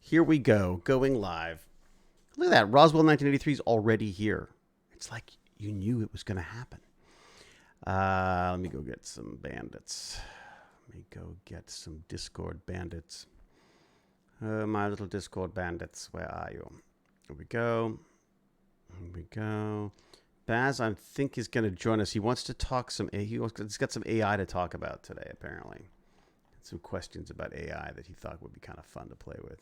Here we go. Going live. Look at that. Roswell 1983 is already here. It's like you knew it was going to happen. Let me go get some bandits. Let me go get some Discord bandits. My little Discord bandits. Where are you? Here we go. Here we go. Baz, I think, is going to join us. He wants to talk he's got some AI to talk about today, apparently. Some questions about AI that he thought would be kind of fun to play with.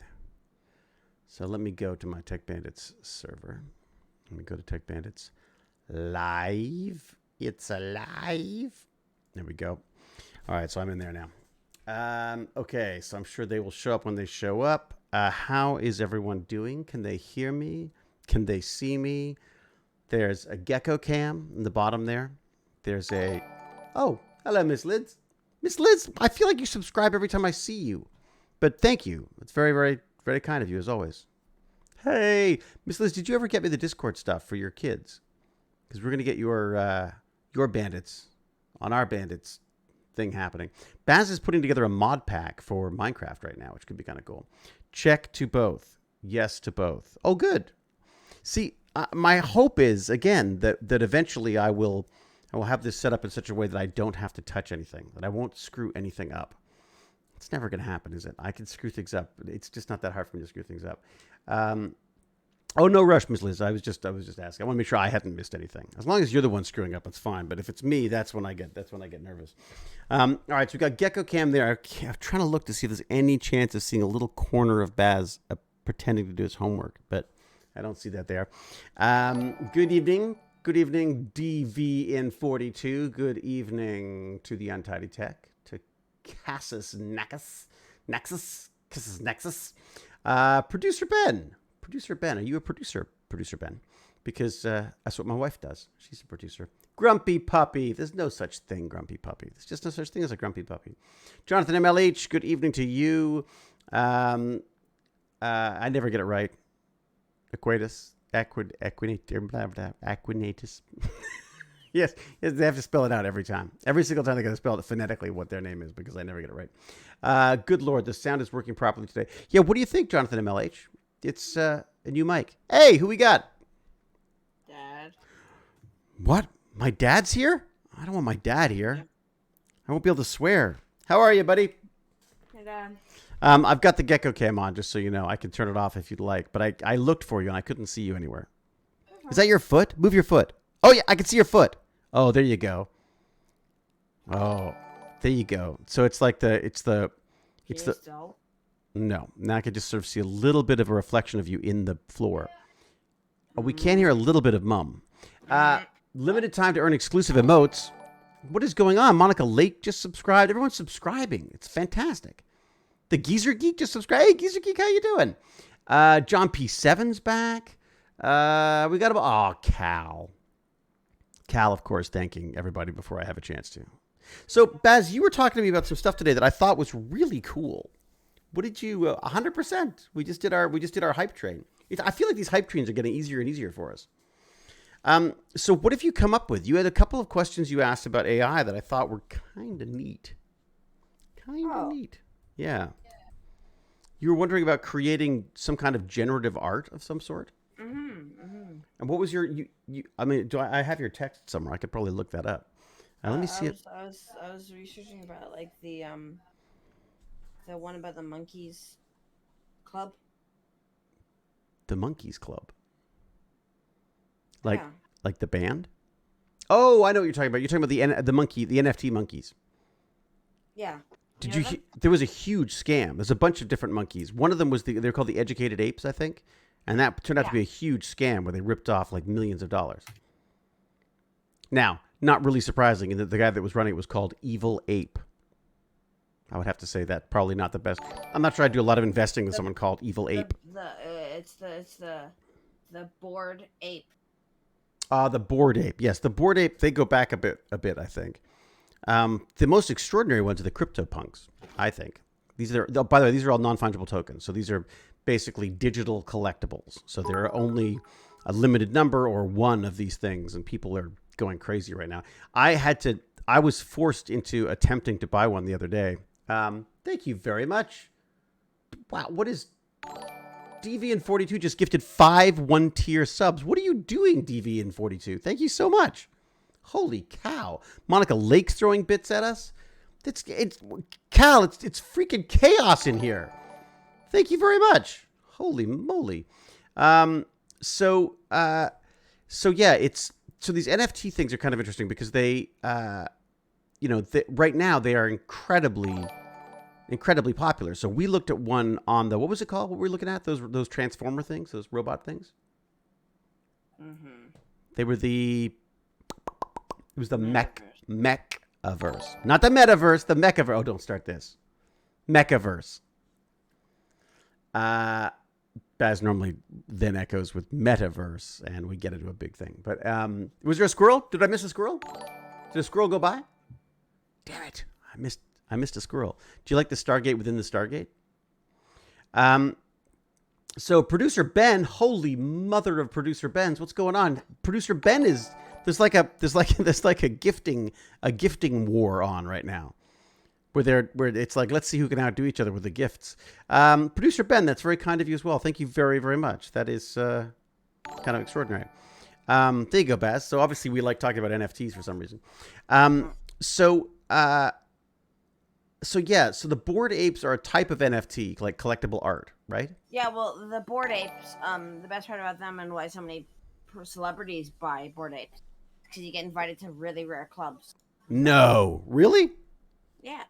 So let me go to my Tech Bandits server. Let me go to Tech Bandits live. It's alive. There we go. All right, so I'm in there now. Okay, so I'm sure they will show up when they show up. How is everyone doing? Can they hear me? Can they see me? There's a gecko cam in the bottom there. There's a... Oh, hello, Miss Lids. Miss Lids, I feel like you subscribe every time I see you. But thank you. It's very, very, very kind of you, as always. Hey, Miss Liz, did you ever get me the Discord stuff for your kids? Because we're going to get your bandits on our bandits thing happening. Baz is putting together a mod pack for Minecraft right now, which could be kind of cool. Check to both. Yes to both. Oh, good. See, my hope is, again, that eventually I will have this set up in such a way that I don't have to touch anything, that I won't screw anything up. It's never going to happen, is it? I can screw things up. It's just not that hard for me to screw things up. Oh, no rush, Ms. Liz. I was just asking. I want to make sure I hadn't missed anything. As long as you're the one screwing up, it's fine. But if it's me, that's when I get nervous. All right, so we got Gecko Cam there. I'm trying to look to see if there's any chance of seeing a little corner of Baz pretending to do his homework, but I don't see that there. Good evening. Good evening, DVN42. Good evening to the Untidy Tech, to Cassus Nexus. Producer Ben. Producer Ben. Are you a producer, Producer Ben? Because that's what my wife does. She's a producer. Grumpy Puppy. There's no such thing, Grumpy Puppy. There's just no such thing as a Grumpy Puppy. Jonathan MLH, good evening to you. I never get it right. Aquatus. Aquinatus. Yes, they have to spell it out every time. Every single time they got to spell it phonetically what their name is because I never get it right. Good Lord, the sound is working properly today. Yeah, what do you think, Jonathan MLH? It's a new mic. Hey, who we got? Dad. What? My dad's here? I don't want my dad here. Yeah. I won't be able to swear. How are you, buddy? Hey, Dad. I've got the Gecko Cam on, just so you know. I can turn it off if you'd like. But I looked for you, and I couldn't see you anywhere. Okay. Is that your foot? Move your foot. Oh, yeah, I can see your foot. Oh, there you go. Oh, there you go. So it's like Still? No. Now I can just sort of see a little bit of a reflection of you in the floor. Oh, we can hear a little bit of mum. Limited time to earn exclusive emotes. What is going on? Monica Lake just subscribed. Everyone's subscribing. It's fantastic. The Geezer Geek just subscribed. Hey, Geezer Geek, how you doing? John P7's back. We got Cal. Cal, of course, thanking everybody before I have a chance to. So, Baz, you were talking to me about some stuff today that I thought was really cool. What did you? 100%. We just did our hype train. I feel like these hype trains are getting easier and easier for us. So, what have you come up with? You had a couple of questions you asked about AI that I thought were kind of neat. Neat. Yeah. You were wondering about creating some kind of generative art of some sort. And what was your? I have your text somewhere? I could probably look that up. Let me see it. I was researching about like the one about the Monkeys Club. The Monkeys Club. Like the band? Oh, I know what you're talking about. You're talking about the NFT monkeys. Yeah. There was a huge scam. There's a bunch of different monkeys. One of them was they're called the Educated Apes, I think. And that turned out to be a huge scam where they ripped off like millions of dollars. Now, not really surprising, the guy that was running it was called Evil Ape. I would have to say that probably not the best. I'm not sure I'd do a lot of investing with someone called Evil Ape. It's the Bored Ape. The Bored Ape. Yes, the Bored Ape. They go back a bit. I think. The most extraordinary ones are the CryptoPunks. I think by the way, these are all non-fungible tokens. So these are basically digital collectibles. So there are only a limited number or one of these things, and people are going crazy right now. I was forced into attempting to buy one the other day. Thank you very much. Wow, what is DVN42 just gifted 5 1-tier subs. What are you doing, DVN42? Thank you so much. Holy cow. Monica Lake's throwing bits at us. It's freaking chaos in here. Thank you very much. Holy moly. So yeah, so these NFT things are kind of interesting because they, right now they are incredibly popular. So we looked at one on the, what was it called? What were we looking at? Those transformer things, those robot things. Mm-hmm. It was the mechaverse, not the metaverse, the mechaverse. Oh, don't start this. Mechaverse. As normally then echoes with metaverse, and we get into a big thing. But was there a squirrel? Did I miss a squirrel? Did a squirrel go by? Damn it! I missed a squirrel. Do you like the Stargate within the Stargate? So producer Ben, holy mother of producer Ben's, what's going on? Producer Ben is there's like a gifting war on right now. Where it's like, let's see who can outdo each other with the gifts. Producer Ben, that's very kind of you as well. Thank you very, very much. That is kind of extraordinary. There you go, Baz. So obviously we like talking about NFTs for some reason. So the Bored Apes are a type of NFT, like collectible art, right? Yeah, well, the Bored Apes, the best part about them and why so many celebrities buy Bored Apes, because you get invited to really rare clubs. No, really? Yeah.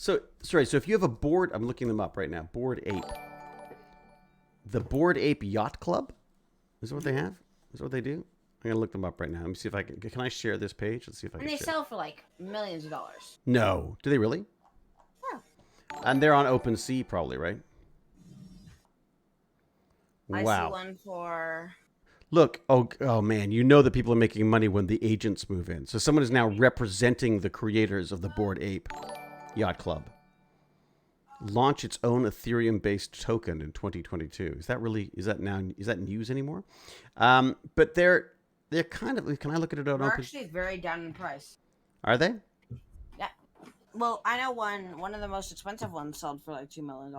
So, sorry, so if you have a board, I'm looking them up right now, Bored Ape. The Bored Ape Yacht Club? Is that what they have? Is that what they do? I'm going to look them up right now. Let me see if I can I share this page? Let's see if I can And they share. sell for like millions of dollars. No. Do they really? Yeah. And they're on OpenSea probably, right? I Wow. see one for... Look, oh man, you know that people are making money when the agents move in. So someone is now representing the creators of the Bored Ape Yacht Club. Launch its own Ethereum-based token in 2022. Is that news anymore? But they're kind of. Can I look at it on They're Open? actually very down in price. Are they? Yeah. Well, I know one of the most expensive ones sold for like $2 million.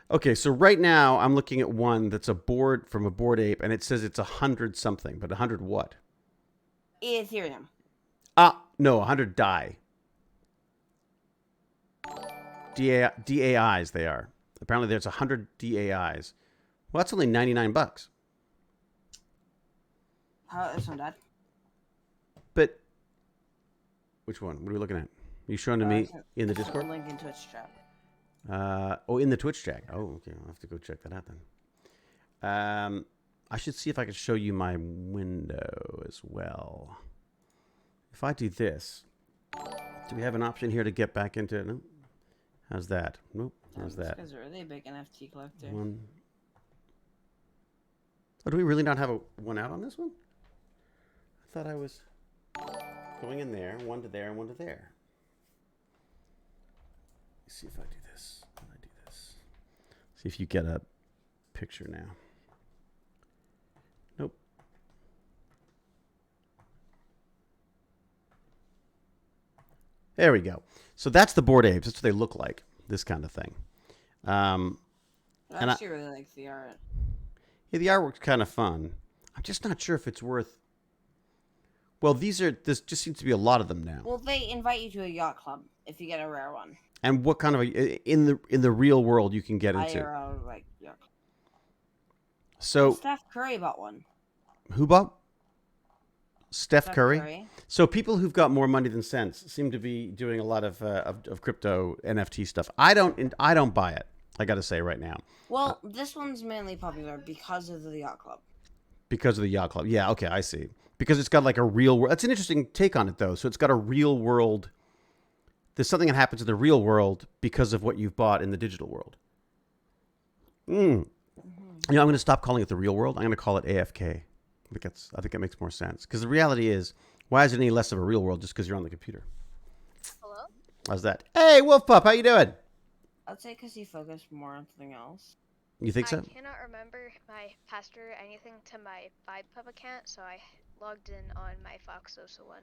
Okay, so right now I'm looking at one that's a board from a Bored Ape, and it says it's 100 something, but 100 what? Ethereum. No, 100 DAI. DAIs they are. Apparently there's 100 DAIs. Well, that's only $99. How is one, Dad? But which one? What are we looking at? Are you showing to me in the Discord? Link in Twitch chat. In the Twitch chat. Oh, okay. I'll have to go check that out then. I should see if I can show you my window as well. If I do this, do we have an option here to get back into it? No? How's that? Nope. How's that? This guy's a really big NFT collector. One. Oh, do we really not have one out on this one? I thought I was going in there, one to there, and one to there. Let's see if I do this. When I do this. See if you get a picture now. Nope. There we go. So that's the Bored Apes. That's what they look like. This kind of thing. I actually really like the art. Yeah, the artwork's kind of fun. I'm just not sure if it's worth. Well, this just seems to be a lot of them now. Well, they invite you to a yacht club if you get a rare one. And what kind of in the real world you can get into? IRL, like yacht club. So Steph Curry bought one. Who bought? Steph Curry. So people who've got more money than sense seem to be doing a lot of crypto NFT stuff. I don't buy it. I got to say right now. Well, this one's mainly popular because of the yacht club. Because of the yacht club. Yeah, okay, I see. Because it's got like a real world. That's an interesting take on it though. So it's got a real world. There's something that happens in the real world because of what you've bought in the digital world. I'm going to stop calling it the real world. I'm going to call it AFK. I think it makes more sense. Because the reality is, why is it any less of a real world just because you're on the computer? Hello? How's that? Hey, Wolf Pup, how you doing? I'd say because he focused more on something else. You think so? I cannot remember my password or anything to my VibePub account, so I logged in on my Fox one.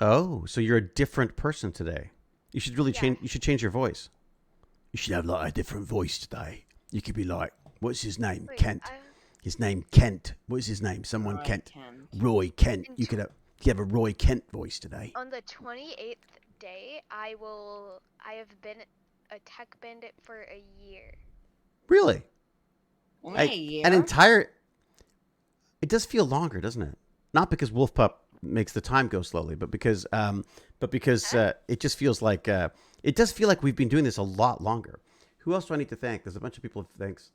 Oh, so you're a different person today. You should really change. You should change your voice. You should have like a different voice today. You could be like, What's his name? Wait, Kent. His name Kent. What's his name? Someone Roy Kent. Kent. Roy Kent. You could have a Roy Kent voice today. On the 28th day, I have been a tech bandit for a year. Really? Only a year? An entire. It does feel longer, doesn't it? Not because Wolf Pup makes the time go slowly, but because it just feels like it does feel like we've been doing this a lot longer. Who else do I need to thank? There's a bunch of people. Thanks.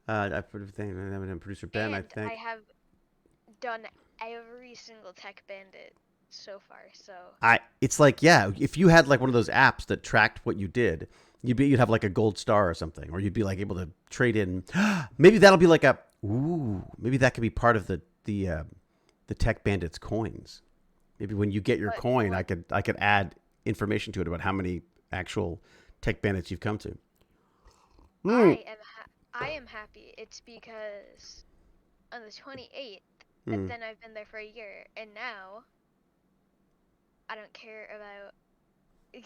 I thank producer Ben. And I thank. I have done every single tech bandit so far. So It's like, yeah, if you had like one of those apps that tracked what you did, you'd have like a gold star or something, or you'd be like able to trade in. Maybe that'll be like maybe that could be part of the Tech Bandits coins. Maybe when you get your coin, I could add information to it about how many actual Tech Bandits you've come to. I am happy. It's because on the 28th, Hmm. and then I've been there for a year, and now I don't care about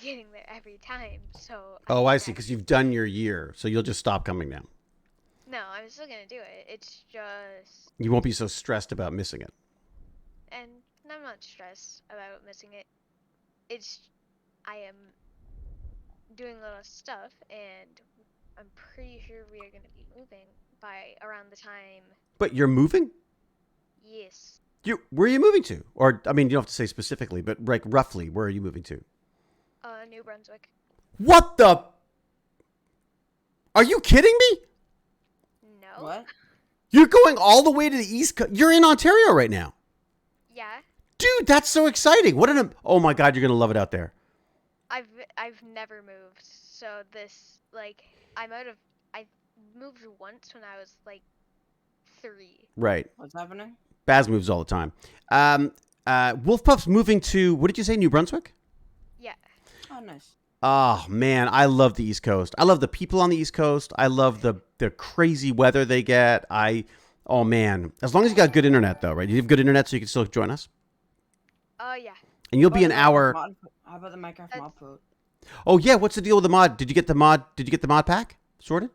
getting there every time. So I see, because you've done your year, so you'll just stop coming now. No, I'm still gonna do it. It's just You won't be so stressed about missing it. and I'm not stressed about missing it. I am doing a lot of stuff, and I'm pretty sure we are gonna be moving by around the time. But you're moving? Yes. Where are you moving to? Or, I mean, you don't have to say specifically, but like roughly, where are you moving to? New Brunswick. What the? Are you kidding me? No. What? You're going all the way to the East Coast. You're in Ontario right now. Yeah. Dude, that's so exciting. Oh my God, you're going to love it out there. I've never moved, so this I moved once when I was like 3. Right. What's happening? Baz moves all the time. Wolf Pup's moving to, what did you say, New Brunswick? Yeah. Oh, nice. Oh, man, I love the East Coast. I love the people on the East Coast. I love the crazy weather they get. Oh, man. As long as you got good internet, though, right? You have good internet so you can still join us? Yeah. And you'll be an hour. How about the Minecraft mod quote? Oh, yeah, what's the deal with the mod? Did you get the mod pack sorted?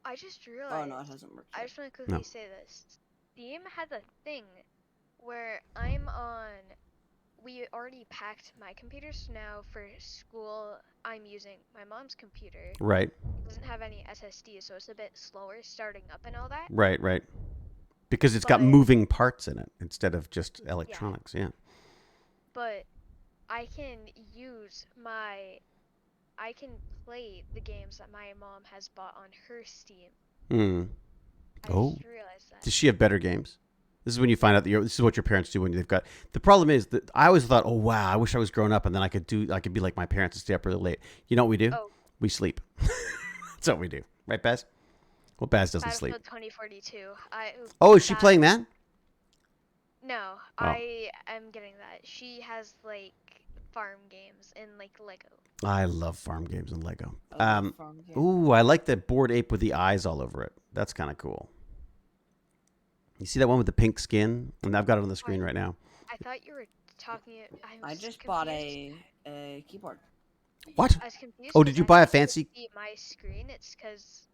I just realized. Oh, no, it hasn't worked. I just want to quickly say this. Steam has a thing where we already packed my computer, so now for school, I'm using my mom's computer. Right. It doesn't have any SSD, so it's a bit slower starting up and all that. Right. Because it's got moving parts in it instead of just electronics, yeah. But I can play the games that my mom has bought on her Steam. I just realized that. Does she have better games? This is when you find out this is what your parents do when they've got. The problem is that I always thought, oh wow, I wish I was grown up and then I could be like my parents and stay up really late. You know what we do? Oh. We sleep. That's what we do, right, Baz? Well, Baz doesn't sleep. Battlefield 2042. Oh, is she playing that? No, I am getting that. She has like farm games and like Lego. I love farm games and Lego. Farm games. Ooh, I like that bored ape with the eyes all over it. That's kind of cool. You see that one with the pink skin? And I've got it on the screen right now. I thought you were talking. I just bought a keyboard. What? I was confused. Oh, did you buy a fancy? My screen. It's because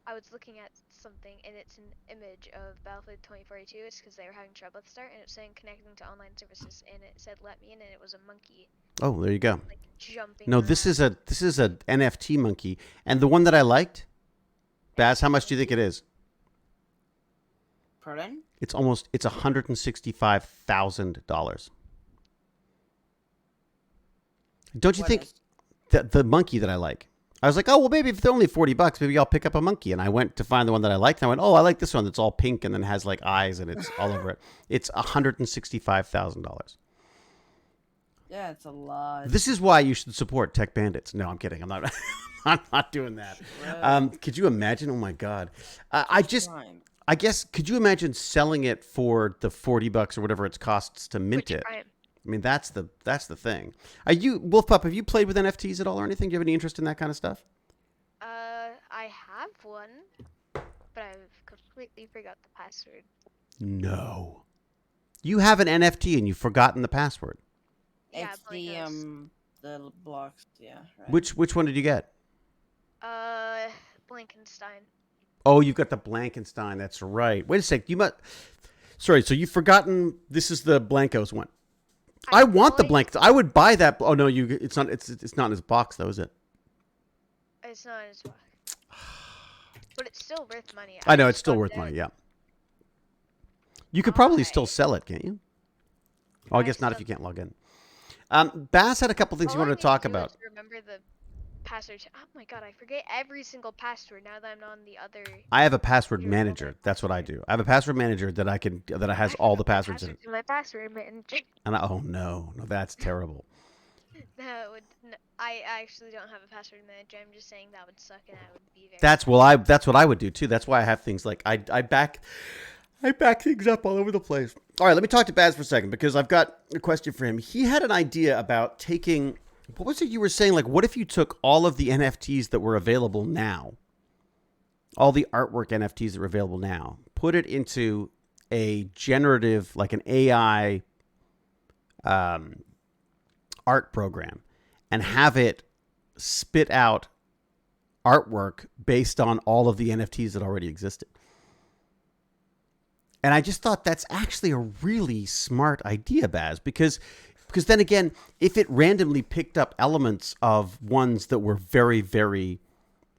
I was looking at something and it's an image of Battlefield 2042. It's because they were having trouble at the start and it's saying connecting to online services and it said let me in and it was a monkey. Oh, there you go. Like jumping. No, around. this is a NFT monkey, and the one that I liked. Baz, how much do you think it is? Pardon? It's $165,000. Don't you think that the monkey that I like? I was like, oh well, maybe if they're only $40, maybe I'll pick up a monkey. And I went to find the one that I liked. And I went, oh, I like this one that's all pink and then has like eyes and it's all over it. It's $165,000. Yeah, it's a lot. This is why you should support Tech Bandits. No, I'm kidding. I'm not. I'm not doing that. Could you imagine? Oh my God! I guess. Could you imagine selling it for the $40 or whatever it costs to mint it? I mean, that's the thing. Are you Wolf Pup? Have you played with NFTs at all or anything? Do you have any interest in that kind of stuff? I have one, but I've completely forgot the password. No, you have an NFT and you've forgotten the password. Yeah, it's the blocks. Yeah. Right. Which one did you get? Blankenstein. Oh, you've got the Blankenstein. That's right. Wait a sec. You must. Sorry. So you've forgotten. This is the Blankos one. I want the blank. I would buy that. Oh no, you. It's not. It's not in his box though, is it? It's not as much. But it's still worth money. I know it's still worth money. Yeah. You could probably still sell it, can't you? Oh, I guess not if you can't log in. Bass had a couple things he wanted to talk about. Remember the password. Oh my god, I forget every single password now that I'm on the other. I have a password manager. That's what I do. I have a password manager that has all the passwords in it. My password manager. And oh no, that's terrible. I actually don't have a password manager. I'm just saying that would suck, and I would be very. That's what I would do too. That's why I have things like I back things up all over the place. All right, let me talk to Baz for a second because I've got a question for him. He had an idea about taking. What was it you were saying? Like, what if you took all of the NFTs that were available now, all the artwork NFTs that are available now, put it into a generative, like an AI art program, and have it spit out artwork based on all of the NFTs that already existed. And I just thought that's actually a really smart idea, Baz, because then again, if it randomly picked up elements of ones that were very, very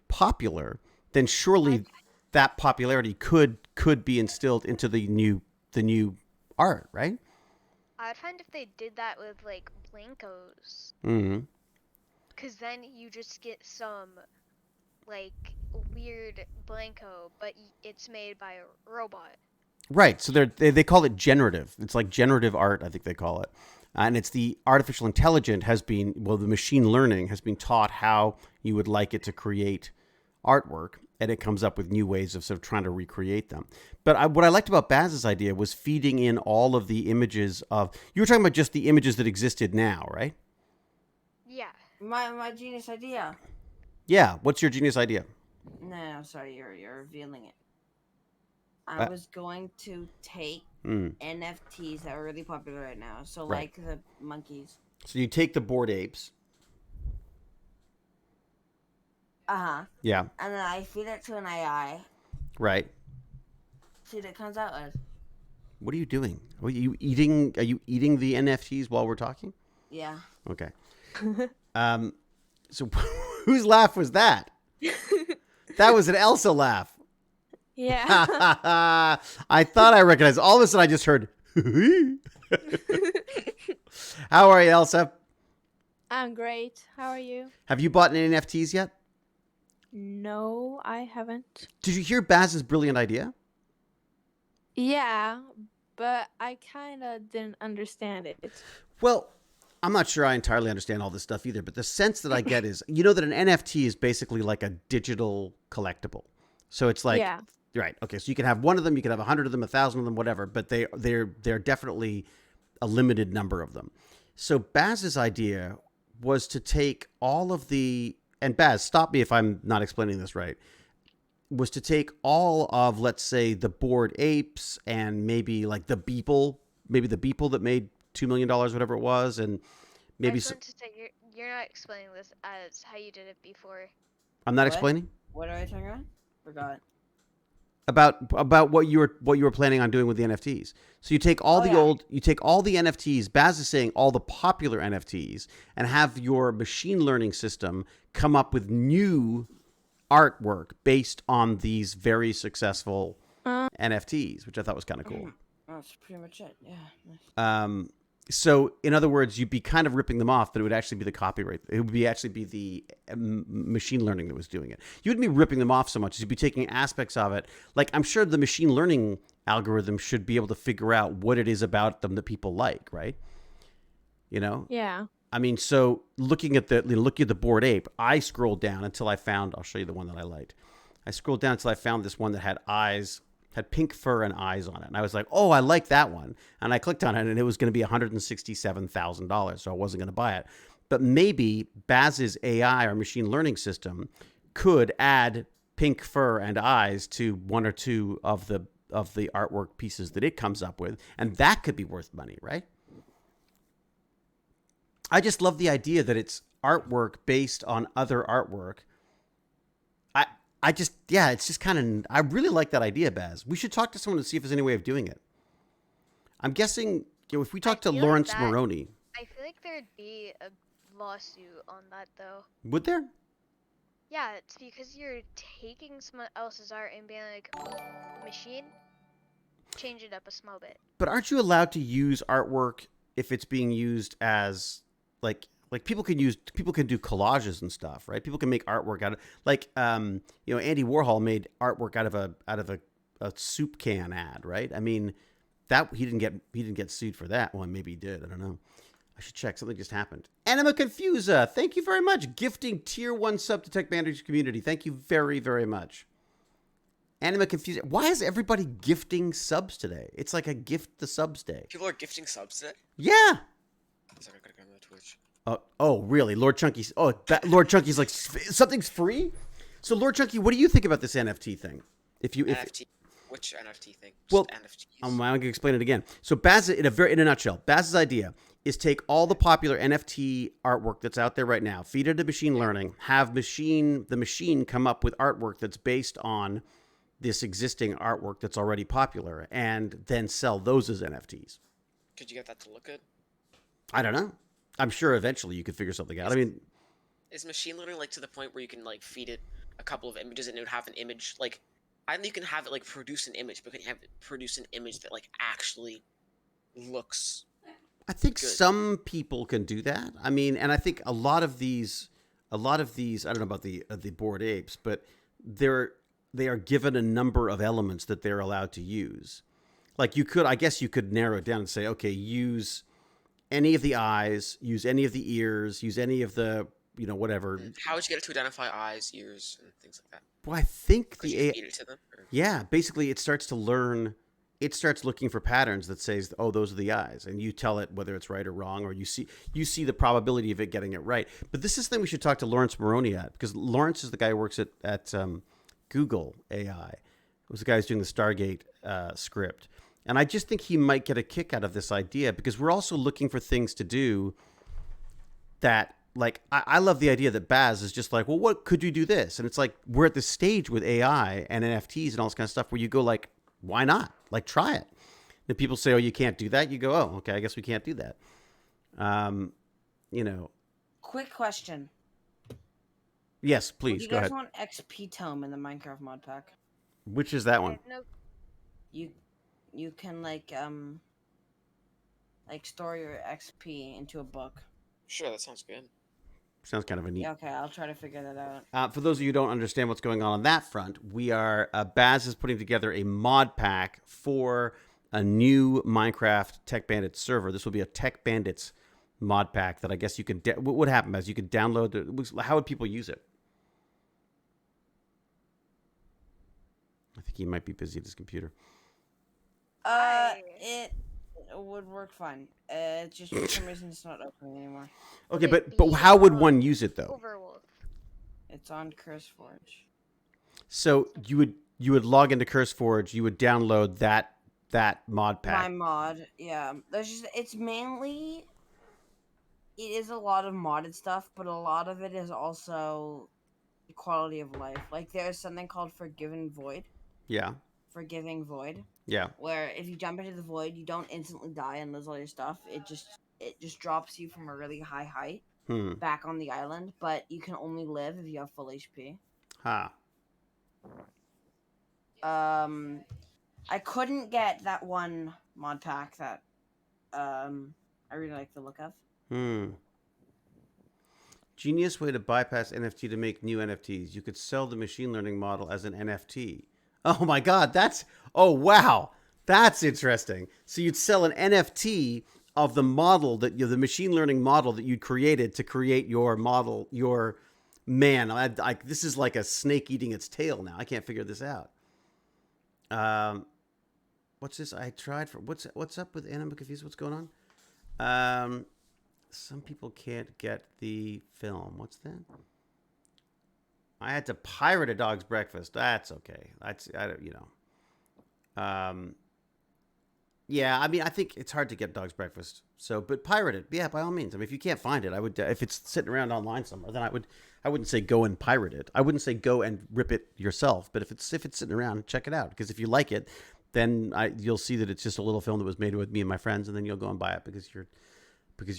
popular, then surely that popularity could be instilled into the new art, right? I'd find if they did that with like Blankos. Mm-hmm. Because then you just get some like weird Blanco, but it's made by a robot. Right. So they call it generative. It's like generative art, I think they call it. And it's the artificial intelligence the machine learning has been taught how you would like it to create artwork. And it comes up with new ways of sort of trying to recreate them. But what I liked about Baz's idea was feeding in all of the images of, you were talking about just the images that existed now, right? Yeah. My genius idea. Yeah. What's your genius idea? No, sorry, you're revealing it. I was going to take NFTs that are really popular right now. So like the monkeys. So you take the Bored Apes. Yeah. And then I feed it to an AI. Right. See what it comes out as. What are you doing? Are you eating the NFTs while we're talking? Yeah. Okay. So whose laugh was that? That was an Elsa laugh. Yeah. I thought I recognized. All of a sudden, I just heard. How are you, Elsa? I'm great. How are you? Have you bought any NFTs yet? No, I haven't. Did you hear Baz's brilliant idea? Yeah, but I kind of didn't understand it. Well, I'm not sure I entirely understand all this stuff either, but the sense that I get is, you know that an NFT is basically like a digital collectible. So it's like, yeah. Right. Okay. So you can have one of them, you can have 100 of them, 1,000 of them, whatever, but they're definitely a limited number of them. So Baz's idea was to take all of the, and Baz, stop me if I'm not explaining this right, was to take all of, let's say, the Bored Apes and maybe like the Beeple that made $2 million, whatever it was, and maybe. I was going to say, you're not explaining this as how you did it before. I'm not explaining. What are I talking about? Forgot. About what you were planning on doing with the NFTs. So you take all you take all the NFTs, Baz is saying all the popular NFTs, and have your machine learning system come up with new artwork based on these very successful NFTs, which I thought was kind of cool. That's pretty much it. Yeah. So in other words, you'd be kind of ripping them off, but it would actually be the copyright. It would actually be the machine learning that was doing it. You wouldn't be ripping them off so much as you'd be taking aspects of it. Like I'm sure the machine learning algorithm should be able to figure out what it is about them that people like, right? You know? Yeah. I mean, so looking at the Bored Ape, I scrolled down until I found. I'll show you the one that I liked. I scrolled down until I found this one that had eyes. Had pink fur and eyes on it. And I was like, oh, I like that one. And I clicked on it and it was going to be $167,000. So I wasn't going to buy it. But maybe Baz's AI or machine learning system could add pink fur and eyes to one or two of the artwork pieces that it comes up with. And that could be worth money, right? I just love the idea that it's artwork based on other artwork. it's just kind of, I really like that idea, Baz. We should talk to someone to see if there's any way of doing it. I'm guessing, if we talk to Lawrence Moroney. I feel like there'd be a lawsuit on that, though. Would there? Yeah, it's because you're taking someone else's art and being like, machine, change it up a small bit. But aren't you allowed to use artwork if it's being used as like people can do collages and stuff, right? People can make artwork out of Andy Warhol made artwork out of a soup can ad, right? I mean, that he didn't get sued for that. Well, maybe he did. I don't know. I should check. Something just happened. Anima Confusa, thank you very much. Gifting tier 1 sub to TechBanditry community. Thank you very, very much. Anima Confusa. Why is everybody gifting subs today? It's like a gift the subs day. People are gifting subs today? Yeah. Sorry, I gotta go to Twitch. Oh, really? Lord Chunky. Oh, Lord Chunky's like, something's free? So, Lord Chunky, what do you think about this NFT thing? NFT? Which NFT thing? Well, NFTs. I'm going to explain it again. So, Baz, in a nutshell, Baz's idea is take all the popular NFT artwork that's out there right now, feed it to machine learning, have the machine come up with artwork that's based on this existing artwork that's already popular, and then sell those as NFTs. Could you get that to look good? I don't know. I'm sure eventually you could figure something out. Is machine learning like to the point where you can like feed it a couple of images and it would have an image like? I think you can have it like produce an image, but can you have it produce an image that like actually looks? I think good. Some people can do that. I mean, and I think a lot of these, I don't know about the Bored Apes, but they are given a number of elements that they're allowed to use. Like I guess you could narrow it down and say, okay, use any of the eyes, use any of the ears, use any of the, whatever. How would you get it to identify eyes, ears, and things like that? Well, I think Could you feed it to them? Or? Yeah, basically it starts to learn. It starts looking for patterns that says, oh, those are the eyes. And you tell it whether it's right or wrong, or you see the probability of it getting it right. But this is the thing we should talk to Lawrence Moroney at, because Lawrence is the guy who works at Google AI. It was the guy who's doing the Stargate script. And I just think he might get a kick out of this idea, because we're also looking for things to do that, like, I love the idea that Baz is just like, well, what could you do this? And it's like, we're at this stage with AI and NFTs and all this kind of stuff where you go like, why not? Like, try it. And people say, oh, you can't do that. You go, oh, okay, I guess we can't do that. Quick question. Yes, please, do you go guys ahead. want XP Tome in the Minecraft mod pack? Which is that one? No. You can like store your XP into a book. Sure, that sounds good. Sounds kind of a neat. Yeah, okay, I'll try to figure that out. For those of you who don't understand what's going on that front, Baz is putting together a mod pack for a new Minecraft Tech Bandits server. This will be a Tech Bandits mod pack that I guess you could. What would happen, Baz? You could download it. How would people use it? I think he might be busy at his computer. It would work fine. It's just for some reason it's not opening anymore. Okay, but how would one use it though? Overwolf. It's on CurseForge. So you would log into CurseForge. You would download that mod pack. My mod, yeah. It is a lot of modded stuff, but a lot of it is also quality of life. Like there's something called Forgiving Void. Yeah. Forgiving Void. Yeah. Where if you jump into the void, you don't instantly die and lose all your stuff. It just drops you from a really high height back on the island, but you can only live if you have full HP. I couldn't get that one mod pack that I really like the look of. Genius way to bypass NFT to make new NFTs. You could sell the machine learning model as an NFT. Oh my God, wow. That's interesting. So you'd sell an NFT of the model the machine learning model that you'd created to create your model, this is like a snake eating its tail now. I can't figure this out. What's this? What's up with Anima Confused? What's going on? Some people can't get the film. What's that? I had to pirate a dog's breakfast. That's okay. Yeah, I mean, I think it's hard to get dog's breakfast. So, but pirate it. Yeah, by all means. I mean, if you can't find it, I would. If it's sitting around online somewhere, then I would. I wouldn't say go and pirate it. I wouldn't say go and rip it yourself. But if it's sitting around, check it out. Because if you like it, then you'll see that it's just a little film that was made with me and my friends, and then you'll go and buy it because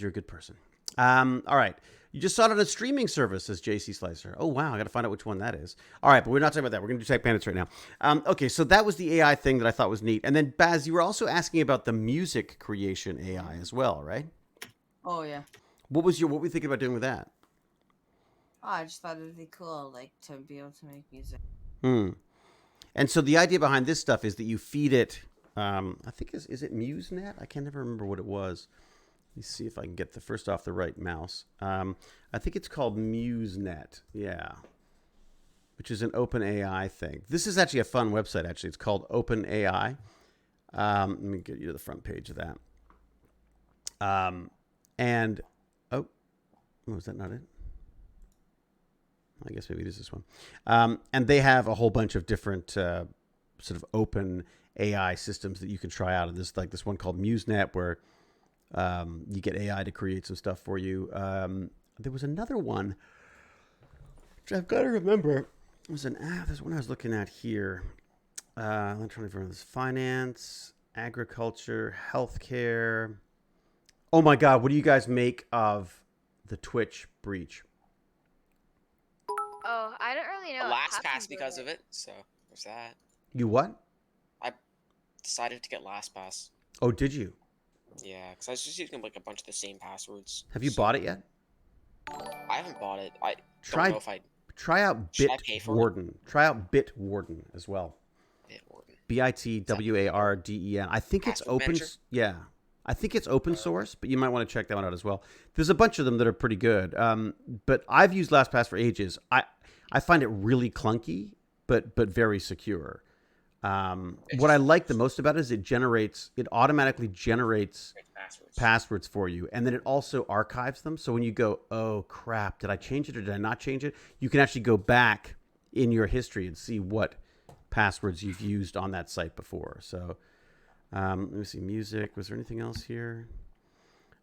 you're a good person. All right. You just saw it on a streaming service, says JC Slicer. Oh, wow. I got to find out which one that is. All right, but we're not talking about that. We're going to do TechBandits right now. Okay, so that was the AI thing that I thought was neat. And then, Baz, you were also asking about the music creation AI as well, right? Oh, yeah. What were you thinking about doing with that? Oh, I just thought it would be cool, like, to be able to make music. And so the idea behind this stuff is that you feed it, I think, is it MuseNet? I can never remember what it was. Let me see if I can get the right mouse. I think it's called MuseNet. Yeah. Which is an open AI thing. This is actually a fun website, actually. It's called OpenAI. Let me get you to the front page of that. Was that not it? I guess maybe it is this one. And they have a whole bunch of different sort of open AI systems that you can try out. And there's like this one called MuseNet where you get AI to create some stuff for you. There was another one, which I've got to remember. There's one I was looking at here. I'm trying to remember this. Finance, agriculture, healthcare. Oh my God, what do you guys make of the Twitch breach? Oh, I don't really know. LastPass because of it, so there's that. You what? I decided to get LastPass. Oh, did you? Yeah, because I was just using like a bunch of the same passwords. Have you bought it yet? I haven't bought it. I don't know if I... Try out Bitwarden. Try out Bitwarden as well. Bitwarden. BITWARDEN. I think it's open. Manager? Yeah. I think it's open source, but you might want to check that one out as well. There's a bunch of them that are pretty good. But I've used LastPass for ages. I find it really clunky, but very secure. What I like the most about it is it automatically generates passwords for you. And then it also archives them. So when you go, oh crap, did I change it or did I not change it? You can actually go back in your history and see what passwords you've used on that site before. So let me see, music. Was there anything else here?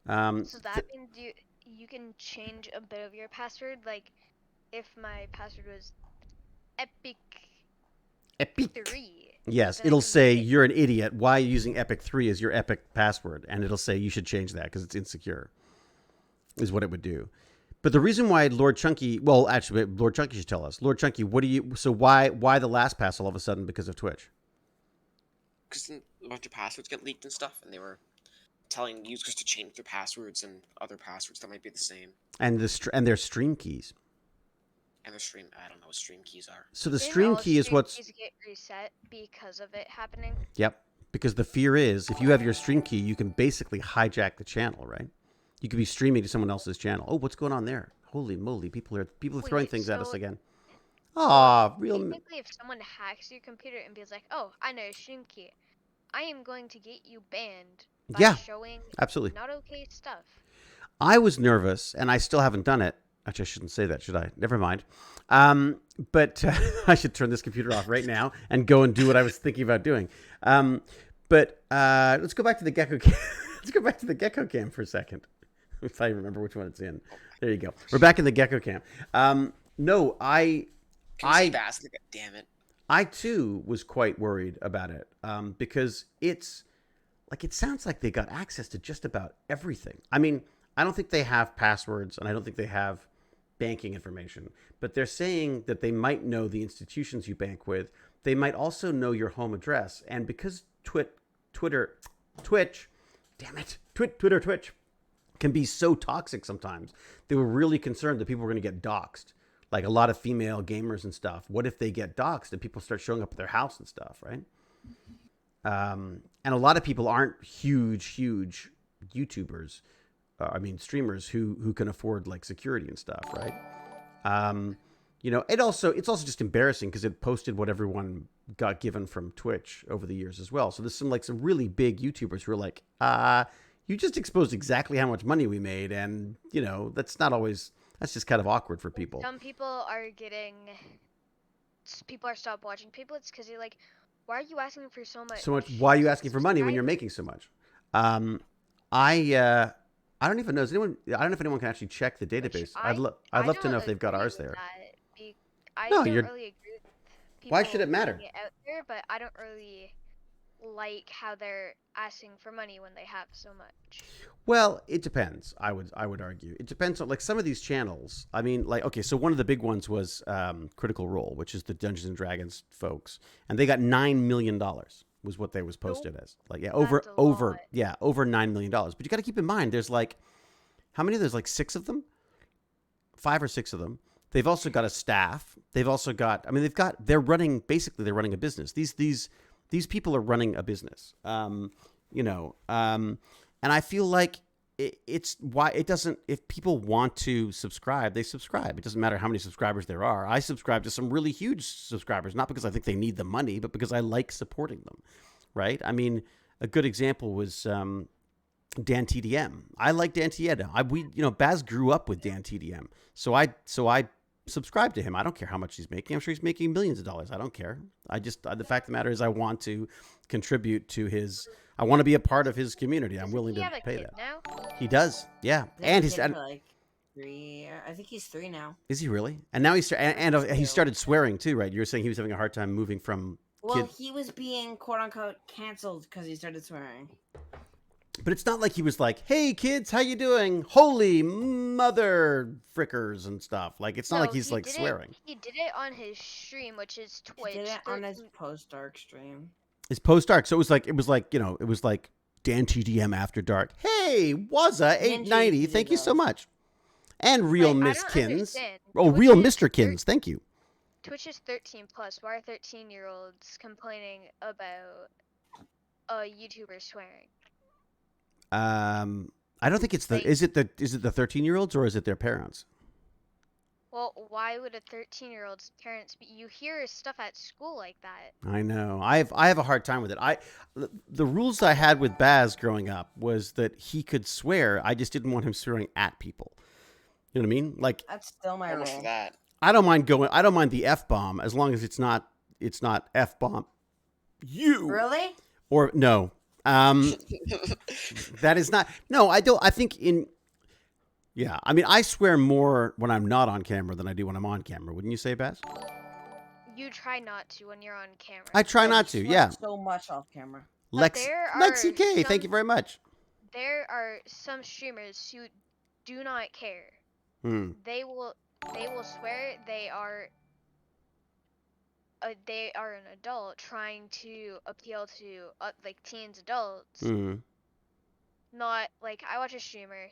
So that means you can change a bit of your password. Like if my password was Epic 3. Yes, it'll say you're an idiot. Why are you using Epic 3 as your Epic password? And it'll say you should change that because it's insecure, is what it would do. But the reason why Lord Chunky, well, actually, Lord Chunky should tell us. Lord Chunky, why the LastPass all of a sudden because of Twitch? Because a bunch of passwords get leaked and stuff, and they were telling users to change their passwords and other passwords that might be the same. And their stream keys. And the stream, I don't know what stream keys are. So the stream key is what's... Stream keys get reset because of it happening? Yep. Because the fear is, if you have your stream key, you can basically hijack the channel, right? You could be streaming to someone else's channel. Oh, what's going on there? Holy moly, people are throwing things at us again. Basically, if someone hacks your computer and be like, oh, I know your stream key, I am going to get you banned by showing absolutely not okay stuff. I was nervous, and I still haven't done it. Actually, I shouldn't say that, should I? Never mind. But I should turn this computer off right now and go and do what I was thinking about doing. But let's go back to the Gecko Cam. Let's go back to the Gecko Cam for a second. If I remember which one it's in. There you go. We're back in the Gecko Cam. No, damn it. I too was quite worried about it because it's like it sounds like they got access to just about everything. I mean, I don't think they have passwords and I don't think they have banking information, but they're saying that they might know the institutions you bank with. They might also know your home address. And because Twitch can be so toxic sometimes, they were really concerned that people were going to get doxxed. Like a lot of female gamers and stuff. What if they get doxxed and people start showing up at their house and stuff, right? And a lot of people aren't huge YouTubers. Streamers who can afford like security and stuff, right? It's also just embarrassing because it posted what everyone got given from Twitch over the years as well. So there's some really big YouTubers who are like, you just exposed exactly how much money we made, and that's just kind of awkward for people. Some people are stopped watching people. It's because they're like, Why are you asking for so much? So much. Why are you asking for money when you're making so much? I don't even know. I don't know if anyone can actually check the database. I'd love to know if they've got ours there. I No, don't you're. really agree with people Why should it putting matter? it out there, but I don't really like how they're asking for money when they have so much. Well, it depends. I would argue it depends on like some of these channels. I mean, like okay, so one of the big ones was Critical Role, which is the Dungeons and Dragons folks, and they got $9 million was what they was posted as. Like yeah, over $9 million. But you got to keep in mind, there's like how many? There's like 6 of them, 5 or 6 of them. They've also got a staff. They've also got. I mean, they're running a business. These people are running a business. And I feel like it's why it doesn't. If people want to subscribe, they subscribe. It doesn't matter how many subscribers there are. I subscribe to some really huge subscribers, not because I think they need the money, but because I like supporting them. Right? I mean, a good example was Dan TDM. I like Dan TDM. Baz grew up with Dan TDM, so I subscribe to him. I don't care how much he's making. I'm sure he's making millions of dollars. I don't care. The fact of the matter is, I want to contribute to his. I want to be a part of his community. I'm willing to pay that. Now? He does, yeah. And he's like 3. I think he's 3 now. Is he really? And now he started swearing too, right? You were saying he was having a hard time moving from. Well, he was being quote unquote canceled because he started swearing. But it's not like he was like, "Hey kids, how you doing? Holy mother frickers and stuff." Like it's not like he's like swearing. He did it on his stream, which is Twitch. He did it on his post dark stream. His post dark. So it was like Dan TDM After Dark. Hey, Wazza 890. Thank you so much. And Real Miss Kins. Oh, Real Mr. Kins. Thank you. Twitch is 13 plus. Why are 13-year-olds complaining about a YouTuber swearing? I don't think it's is it the 13-year-olds or is it their parents? Well, why would a 13-year-old's parents be? You hear stuff at school like that. I know. I have a hard time with it. The rules I had with Baz growing up was that he could swear. I just didn't want him swearing at people. You know what I mean? Like that's still my rule. That. I don't mind the F-bomb as long as it's not F-bomb you. Really? Or no. That is not. No, I don't. I think yeah. I mean, I swear more when I'm not on camera than I do when I'm on camera. Wouldn't you say, Baz? You try not to when you're on camera. I try not to. Yeah. So much off camera. Lexi K. Thank you very much. There are some streamers who do not care. They will swear they are an adult trying to appeal to like teens, adults. Not like I watch a streamer.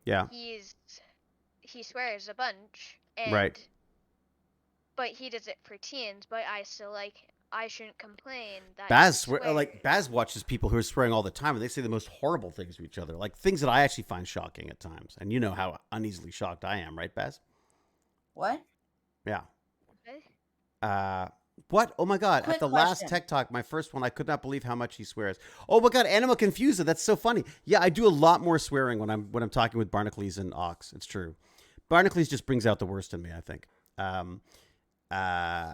Yeah. He swears a bunch. And, right. But he does it for teens. But I still like him. I shouldn't complain that Baz watches people who are swearing all the time, and they say the most horrible things to each other, like things that I actually find shocking at times. And you know how uneasily shocked I am, right, Baz? What? Yeah. Okay. What? Oh my God! At the last Tech Talk, my first one, I could not believe how much he swears. Oh my God! Animal Confuser. That's so funny. Yeah, I do a lot more swearing when I'm talking with Barnacles and Ox. It's true. Barnacles just brings out the worst in me, I think.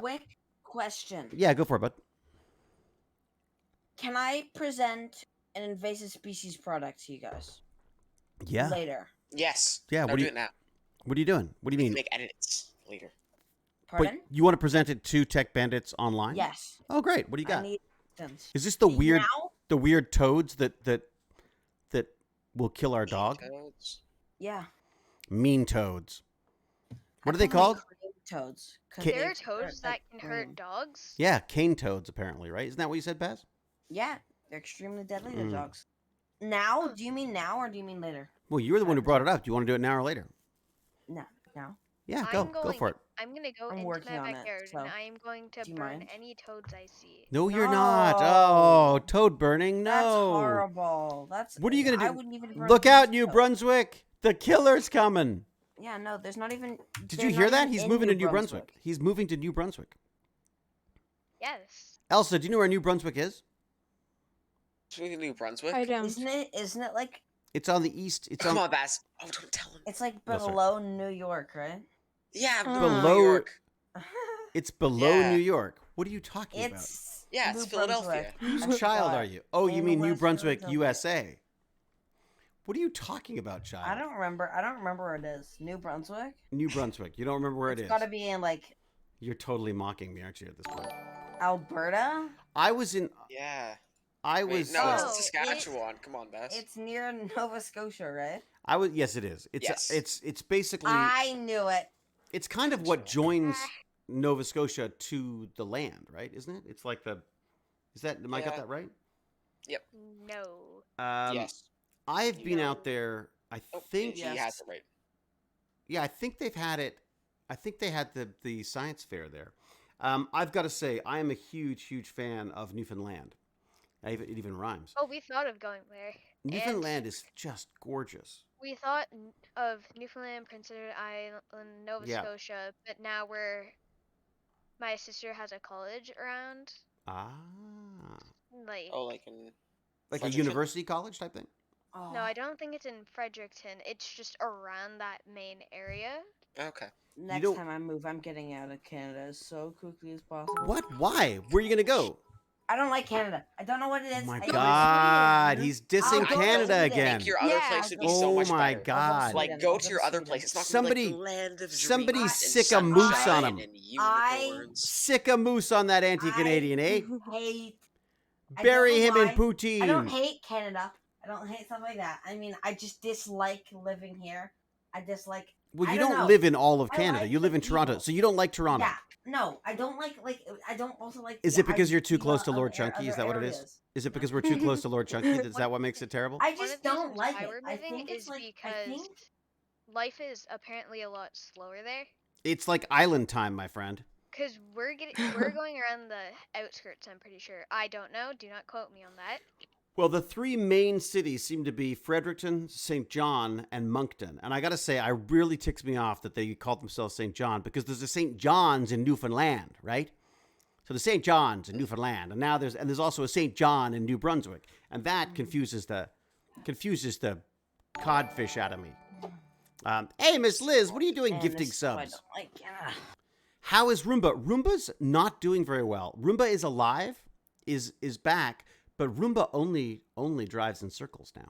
Quick question. Yeah, go for it, bud. Can I present an invasive species product to you guys? Yeah. Later. Yes. Yeah. No, do it now. What are you doing? What do you mean? Make edits later. Pardon? Wait, you want to present it to Tech Bandits online? Yes. Oh, great. What do you got? I need Is this the weird toads that will kill our dog? Toads? Yeah. Mean toads. What are they called? Toads. There are toads that can hurt dogs? Yeah, cane toads apparently, right? Isn't that what you said, Baz? Yeah, they're extremely deadly to dogs. Now? Do you mean now or do you mean later? Well, you were the one who brought it up. Do you want to do it now or later? No, now. Yeah, go for it. I'm going to go into my backyard and I am going to burn any toads I see. No, you're not. Oh, toad burning. No. That's horrible. What are you going to do? I wouldn't even burn Look out, New Brunswick. The killer's coming. Yeah, no, there's not even... Did you hear that? He's moving to New Brunswick. He's moving to New Brunswick. Yes. Elsa, do you know where New Brunswick is? New Brunswick? I don't. Isn't it like... It's on the east. Come on, Bass. Oh, don't tell him. It's like below New York, right? Yeah, below New York. It's below New York. What are you talking about? Yeah, it's Philadelphia. Whose child are you? Oh, you mean New West Brunswick, Philadelphia. USA? What are you talking about, child? I don't remember where it is. New Brunswick. New Brunswick. You don't remember where it is? It's got to be in like. You're totally mocking me, aren't you? At this point. Alberta. I was in. Yeah. I Wait, was. no, No, it's Saskatchewan. Come on, Bess. It's near Nova Scotia, right? I was. Yes, it is. It's. Yes. It's basically. I knew it. It's kind of what joins Nova Scotia to the land, right? Isn't it? It's like the. Is that? Am I got Yeah. that right? No. Yes. I've been No. out there. I Oh, think. he has it right. Yeah, I think they've had it. I think they had the science fair there. I've got to say, I am a huge fan of Newfoundland. It even rhymes. Oh, we thought of going there. Newfoundland is just gorgeous. We thought of Newfoundland, Prince Edward Island, Nova Yeah. Scotia, but now my sister has a college around, Ah, like, Oh, like in. like a Fredericton? university college type thing. Oh. no, I don't think it's in Fredericton. It's just around that main area. Okay. Next don't- time I move, I'm getting out of Canada as so quickly as possible. What? Why? Where are you gonna go? I don't like Canada. I don't know what it is. Oh my I know it's God, Sweden. he's dissing I'll go to Canada Sweden. again. Think your other Yeah, place would be I'll so Oh much my better. God. Like, Sweden. go I'll to your other Sweden. place. It's not Somebody- like the land of somebody dreams sick and a moose on sunshine him. and unicorns. Sick a moose on that anti-Canadian, eh? Hate. I Bury don't him know in why. poutine. I don't hate Canada. I don't hate stuff like that. I mean, I just dislike living here. I dislike. Well, I you don't don't know. live in all of I Canada. like You live the in Toronto, people. so you don't like Toronto. Yeah. No, I don't like. I don't also like. Is the it because you're too idea close to of Lord Chunky? Is other that what it is? areas. Is it because we're too close to Lord Chunky? Is that what makes it terrible? I One just of the don't reasons like why it. we're I moving think is it's like. I because think. life is apparently a lot slower there. It's like island time, my friend. Cause we're going around the outskirts. I'm pretty sure. I don't know. Do not quote me on that. Well, the three main cities seem to be Fredericton, St. John, and Moncton. And I got to say, I really ticks me off that they call themselves St. John because there's a St. John's in Newfoundland, right? So the St. John's in Newfoundland, and now there's also a St. John in New Brunswick, and that confuses the codfish out of me. Hey, Miss Liz, what are you doing And gifting this is why I subs? don't like Canada. How is Roomba? Roomba's not doing very well. Roomba is alive, is back, but Roomba only drives in circles now.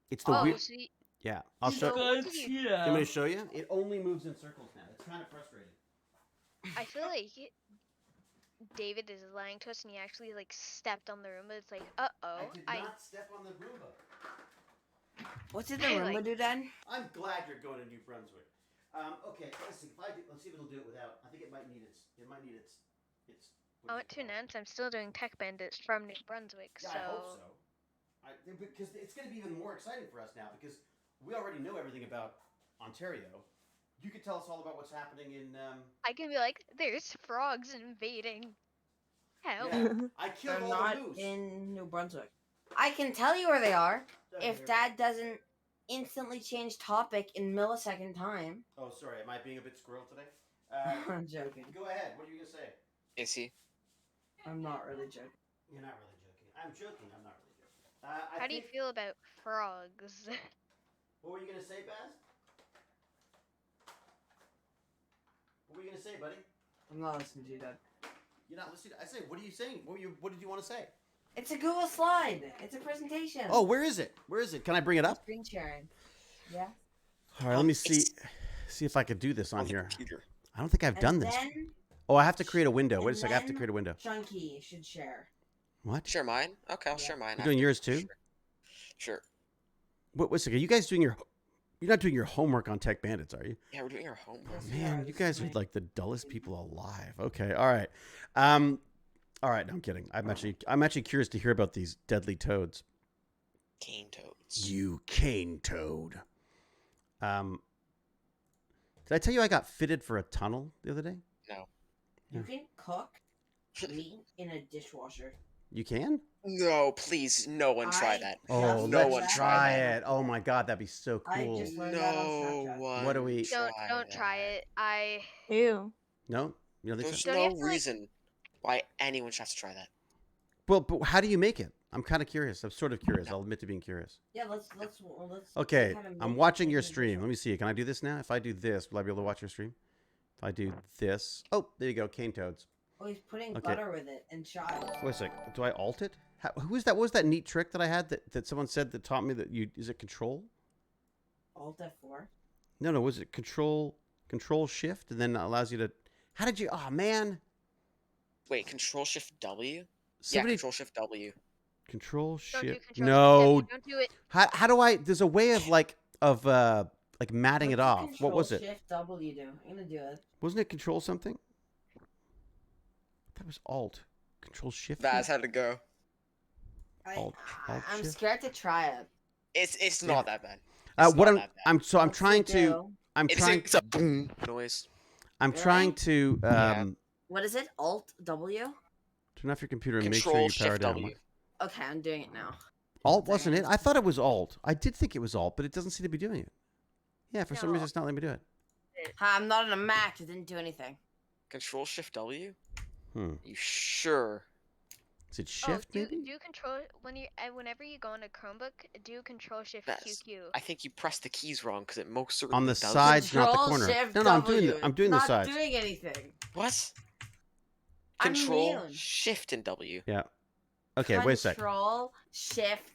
It's the Oh, weird. so Yeah, I'll show. So- You want me to show you? It only moves in circles now. It's kind of frustrating. I feel like David is lying to us, and he actually like stepped on the Roomba. It's like, I did I not step on the Roomba. What's it the Hey, Roomba like- do then? I'm glad you're going to New Brunswick. Okay, let's see. Let's see if it'll do it without. I think it might need its. what I is want it to called? announce I'm still doing Tech Bandits from New Brunswick. Yeah, I hope so. Because it's going to be even more exciting for us now because we already know everything about Ontario. You could tell us all about what's happening in. I can be like, there's frogs invading. Hell. Yeah, I killed They're all not the moose. in New Brunswick. I can tell you where they are Doesn't if matter. Dad doesn't instantly change topic in millisecond time. Oh, sorry. Am I being a bit squirrel today? I'm joking. Go ahead. What are you going to say? Is he? I'm not really joking. You're not really joking. I'm joking. I'm not really joking. How do you feel about frogs? What were you going to say, Baz? What were you going to say, buddy? I'm not listening to you, Dad. You're not listening. I say, what are you saying? What did you want to say? It's a Google slide. It's a presentation. Oh, where is it? Where is it? Can I bring it up? Screen sharing. Yeah. All right, let me see if I could do this on the here. computer. I don't think I've done this. Then Oh, I have to create a window. Wait a and second. I have to then- create a window. Chunky should share. What? Share mine? Okay, I'll Yeah. share mine. You're doing after. yours too? Sure. Wait a second. You guys doing your? You're not doing your homework on Tech Bandits, are you? Yeah, we're doing our homework. Yes. Man, Yeah, you this guys is are my- like the dullest people alive. Okay, all right. All right. No, I'm kidding. I'm actually curious to hear about these deadly toads. Cane toads. You cane toad. Did I tell you I got fitted for a tunnel the other day? No. You can cook meat in a dishwasher. You can? No, please, no one try I- that. Oh, Just no let's one try try it. Oh my god, that'd be so I cool. just learned that on No Snapchat. one. What do we- Don't try it. Ew. No? You don't think There's so? Don't you no have to, like- reason why anyone should have to try that. Well, but how do you make it? I'm kind of curious. I'm sort of curious. I'll admit to being curious. Yeah, let's. Okay, kind of I'm make watching it your in a stream. dishwasher. Let me see. Can I do this now? If I do this, will I be able to watch your stream? If I do this. Oh, there you go. Cane toads. Oh, he's putting Okay. butter with it and chives. Wait a sec. Do I alt it? Who is that? What was that neat trick that I had that someone said that taught me that you is it control? Alt F4. No. Was it control shift and then it allows you to? How did you? Oh man. Wait, Control Shift W? Somebody, Yeah, Control Shift W. Control Don't do shift. Control No. Shift W, don't do it. How do I? There's a way of like matting it off. What was it? Shift W do. I'm gonna do it. Wasn't it control something? That was alt. Control shift. That's how to go. Alt I'm shift? scared to try it. It's not that bad. What not I'm that bad. I'm What's trying it to do? It's a boom noise. I'm Really? trying to Yeah. What is it? Alt W? turn off your computer and Control make sure you power Shift down. W. Okay, I'm doing it now. Alt wasn't it? I thought it was alt. I did think it was alt, but it doesn't seem to be doing it. Yeah, for some No. reason it's not letting me do it. Hi, I'm not on a Mac. It didn't do anything. Control Shift W? Hmm. You sure? Is it shift do maybe? control whenever you go on a Chromebook, do Control Shift That's- QQ. I think you press the keys wrong because it most certainly On the does. sides, not the Control corner. Shift No, I'm W. doing the It's sides. not doing anything. What? I'm Control immune. Shift and W. Yeah. Okay, wait a sec. Control Shift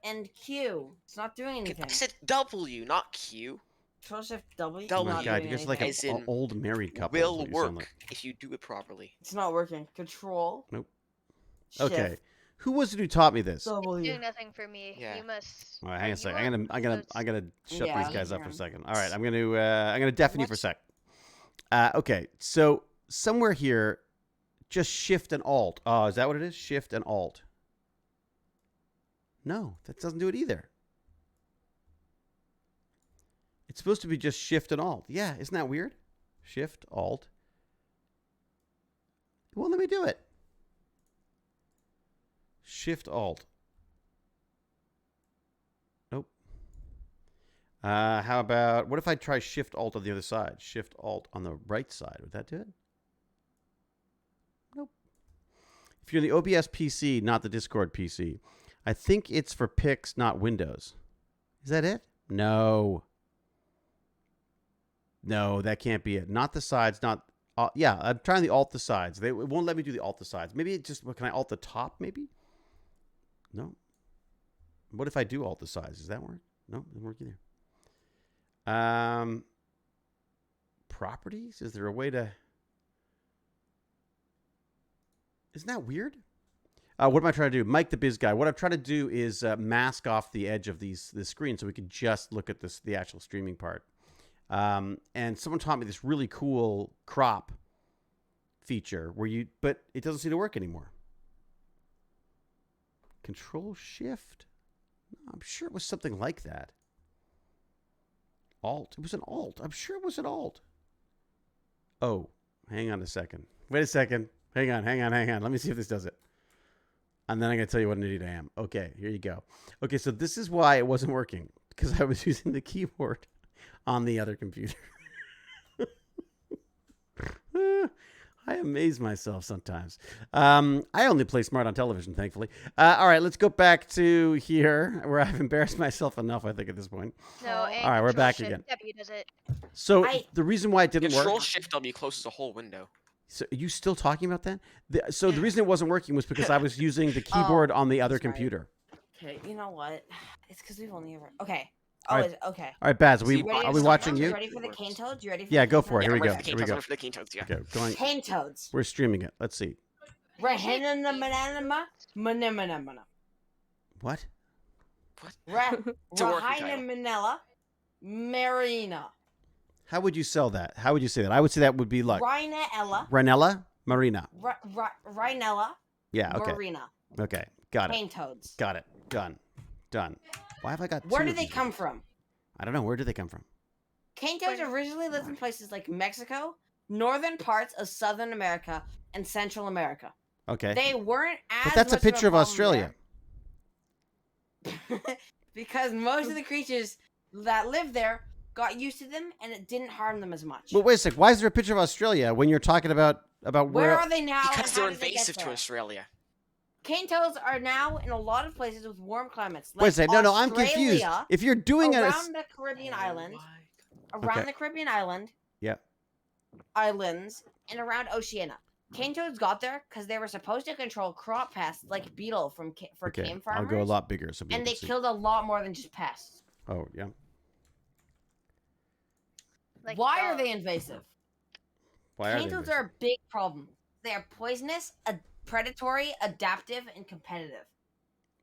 and Q. It's not doing I anything. said W, not Q. Control Shift W. Oh Oh my not god, doing you guys are like anything. an As in, old married couple. is Will what you sound work like. if you do it properly. It's not working. Control. Nope. Shift, Okay. Who was it who taught me this? All W. Doing nothing for me. Yeah. You must. right, hang on a you sec. want I gotta shut Yeah, these guys up for a yeah. second. All right, I'm gonna deafen you for a sec. Okay, so somewhere here, just shift and alt. Oh, is that what it is? Shift and alt. No, that doesn't do it either. It's supposed to be just shift and alt. Yeah, isn't that weird? Shift, alt. It won't let me do it. Shift, alt. Nope. How about, what if I try shift, alt on the other side? Shift, alt on the right side. Would that do it? Nope. If you're in the OBS PC, not the Discord PC, I think it's for pics, not Windows. Is that it? No. No, that can't be it. Not the sides, not... yeah, I'm trying to alt the sides. It won't let me do the alt the sides. Maybe it just... Can I alt the top, maybe? No. What if I do alt the sides? Does that work? No, doesn't work either. Properties? Is there a way to... Isn't that weird? What am I trying to do? Mike the Biz Guy. What I'm trying to do is mask off the edge of this screen so we can just look at the actual streaming part. And someone taught me this really cool crop feature but it doesn't seem to work anymore. Control Shift. I'm sure it was something like that. Alt. It was an alt. I'm sure it was an alt. Oh, hang on a second. Wait a second. Hang on. Let me see if this does it. And then I'm going to tell you what an idiot I am. Okay, here you go. Okay, so this is why it wasn't working. Because I was using the keyboard on the other computer. I amaze myself sometimes. I only play smart on television, thankfully. All right, let's go back to here, where I've embarrassed myself enough, I think, at this point. No. All right, we're Control back Shift again. W does it. So the reason why it didn't Control work... Shift W closes a whole window. So are you still talking about that? So the reason it wasn't working was because I was using the keyboard on the other sorry. computer. Okay, you know what? It's because we've only ever. Okay. All Oh, right. okay. All right, Baz, So you are ready we to watching start you? You ready for the Cane Toads? You ready for Yeah, the go Cane for it. Toads? Here we go. I'm ready for the Cane Toads, yeah. Okay, going. Cane Toads. We're streaming it. Let's see. Manila. What? Manila. Marina. How would you sell that? How would you say that? I would say that would be like Rhinella. Ranella Marina. Rhinella. Yeah. Okay. Marina. Okay. Got it. Cane Toads. Got it. Done. Why have I got? Where two do of they these? come from? I don't know. Where do they come from? Cane Toads originally lived in places like Mexico, northern parts of Southern America, and Central America. Okay. They weren't as But that's a much picture of problem Australia. there. Because most of the creatures that live there got used to them, and it didn't harm them as much. Well, wait a sec. Why is there a picture of Australia when you're talking about Where where? are they now? Because and they're how did they get invasive to there? Australia. Cane Toads are now in a lot of places with warm climates. Like Wait a sec. No, I'm confused. Australia, If you're doing around the Caribbean island, Okay. the Caribbean island, Yeah. islands, and around Oceania. cane toads got there because they were supposed to control crop pests like beetle for Okay, cane I'll farmers. go a lot bigger so people and can they see. killed a lot more than just pests. Oh, yeah. Like Why are dogs. they invasive? Why are Cane they toads invasive? are a big problem. They are poisonous, predatory, adaptive, and competitive.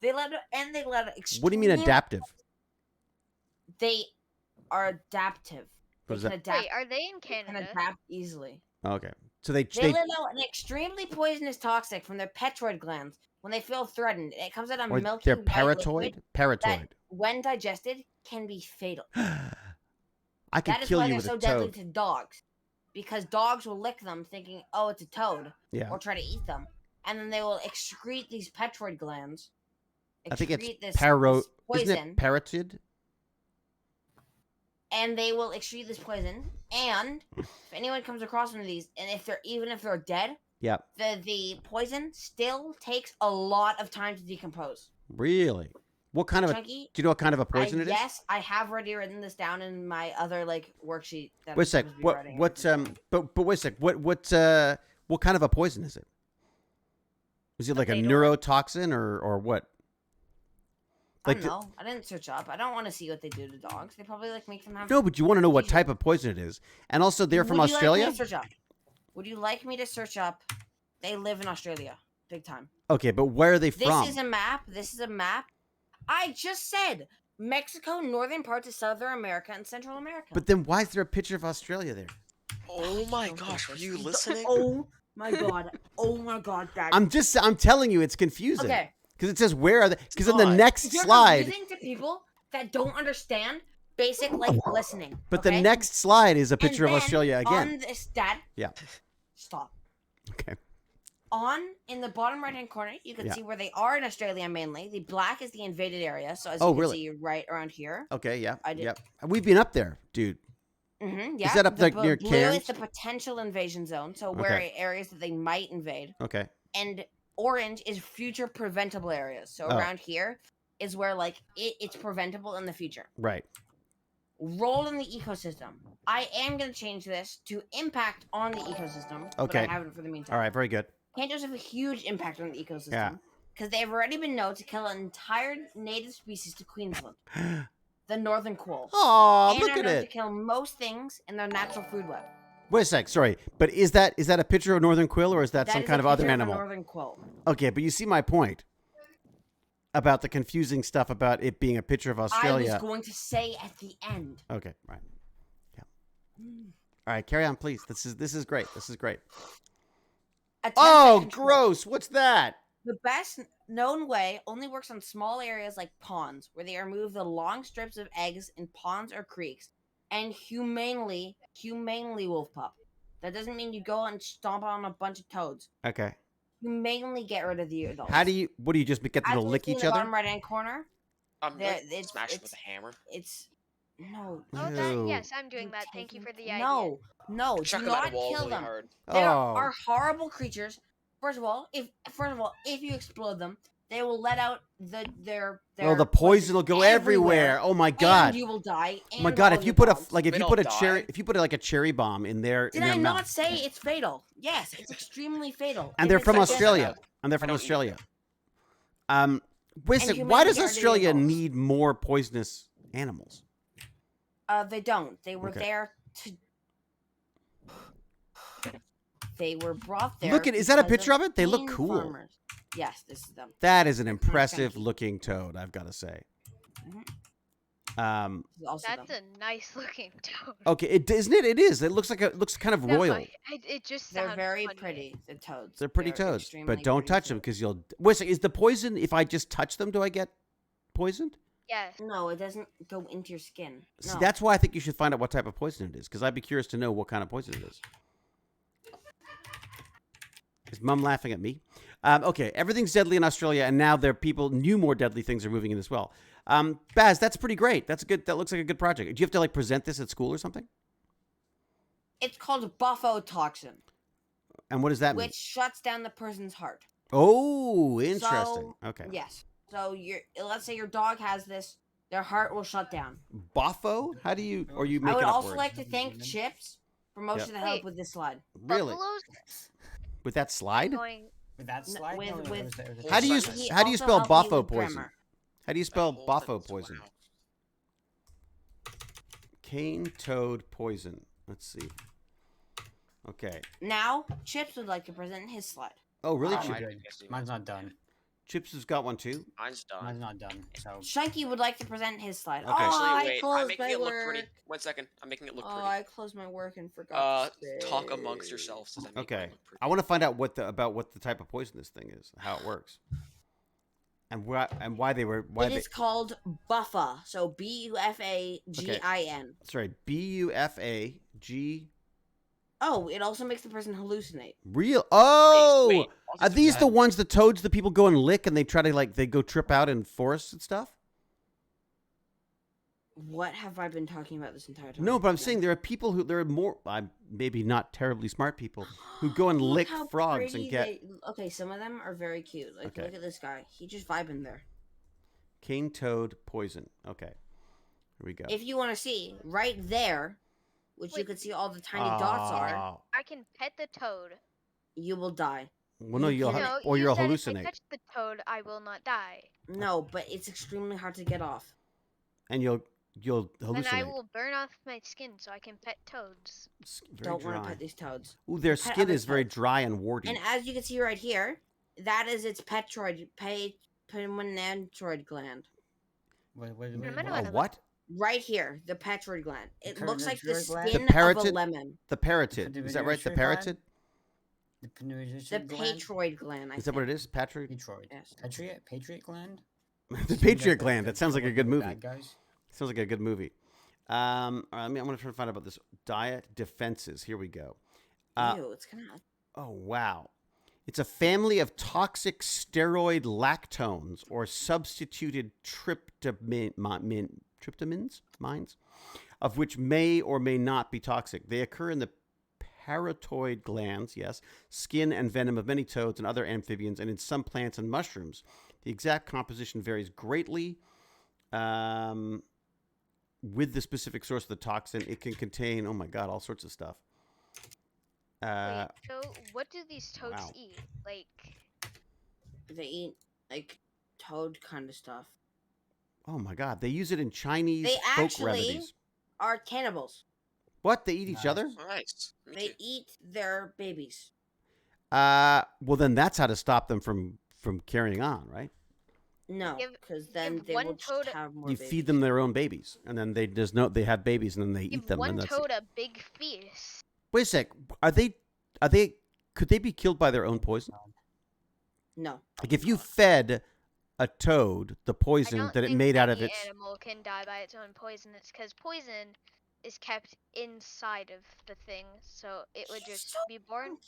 They let What do you mean extreme. adaptive? They are adaptive. What They is can that? adapt. Wait, are they in Can Canada? adapt easily. Okay. So they They let out an extremely poisonous toxic from their petroid glands when they feel threatened. It comes out a or milky they're white liquid paratoid. that, when digested, can be fatal. I could That is kill why you they're with so a deadly toad. to dogs, because dogs will lick them thinking, "Oh, it's a toad," Yeah. or try to eat them, and then they will excrete these petroid glands. I think it's This isn't poison, it parotid? and they will excrete this poison. And if anyone comes across one of these, and if they're dead, Yeah. the poison still takes a lot of time to decompose. Really? What kind of Chunky, do you know what kind of a poison it is? Yes, I have already written this down in my other worksheet. That Wait a sec. But wait a sec. What kind of a poison is it? Is it like a neurotoxin or what? I don't know. I didn't search up. I don't want to see what they do to dogs. They probably make them have. No, but you want to know what type of poison it is, and also they're from Australia. Would you like me to search up? They live in Australia, big time. Okay, but where are they from? This is a map. I just said Mexico, northern parts of Southern America, and Central America. But then why is there a picture of Australia there? Oh my gosh, were you listening? Oh my god. Oh my god, Dad. I'm telling you, it's confusing. Okay. Because it says where are they? Because in the next slide. Confusing to people that don't understand basic listening. But the next slide is a picture of Australia again. On this, Dad. Yeah. Stop. Okay. In the bottom right hand corner, you can see where they are in Australia mainly. The black is the invaded area, so as you can see, right around here. Okay, yeah. We've been up there, dude. Mm-hmm, yeah. Is that up near Blue Cairns? is the potential invasion zone, so where areas that they might invade. Okay. And orange is future preventable areas. So around here is where it's preventable in the future. Right. Role in the ecosystem. I am going to change this to impact on the ecosystem. Okay. But I haven't for the meantime. All right, very good. Cane toads have a huge impact on the ecosystem. Yeah. Because they have already been known to kill an entire native species to Queensland. The northern quoll. Oh, look and are at known it. to kill most things in their natural food web. Wait a sec, sorry. But is that a picture of northern quill or is that some kind of other animal? Northern quoll. Okay, but you see my point about the confusing stuff about it being a picture of Australia. I was going to say at the end. Okay, right. Yeah. All right, carry on, please. This is great. This is great. Oh, gross! What's that? The best known way only works on small areas like ponds, where they remove the long strips of eggs in ponds or creeks, and humanely wolf pup. That doesn't mean you go and stomp on a bunch of toads. Okay. Humanely get rid of the adults. What do you just get them to lick each other? Bottom right hand corner. Smash it with a hammer. No. Oh, yes, I'm doing that. Thank you for the idea. No, do not kill them. Hard. They are horrible creatures. First of all, if you explode them, they will let out their the poison will go everywhere. Oh my god! And you will die. Oh my god! If you put a cherry bomb in their did I not say it's fatal? Yes, it's extremely fatal. And they're from Australia. Wait a second. Why does Australia need more poisonous animals? They don't. They were there to. They were brought there. Look at, is that a picture of it? They look cool. Farmers. Yes, this is them. That is an impressive looking toad, I've got to say. That's a nice looking toad. Okay, isn't it? It is. It looks kind of royal. It just they're sounds very funny. pretty. The toads. They're pretty toads, but don't touch them because you'll. Wait, is the poison? If I just touch them, do I get poisoned? Yes. No, it doesn't go into your skin. No. See, that's why I think you should find out what type of poison it is, because I'd be curious to know what kind of poison it is. Is Mum laughing at me? Okay, everything's deadly in Australia, and now new more deadly things are moving in as well. Baz, that's pretty great. That looks like a good project. Do you have to present this at school or something? It's called buffotoxin. And what does that mean? Which shuts down the person's heart. Oh, interesting. Okay. Yes. So let's say your dog has this, their heart will shut down. Buffo? How do you? Or you make I would it up also words? like to thank Chips for most of the help with this slide. Really? Buffaloes? With that I'm slide? going. With that slide? with- No, no, with- it was a How do you slide. He how do you also spell helped me Boffo with poison? grammar. How do you That spell whole Boffo sentence, poison? wow. Cane toad poison. Let's see. Okay. Now, Chips would like to present his slide. Oh, really? Oh, Chip- good. Mine's not done. Chips has got one too. Mine's done. Mine's not done. So Shanky would like to present his slide. Okay. Oh, Actually, I wait. I'm closed making my it look work. pretty. 1 second. I'm making it look Oh, pretty. I closed my work and forgot to say. Talk amongst yourselves as I make mine Okay. look pretty. I want to find out what the type of poison this thing is, how it works, and why they were It is called Buffa. So BUFAGIN. Sorry, BUFAG. Oh, it also makes the person hallucinate. Real? Oh, Wait, are these the ones, the toads that people go and lick and they try to they go trip out in forests and stuff? What have I been talking about this entire time? No, but I'm saying there are people there are more, maybe not terribly smart people, who go and Look lick how frogs pretty and get Okay, some of them are very cute. Like, Okay. look at this guy. He just vibing there. cane toad poison. Okay, here we go. If you want to see, right there, which you Wait. can see all the tiny dots are, Oh. I can pet the toad. you will die. Well, no, you you'll can't- No, or you you'll said hallucinate, If I touch the toad, I will not die. No, but it's extremely hard to get off. and you'll Then hallucinate. I will burn off my skin so I can pet toads. It's very Don't want dry. to pet these toads. Ooh, their pet skin other is very toads. dry and warty. And as you can see right here, that is its petroid gland. Remember What? Right here, the petroid gland. It The looks like the petroid gland? skin The of a parotid- lemon. The parotid. Is that right? The Pituitary gland? parotid? The The gland? patroid gland. I Is that what it think. is? Patriot? Patriot. Yes. Patriot gland? The Patriot gland. That sounds like a good movie. Bad guys. Sounds like a good movie. All right, I'm going to try to find out about this diet defenses. Here we go. Ew, it's kind of. Oh, wow. It's a family of toxic steroid lactones or substituted tryptamines, of which may or may not be toxic. They occur in the parotoid glands, yes, skin and venom of many toads and other amphibians, and in some plants and mushrooms. The exact composition varies greatly. With the specific source of the toxin, it can contain, oh my God, all sorts of stuff. Wait, so what do these toads wow. eat? Like, They eat like toad kind of stuff. Oh my God, they use it in Chinese They folk actually remedies. are cannibals. What? They eat each Nice. other? Nice. Me They too. eat their babies. Well, then that's how to stop them from carrying on, right? No, Give- because then give they one will just toad- have more You babies. feed them their own babies, and then they have babies, and then they give eat them. one and that's toad a big feast. Wait a sec. Could they be killed by their own poison? No. Like if you fed a toad the I poison don't that it think made out of any its. animal can die by its own poison. It's because poison is kept inside of the thing, so it would just So- be born.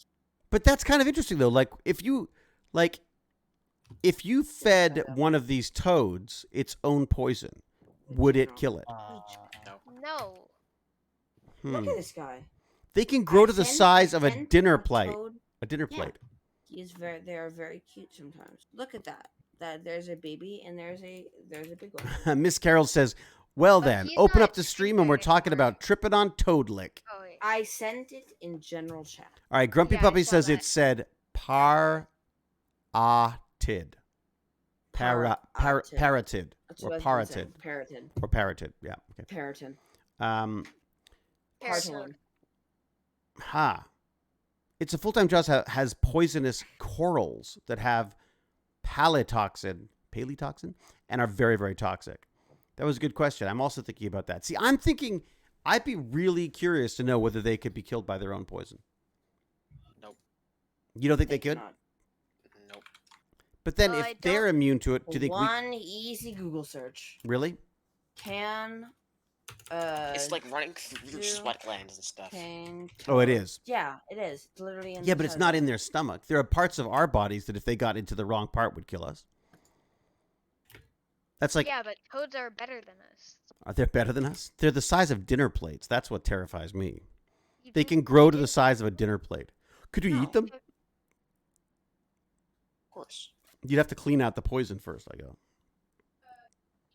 But that's kind of interesting though. Like if you fed Yeah. one of these toads its own poison, would it kill it? No. Look Hmm. at this guy. They can grow to the Sent- size of a sent dinner plate. toad- A dinner Yeah. plate. They are very cute sometimes. Look at that. There's a baby and there's a big one. Miss Carol says, "Well But then, he's open not up the stream and we're streaming talking anymore. about tripping on toad lick." Oh, wait. I sent it in general chat. All right, Grumpy Yeah, I Puppy saw says that. it said parotid. Parotid. Parotid. That's Or what I was parotid. saying. Parotid. Or parotid. Yeah. Okay. Paratin. Parasol. Ha. It's a full-time job has poisonous corals that have paleotoxin, and are very, very toxic. That was a good question. I'm also thinking about that. See, I'm thinking I'd be really curious to know whether they could be killed by their own poison. Nope. You don't think they could? Not. Nope. But then Well, if I they're don't- immune to it, do you think One easy Google search. really? Can It's like running through two sweat glands and stuff. cane Oh, it toad- is. Yeah, it is. It's literally in Yeah, the but it's title. not in their stomach. There are parts of our bodies that if they got into the wrong part would kill us. That's like, Yeah, but toads are better than us. are they better than us? They're the size of dinner plates. That's what terrifies me. You They don't can grow to eat the it. size of a dinner plate. Could we No. eat them? Of course. You'd have to clean out the poison first, I go.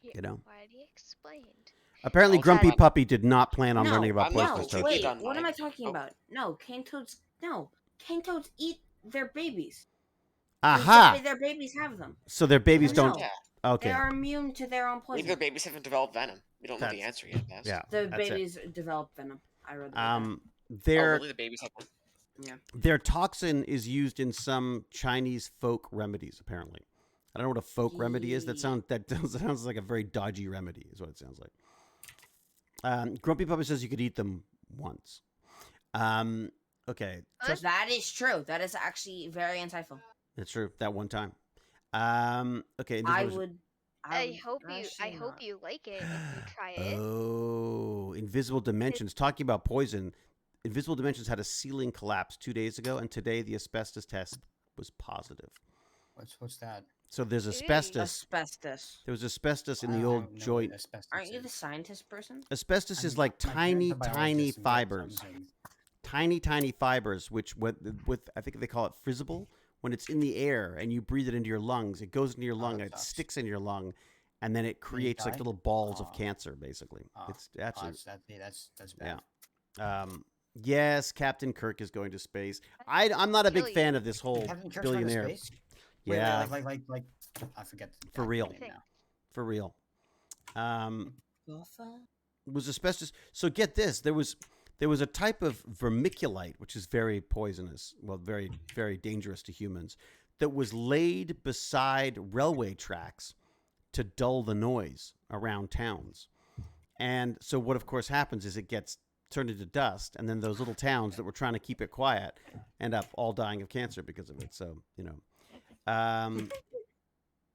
Yeah, You know? already explained. Apparently, Also, Grumpy I'm- Puppy did not plan on No, learning about I'm poisonous not toads. joking. wait, on what am mine. I talking Oh. about? No, cane toads. No, cane toads eat they're babies. Aha! Their babies have them. So their babies No. don't. Yeah. Okay. They are immune to their own Maybe poison. their babies haven't developed venom. We don't know the That's- answer yet, Baz. Yeah. The that's it. babies develop venom. I read that. Oh, Their really? The babies have one? their toxin is used in some Chinese folk remedies. Apparently, I don't know what a folk remedy is. That sounds like a very dodgy remedy. Is what it sounds like. Grumpy Puppy says you could eat them once. Okay. Trust- That is true. That is actually very insightful. That's true. That one time. Okay. I would. I hope actually not. you like it if you try it. Oh, Invisible Dimensions. Talking about poison. Invisible Dimensions had a ceiling collapse 2 days ago, and today the asbestos test was positive. What's that? So there's Ooh. asbestos. Asbestos. There was asbestos in I the don't old know what joint. asbestos Aren't you the is. scientist person? Asbestos is I'm- like my parents tiny, are biologists tiny and get fibers. something. Tiny fibers, which with I think they call it frizzable. When it's in the air and you breathe it into your lungs, it goes into your lung, that and it sucks. sticks in your lung, and then it creates like die? little balls of Oh. cancer, basically. Oh. It's actually That's bad. yes, Captain Kirk is going to space. I'm not a big Kill you. fan of this whole Captain Kirk's going to billionaire. space? Wait, Yeah, like I forget. For the real. name now. for real. Alpha? Was asbestos. So get this, there was a type of vermiculite, which is very poisonous, well, very, very dangerous to humans, that was laid beside railway tracks to dull the noise around towns. And so what, of course, happens is it gets turned into dust, and then those little towns that were trying to keep it quiet end up all dying of cancer because of it. So, you know.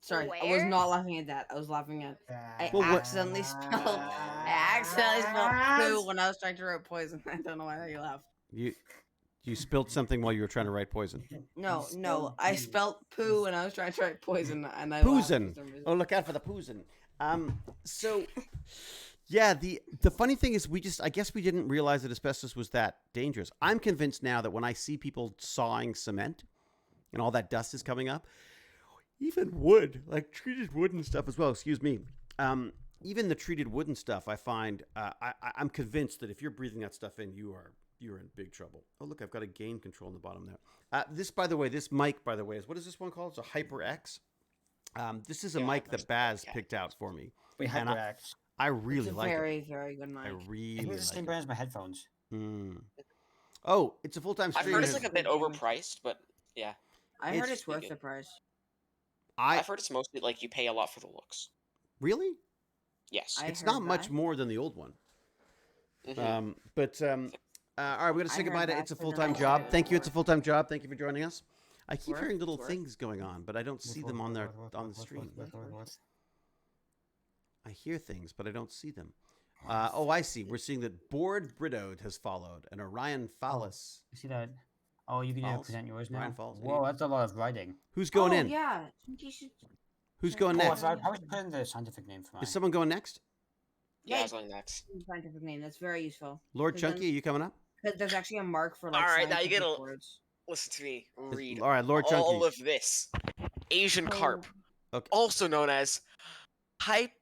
Sorry, I was Where? not laughing at that. I was laughing at. I Well, what- accidentally spelled poo when I was trying to write poison. I don't know why you laughed. You spilled something while you were trying to write poison. No, I spelled poo when I was trying to write poison, and I laughed for Poison. some reason. Oh, look out for the poison. So, yeah, the funny thing is I guess we didn't realize that asbestos was that dangerous. I'm convinced now that when I see people sawing cement and all that dust is coming up, even wood, like treated wood and stuff as well, excuse me, even the treated wood and stuff, I find, I'm convinced that if you're breathing that stuff in, you're in big trouble. Oh, look, I've got a gain control in the bottom there. This mic, by the way, is, what is this one called? It's a HyperX. This is a mic that Baz picked out for me. Wait, And HyperX. I really It's a like very, it. very good I mic. really Isn't it like the same it. brand as my headphones? Oh, it's a full-time I've stream. heard it's like a bit overpriced, but yeah. I heard It's it's worth good. the price. I've heard it's mostly like you pay a lot for the looks. Really? Yes. I It's heard not much that. more than the old one. Mhm. All right, we're gonna say I heard goodbye to that It's a for Full-Time the Job. most Thank you, part. It's a Full-Time Job. Thank you for joining us. I keep Worth, hearing little worth. things going on, but I don't see them on the stream. I hear things, but I don't see them. Oh, I see. We're seeing that Board Bridode has followed, and Orion Fallis. You see that? Oh, you can Falls? present yours now? Ryan Falls, Whoa, that's a lot of writing. Who's going in? Yeah. I think you should. Who's going Oh, next? I was putting the scientific name for mine. Is someone going next? Yeah, I Yeah, was going next. scientific name. That's very useful. Lord 'Cause then- Chunky, are you coming up? 'cause there's actually a mark for like. All right, now you scientific get a- words. Listen to me. Read All right, Lord all Chunky. of this. Asian carp, Okay. also known as hypothalamic.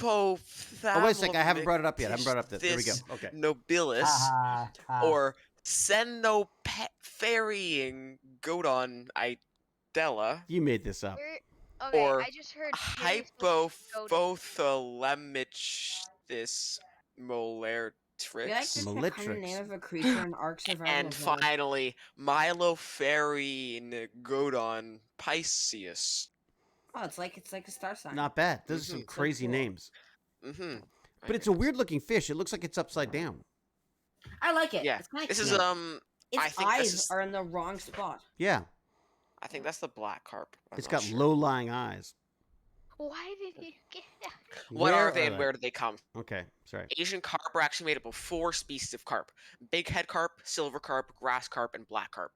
Oh, wait a sec. I haven't brought it up yet. I haven't brought it up yet. There we go. Okay. Nobilis, Ha, ha, ha. or Xenopharying Godon idella, You made this up. Okay, or I just heard seriously goaded. Hypophthalamichthys molartrix. You like just the kind of Malatrix. name of a creature in Ark Survival. And Evolved. finally, Mylopharying Godon Pisceus. Oh, it's like a star sign. Not bad. Those are some Mhm. So crazy cool. names. Mm-hmm. But it's a weird looking fish. It looks like it's upside down. I like it. Yeah, It's kind of this is Its I think eyes this is- are in the wrong spot. Yeah. I think that's the black carp. I'm It's not got sure. low-lying eyes. Why did you get that? What are they and where do they come? Okay, sorry. Asian carp are actually made up of 4 species of carp: big head carp, silver carp, grass carp, and black carp.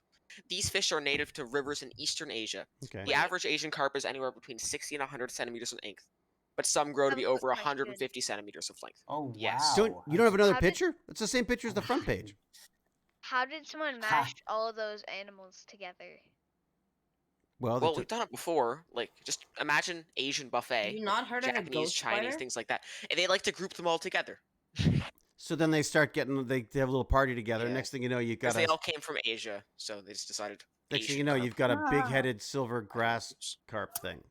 These fish are native to rivers in eastern Asia. Okay. The average Asian carp is anywhere between 60 and 100 centimeters in length, but some grow to be Some over question. 150 centimeters of length. Oh, Yes. wow. You don't have another How did- picture? It's the same picture as the front page. How did someone Ha. mash all of those animals together? Well, Well, we've done it before. Like, just imagine Asian buffet, Have you not heard of a Japanese, ghost Chinese, spider? things like that, and they like to group them all together so then they start getting they have a little party together. Yeah. Next thing you know, you because got they all came from Asia, so they just decided. Next thing Asian you know, carp. you've got a big-headed silver grass carp thing.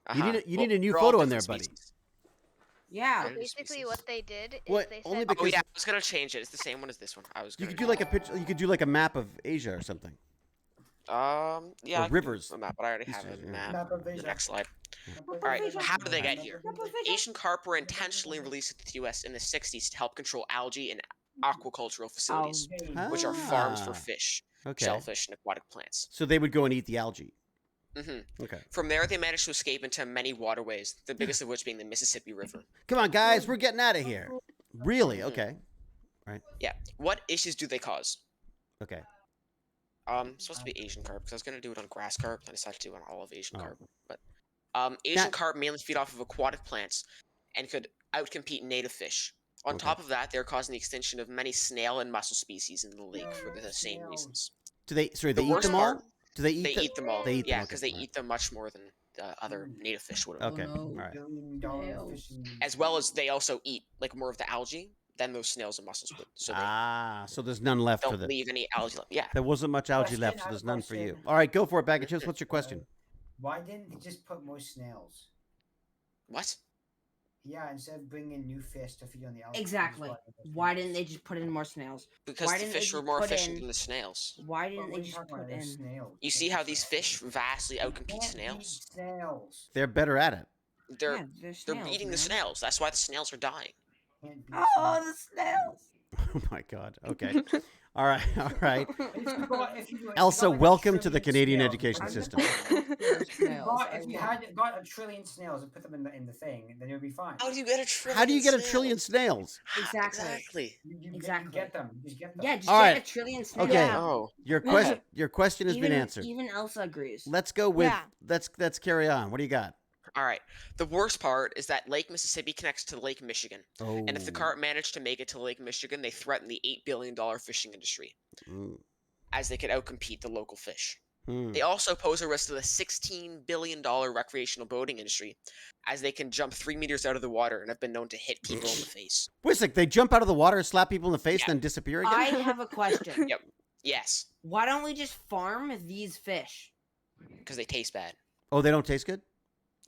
Uh-huh. You need a new they're all photo in there, different buddy. species. Yeah. So Enemy basically, species. what they did is What? they Only said, because Oh yeah, I was gonna change it. It's the same one as this one. I was you gonna could do like a picture. You could do like a map of Asia or something. Yeah, Or I can do rivers. a map, but I already These have days, a yeah. map. Map of The Asia. next slide. Map All of right, Asia. how did they get Map here? of Asia. Asian carp were intentionally released into the U.S. in the 60s to help control algae and aquacultural facilities, which are farms for Ah. fish, Okay. shellfish, and aquatic plants. So they would go and eat the algae. Okay. From there, they managed to escape into many waterways, the biggest of which being the Mississippi River. Come on, guys, we're getting out of here. Really? Okay. Yeah. What issues do they cause? Okay. Supposed to be Asian carp because I was gonna do it on grass carp. I decided to do it on all of Asian Oh. carp. But Asian That- carp mainly feed off of aquatic plants and could outcompete native fish. On Okay. top of that, they're causing the extinction of many snail and mussel species in the lake for the same reasons. Do they? Sorry, they The eat worst them all? part- Do they eat? They eat them all. They eat them, yeah, okay, because they alright. eat them much more than the other native fish would have. Okay. no. All right. $1 fishing. As well as they also eat like more of the algae than those snails and mussels would. So they So there's none left for don't the. leave any algae left. Yeah. There wasn't much algae Question, left, so I have there's a none for you. question. All right, go for it, bag of chips. What's your question? Why didn't they just put more snails? What? Yeah, instead of bringing new fish to feed on the algae. Exactly. Why didn't they just put in more snails? Because Why the didn't they fish were just more put efficient in- than the snails. Why didn't What they are you just talking about? put They're in? snails. You see how these fish vastly outcompete Can't snails? eat snails. They're better at it. They're Yeah, they're snails, eating the man. snails. That's why the snails are dying. Can't beat Oh, snails. the snails. Oh my God. Okay. All right. All right. If you got- if you Elsa, got like a welcome to the trillion Canadian snails, education I'm system. If you had got a trillion snails and put them in the thing, then it would be fine. How do you get a trillion? How do you get a trillion snails? Exactly. You Exactly. get them. You just get them. Yeah, just All get right. a trillion snails. Okay. Yeah. Oh. Your question has been answered. Even Elsa agrees. Let's go with Yeah. let's carry on. What do you got? All right. The worst part is that Lake Mississippi connects to Lake Michigan, Oh. and if the carp manage to make it to Lake Michigan, they threaten the $8 billion fishing industry, Mm. as they could outcompete the local fish. Hmm. They also pose a risk to the $16 billion recreational boating industry, as they can jump 3 meters out of the water and have been known to hit people in the face. Wait a sec, they jump out of the water, slap people in the face, Yeah. then disappear again? I have a question. Yep. Yes, Why don't we just farm these fish? because they taste bad. Oh, they don't taste good?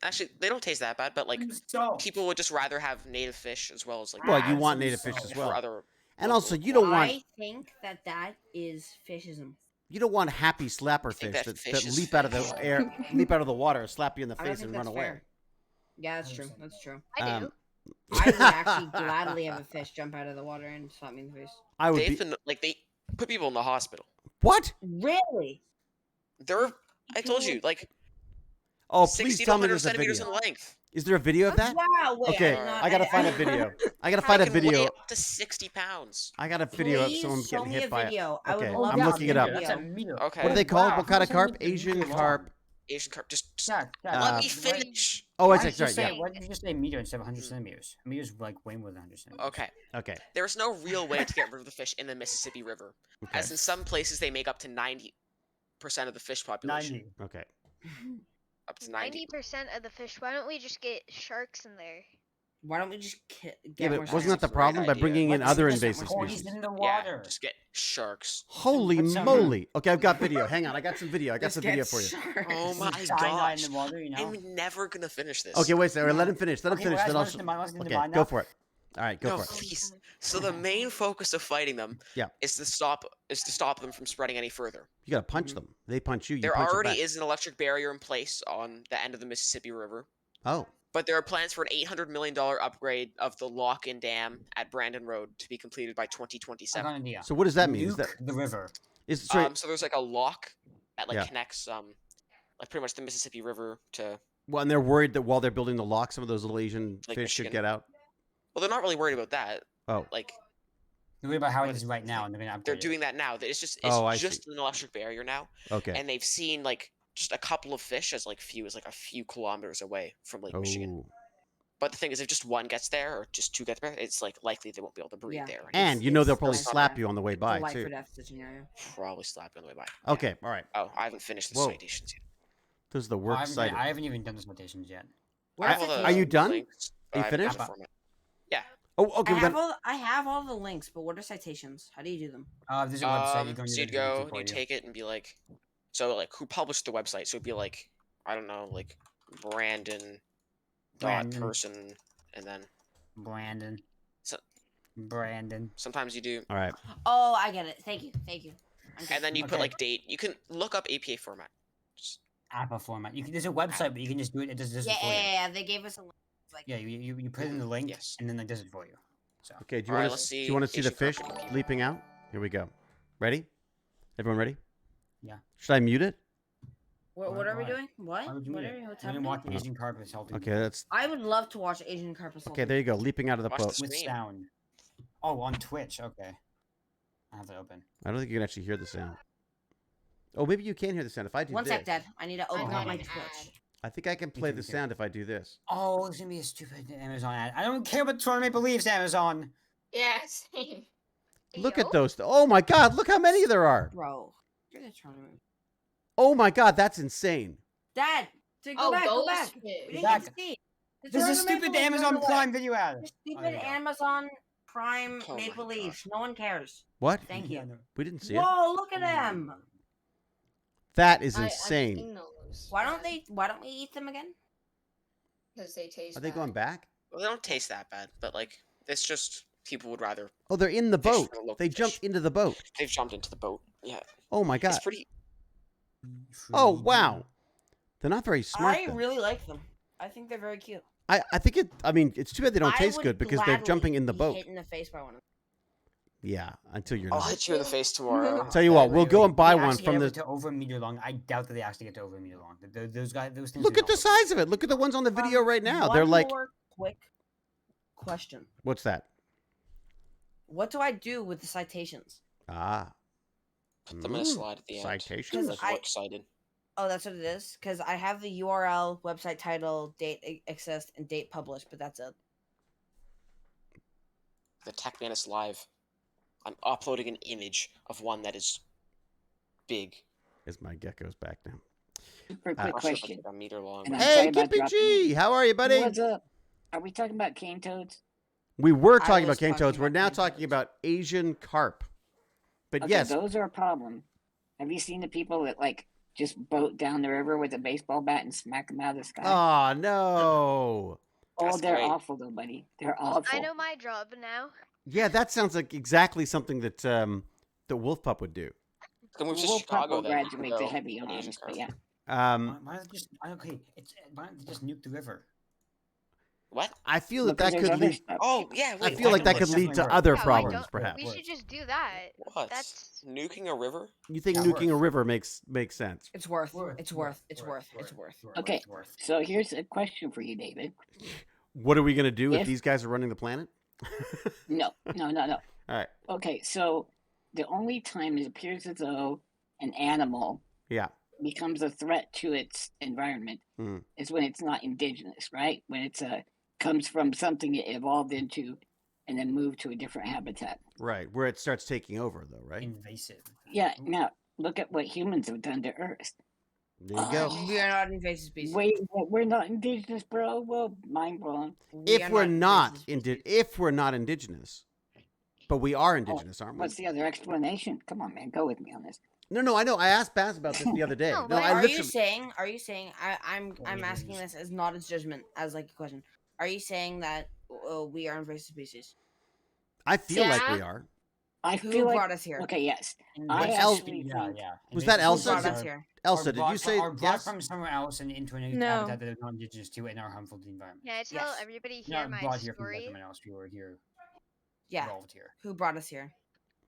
Actually, they don't taste that bad, but like Salt. people would just rather have native fish as well as like. Well, you Add want some native fish salt. as for well. other. And local- also, you don't want I think that is fishism. happy slapper think fish that that fish is leap out of the fish. air, leap out of the water, slap you in the I don't face, think and run that's away. fair. Yeah, that's true. 100%. That's true. I do. I would actually gladly have a fish jump out of the water and slap me in the face. I would They've be. been like they put people in the hospital. What? Really? They're. I told you, like Oh, 60 please to tell me 100 there's a centimeters video. in length. Is there a video of that? Wow. Wait, Okay, did not- I gotta find a video. I gotta find a They can weigh video. up to 60 pounds. I got a video of Please someone show getting me a hit by it. video. I would Okay, love I'm to looking see it a up. That's video. a meter. Okay. What are they called? Wow, What kind of how carp? many meters Asian long? carp. Asian carp. Just Yeah, yeah. let Uh, me finish. Oh, Why it's did you right. say, Yeah. why did you just say meter instead of 100 centimeters? A meter's like way more than 100 centimeters. Okay. Okay. There is no real way to get rid of the fish in the Mississippi River, Okay. as in some places they make up to 90% of the fish population. 90. Okay. Up to 90. 90% of the fish. Why don't we just get sharks in there? Why don't we just get Yeah, more but wasn't that the snails? problem by idea. bringing in Let's other just invasive poison species? in the Yeah, water. just get sharks. Holy Put some- moly! Okay, I've got video. Hang on, I got some video. I got Just some get video for you. sharks. Oh Some my cyanide gosh. in the water, you know? I'm never gonna finish this. Okay, wait a second. Let him finish. Let him Okay, finish. well, Then I'll. let's listen to mine, let's listen to Okay, mine go now. for it. All right, go No, for it. please. So the main focus of fighting them Yeah. is to stop them from spreading any further. You gotta punch them. They punch you. You There punch them already back. is an electric barrier in place on the end of the Mississippi River, Oh, but there are plans for an $800 million upgrade of the lock-in dam at Brandon Road to be completed by I 2027. got an idea. so what does that mean? Is Nuke that the river. is sorry? So there's like a lock that like Yeah. connects like pretty much the Mississippi River to. Well, and they're worried that while they're building the lock, some of those little Asian Like fish could Michigan. get out. Well, they're not really worried about that. Oh, Like They're worried about how What it is is right the now, thing? and they're gonna they're upgrade doing that now. It's just Oh, I just an electric barrier now, okay. and they've seen like just a couple of fish as like a few kilometers away from Lake Michigan. Oh, But the thing is, if just one gets there or just two get there, it's like likely they won't be able to breathe Yeah. there. and you It's- know they'll it's probably life or slap death. you on the way It's a by life or too. death scenario. Probably slap you on the way by. Yeah. Okay, all right. Oh, I haven't finished the Whoa. citations yet. Those are the Well, work cited. I haven't even done the citations yet. Where's I have all the the Are you done? links, Are you but I haven't finished? got the format. Yeah. Oh, okay. I have all the links, but what are citations? How do you do them? There's a website. You go So into you'd the go, for you take it and be like, So like who published the website? So it'd be like, I don't know, like Brandon dot person, and then Brandon. So- Brandon. sometimes you do, All right. Oh, I get it. Thank you. Thank you. and then you put Okay. like date. You can look up APA format. Just- APA format. You can. There's a website, but you can just do it. It does it for you. Yeah. They gave us a link. It's like, Yeah, you put in the link, Yes. and then it does it for you. So. Okay. Do you All right, want let's to see do you want to see the Asian carp fish eating people. leaping out? Here we go. Ready? Everyone ready? Yeah. Should I mute it? what are we Why? doing? What? Why would you What do are it? what's We didn't happening? watch Asian carp assaulting. Okay. That's I would love to watch Asian carp assault. okay. There you go. Leaping out of the Watch boat. this. With Stream. sound. Oh, on Twitch. Okay. I have it open. I don't think you can actually hear the sound. Oh, maybe you can hear the sound if I do One this. sec, Dad. I need to open got up my an Twitch. I think I can play the too. sound if I do this. Oh, it's gonna be a stupid Amazon ad. I don't care about Toronto Maple Leafs, Amazon. Yeah, same. Look Yo. at those. Oh my God! Look how many there are. Bro, you're the tournament. Oh my God! That's insane. Dad, go Oh, back, go those back. We fish. didn't Back. get to see. The This is a Toronto Maple stupid Leafs Amazon run away. Prime video ad. The Oh, stupid there you go. Amazon Prime Oh my Maple God. Leafs. No one cares. What? Thank Yeah, you. no. We didn't see it. Whoa, look at them. That is I've insane. seen those. Why don't we eat them again? Because they taste Are they bad. going back? Well, they don't taste that bad, but like it's just people would rather. Oh, they're in the Fish boat. for the local They fish. jumped into the boat. They've jumped into the boat. Yeah, Oh my God. it's pretty. Oh wow. They're not very smart. I then. really like them. I think they're very cute. I think it. I mean, it's too bad they don't I taste would good because they're gladly jumping in the be boat. Hit in the face by one of them. Yeah, until you're I'll not. hit you in the face tomorrow. Tell you what, we'll go and buy They one actually from get the. up to over a meter long. I doubt that they actually get to over a meter long. Those guys, those things. Look do at the not look- size of it. Look at the ones on the video right now. One They're like. more quick question. What's that? What do I do with the citations? Ah. Put them in a Mm, slide at the end. Citations. Because We're excited. Oh, that's what it is. Because I have the URL, website title, date accessed, and date published, but that's it. The TechBanditry live. I'm uploading an image of one that is big. Is my gecko's back now? Super quick Not sure if it's question. like a meter long. And but- I'm Hey, sorry about Kippy dropping G, how are you, buddy? What's up? Are we talking about cane toads? We were I talking about was cane talking toads. We're about now cane talking toads. about Asian carp. But Okay, yes, those are a problem. Have you seen the people that like just boat down the river with a baseball bat and smack them out of the sky? oh no. Oh, That's they're great. awful though, buddy. They're awful. I know my job now. Yeah, that sounds like exactly something that the wolf pup would do. Can we move to We'll Chicago probably then? graduate Go to heavy on Asian arms, carp. but yeah. Why don't they just okay? Why don't they just nuke the river? What? I feel that Because that there's could other lead. stuff. Oh yeah. I Wait, feel why like that not? could lead to Definitely other work. Yeah, problems, we perhaps. should just do that. What? That's Nuking a river? You think Yeah, nuking a worth. river makes sense? It's worth. It's worth. Okay. So here's a question for you, David. What are we gonna do if If- these guys are running the planet? No. All right. Okay, so the only time it appears as though an animal Yeah. becomes a threat to its environment Mm. is when it's not indigenous, right? When it's comes from something it evolved into and then moved to a different habitat. Right. Where it starts taking over, though, right? Invasive. Yeah. Now look at what humans have done to Earth. There you go. We are not invasive species. Wait, we're not indigenous, bro. Well, mind blown. We If are we're not invasive species. if we're not indigenous, but we are indigenous, aren't we? What's the other explanation? Come on, man, go with me on this. No, I know. I asked Baz about this the other day. No, No, but I Are literally. you saying? I'm What asking is- this as not as judgment, as like a question. Are you saying that we are invasive species? I feel like Yeah. we are. I Who feel like brought us here? okay, yes. Invasive I El- actually yeah, think- yeah. Was that Invasive Elsa? Who brought species us are- here? Elsa, are did brought you from- say are brought yes? from somewhere else and into a new No. habitat that is not indigenous to it and are harmful to the environment? Can I tell Yes. everybody here Not my brought here from story? someone else. We were here, Yeah. evolved here. Who brought us here?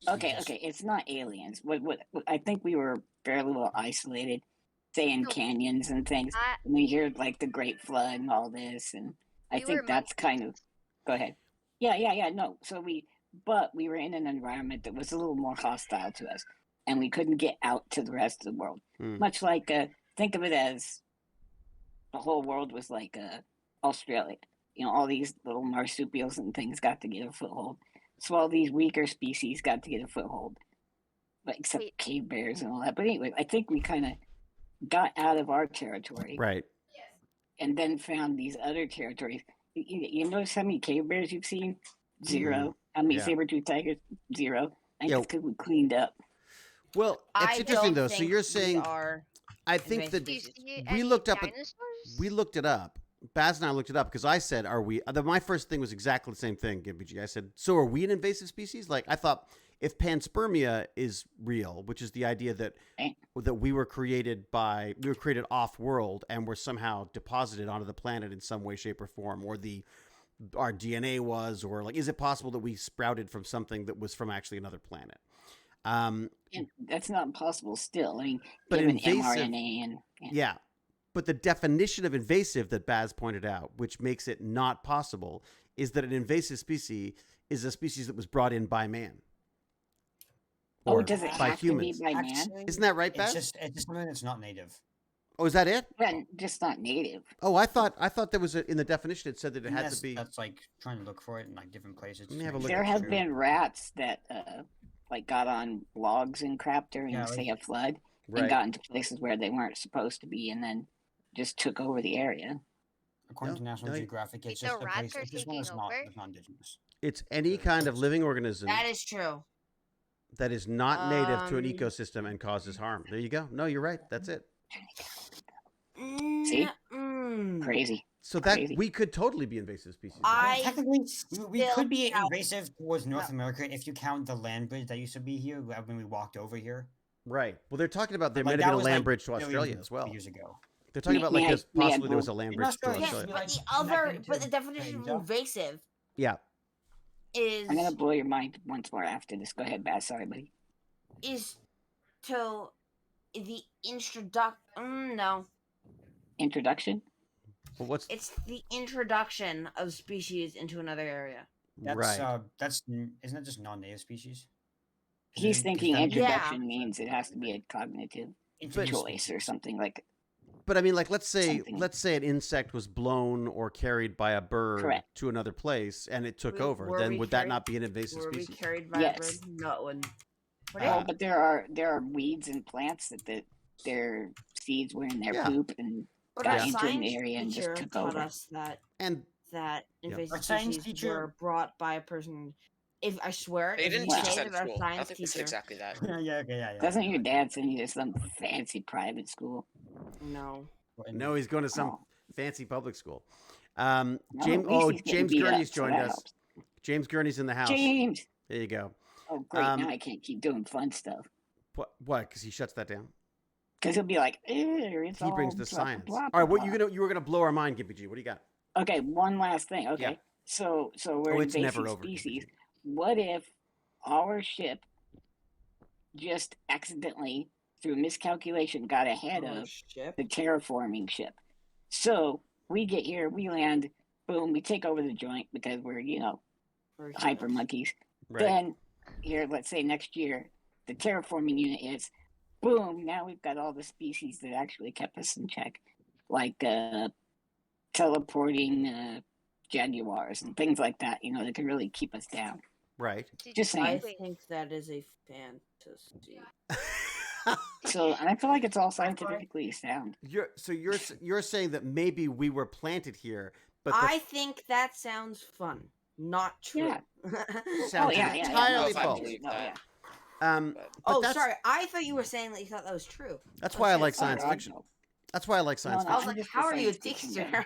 Okay, Just- it's not aliens. What I think we were fairly well isolated, say in No. canyons and things. I, And we hear like the Great Flood and all this, and I We were think that's kind of. Go ahead. Yeah. No, so we were in an environment that was a little more hostile to us, and we couldn't get out to the rest of the world. Hmm. Much like think of it as the whole world was like Australia. You know, all these little marsupials and things got to get a foothold. So all these weaker species got to get a foothold, but except Wait. cave bears and all that. But anyway, I think we kind of got out of our territory Right. and then found these other territories. You notice how many cave bears you've seen? Zero. How many Yeah. saber-tooth tigers? Zero. I think Yeah. it's because we cleaned up. Well, it's I interesting don't though. So think you're we saying are I think invasive that Do you species. see we any looked up. dinosaurs? We looked it up. Baz and I looked it up because I said, "Are we?" My first thing was exactly the same thing, Gimpy. I said, "So are we an invasive species?" Like I thought, if panspermia is real, which is the idea that we were created off world and were somehow deposited onto the planet in some way, shape, or form, or our DNA was, or like, is it possible that we sprouted from something that was from actually another planet? And that's not impossible still. I mean, But given invasive- mRNA and Yeah. But the definition of invasive that Baz pointed out, which makes it not possible, is that an invasive species is a species that was brought in by man. Or does it by have humans. to be by man? Actually, Isn't that right, Baz? it's just something that's not native. Oh, is that it? Yeah, just not native. Oh, I thought there was in the definition it said that it And had that's, to be. that's like trying to look for it in like different places. Let me to have a make look sure There it's have true. been rats that like got on logs and crap during Yeah, say like- a flood Right. and got into places where they weren't supposed to be and then just took over the area. According to No, National no, Geographic, it's The just a rats place. are It's just one taking that's over? not indigenous. It's any kind of living organism That is true. that is not native to an Um, ecosystem and causes harm. There you go. No, you're right. That's it. See? Mm, Crazy. So that Crazy. we could totally be invasive species. I Technically, we still could be doubt- invasive towards North No. America if you count the land bridge that used to be here when we walked over here. Right. Well, they're talking about there Like, might have that been a was, land like, bridge to millions Australia of as well. years ago. They're talking about like May I- this may I possibly there was a go- land In bridge to Australia, Yes, Australia. but like, the other, connecting but to the definition Asia. of invasive Yeah. is I'm gonna blow your mind once more after this. Go ahead, Bass. Sorry, buddy. is to the introduction. No, Introduction. Well, what's it's the introduction of species into another area. That's right? isn't that just non-native species? He's thinking that- introduction means it has to be a cognitive Introduced choice or species. something like. But I mean, like, let's say Something. an insect was blown or carried by a bird Correct. to another place and it took We- over. were Then we would that carried- not be an invasive Were we species? carried by Yes. a bird? No, and Oh, but there are weeds and plants that their seeds were in their Yeah. poop and but got our into an science area and just teacher took taught over. us that And invasive Our science species teacher- were brought by a person. If I swear, They if didn't you teach us say that that at our school. I don't science think they said teacher, exactly that. Yeah. Doesn't your dad send you to some fancy private school? no, no, he's going to some Oh. fancy public school. No, at least he's getting James beat up, Gurney's so joined that us. helps. James Gurney's in the house. James. There you go. Oh, great. Um, Now I can't keep doing fun stuff. What? Because he shuts that down. Because he'll be like, it's He brings all the blah, science. blah, All right, what blah. you were gonna blow our mind, Gimpy G. What do you got? Okay, one last thing. Okay. Yeah. So we're Oh, an it's never invasive over, Gimpy species. G. What if our ship just accidentally, through miscalculation, got ahead Oh, of ship. the terraforming ship? So we get here, we land, boom, we take over the joint because we're, Or hyper ship. monkeys. Right. Then here, let's say next year, the terraforming unit hits. Boom! Now we've got all the species that actually kept us in check, like teleporting jaguars and things like that. That can really keep us down. Right. Did Just you- saying. I think that is a fantasy. So, and I feel like it's all scientifically sound. You're saying that maybe we were planted here, but I think that sounds fun. Not true. Yeah. Sounds entirely I don't know if I false. believe No, that. But Oh, that's, sorry. I thought you were saying that you thought that was true. That's why I like Oh, science God, fiction. no. That's why I like science No, I was fiction. like, just how a are you a science fiction teacher?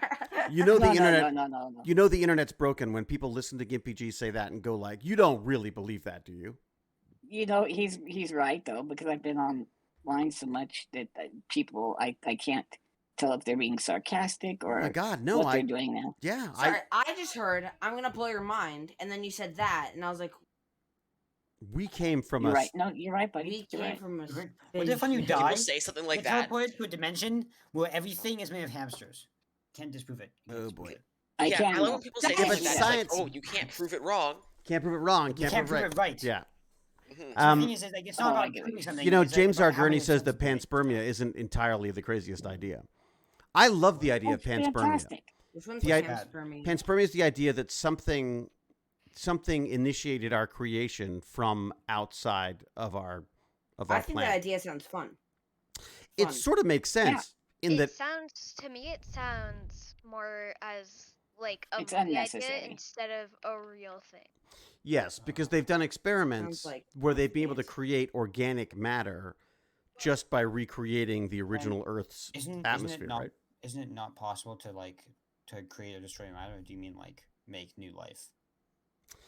You know the No, internet. No. You know the internet's broken when people listen to Gimpy G say that and go like, "You don't really believe that, do you?" He's right though, because I've been online so much that people I can't tell if they're being sarcastic Oh or my God, no! what they're doing now. Yeah, Sorry, I just heard, I'm going to blow your mind. And then you said that. And I was like, we came from You're a right. No, you're right, buddy. we You're came right. from a. What if when you space- die, People say something like get that. teleported to a dimension where everything is made of hamsters? Can't disprove it. Can't Oh, disprove boy. it. I Yeah, can. I love when people say Yeah, things but like that. It's science- like, oh, you can't prove it wrong. can't prove it wrong. You Can't, can't prove prove it right. Yeah. Mhm. So the Um, thing is, like, it's oh, not I about get what proving you're something. You know, it's like James about R. having Gurney a says that sense of right. panspermia isn't entirely the craziest idea. I love the idea Oh, of panspermia. fantastic. Which one's The the idea- panspermia? Panspermia is the idea that something initiated our creation from outside of our I think that planet. idea sounds fun. It fun. sort of makes sense in it that sounds to me. It sounds more as like a It's movie idea unnecessary. instead of a real thing. Yes, because they've done experiments like where they've been able to fancy. create organic matter just by recreating the original Earth's atmosphere, right? Isn't it not possible to like to create or destroy matter? Or do you mean like make new life?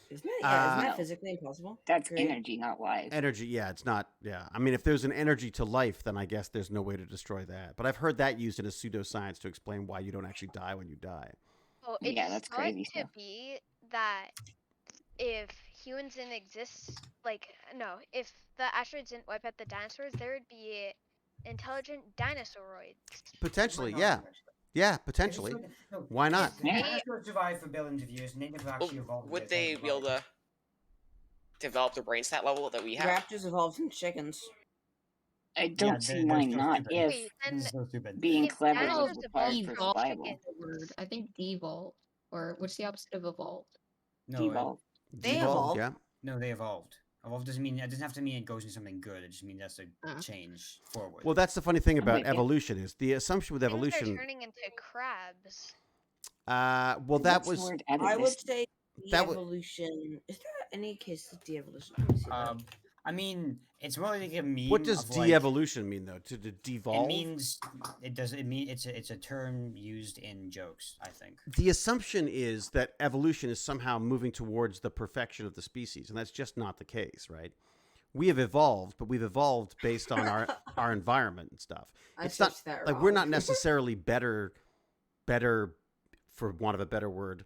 Isn't it? Yeah, isn't No. that physically impossible? That's Great. energy, not life. Energy, yeah, it's not. Yeah, I mean, if there's an energy to life, then I guess there's no way to destroy that. But I've heard that used in a pseudoscience to explain why you don't actually die when you die. Oh, it's Yeah, that's thought crazy to stuff. be that if humans didn't exist, like no, if the asteroids didn't wipe out the dinosaurs, there would be intelligent dinosauroids. Potentially, Might yeah, not, actually. yeah, potentially. No, Why not? if dinosaurs survived for billions of years and they never Well, actually evolved. would they be able to develop their brains to that level that we have? Raptors evolved from chickens. I don't see why not if Wait, then so stupid. being if clever dinosaurs was required evolved for from survival. chickens, Word. I think devolved. Or what's the opposite of evolved? No, Devolve. They Devolved, evolved. yeah. no, they evolved. Evolved doesn't mean it doesn't have to mean it goes into something good. It just means that's a change forward. Well, that's the funny thing about with you. evolution is the assumption with things are evolution. turning into crabs. Well, that What's the was word I would atavistic? say That was- de-evolution. Is there any case of de-evolution? Let me see that. I mean, it's more like a meme. what does of, like, de-evolution mean though? To devolve? It means it does. It mean it's a term used in jokes. I think. The assumption is that evolution is somehow moving towards the perfection of the species, and that's just not the case, right? We have evolved, but we've evolved based on our environment and stuff. I It's not searched that like we're wrong. not necessarily better, for want of a better word,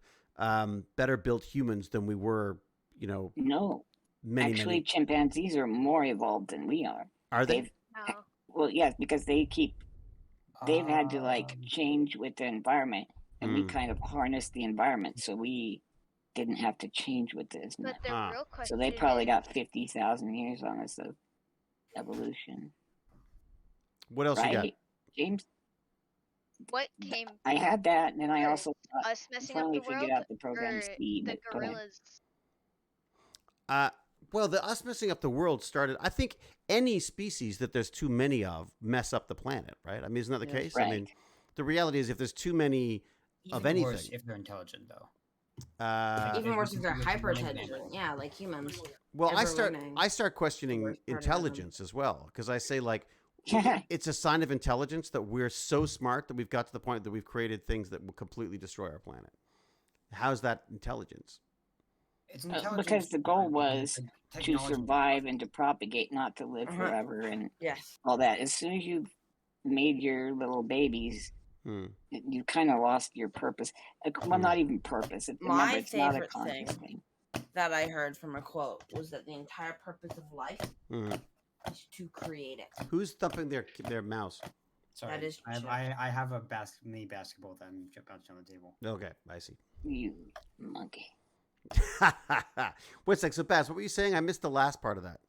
better built humans than we were, No. many, Actually, many. chimpanzees are more evolved than we are. Are they? They've No. well, yes, because they've had to like change with the environment, and we Mm. kind of harnessed the environment, so we didn't have to change with this. But the Huh. real So question they probably is, got 50,000 years on us of evolution, What else you got? right, James? what came I had that, and then I first, also us messing up finally the figured world, out the program or speed. the but go ahead. gorillas? Well, the us messing up the world started. I think any species that there's too many of mess up the planet, right? I mean, isn't that the Yes. case? I mean, Right. the reality is if there's too many of Even worse anything, if they're intelligent, though. Even worse if they're It's hyper running intelligent. them. Yeah, like humans. well, I ever start learning. questioning worst part of them. intelligence as well because I say like it's a sign of intelligence that we're so smart that we've got to the point that we've created things that will completely destroy our planet. How's that intelligence? It's Because the goal was like, to technology. survive and to propagate, not to live Uh-huh. forever and Yes. all that. As soon as you've made your little babies, Hmm. you kind of lost your purpose. Well, not even purpose. Remember, My it's not a favorite conscious thing. That I heard from a quote was that the entire purpose of life Hmm. is to create it. Who's thumping their mouse? Sorry, That is I have, true. I have a mini basketball that I'm bouncing on the table. Okay, I see. You monkey. Wait a sec. So, Baz, what were you saying? I missed the last part of that.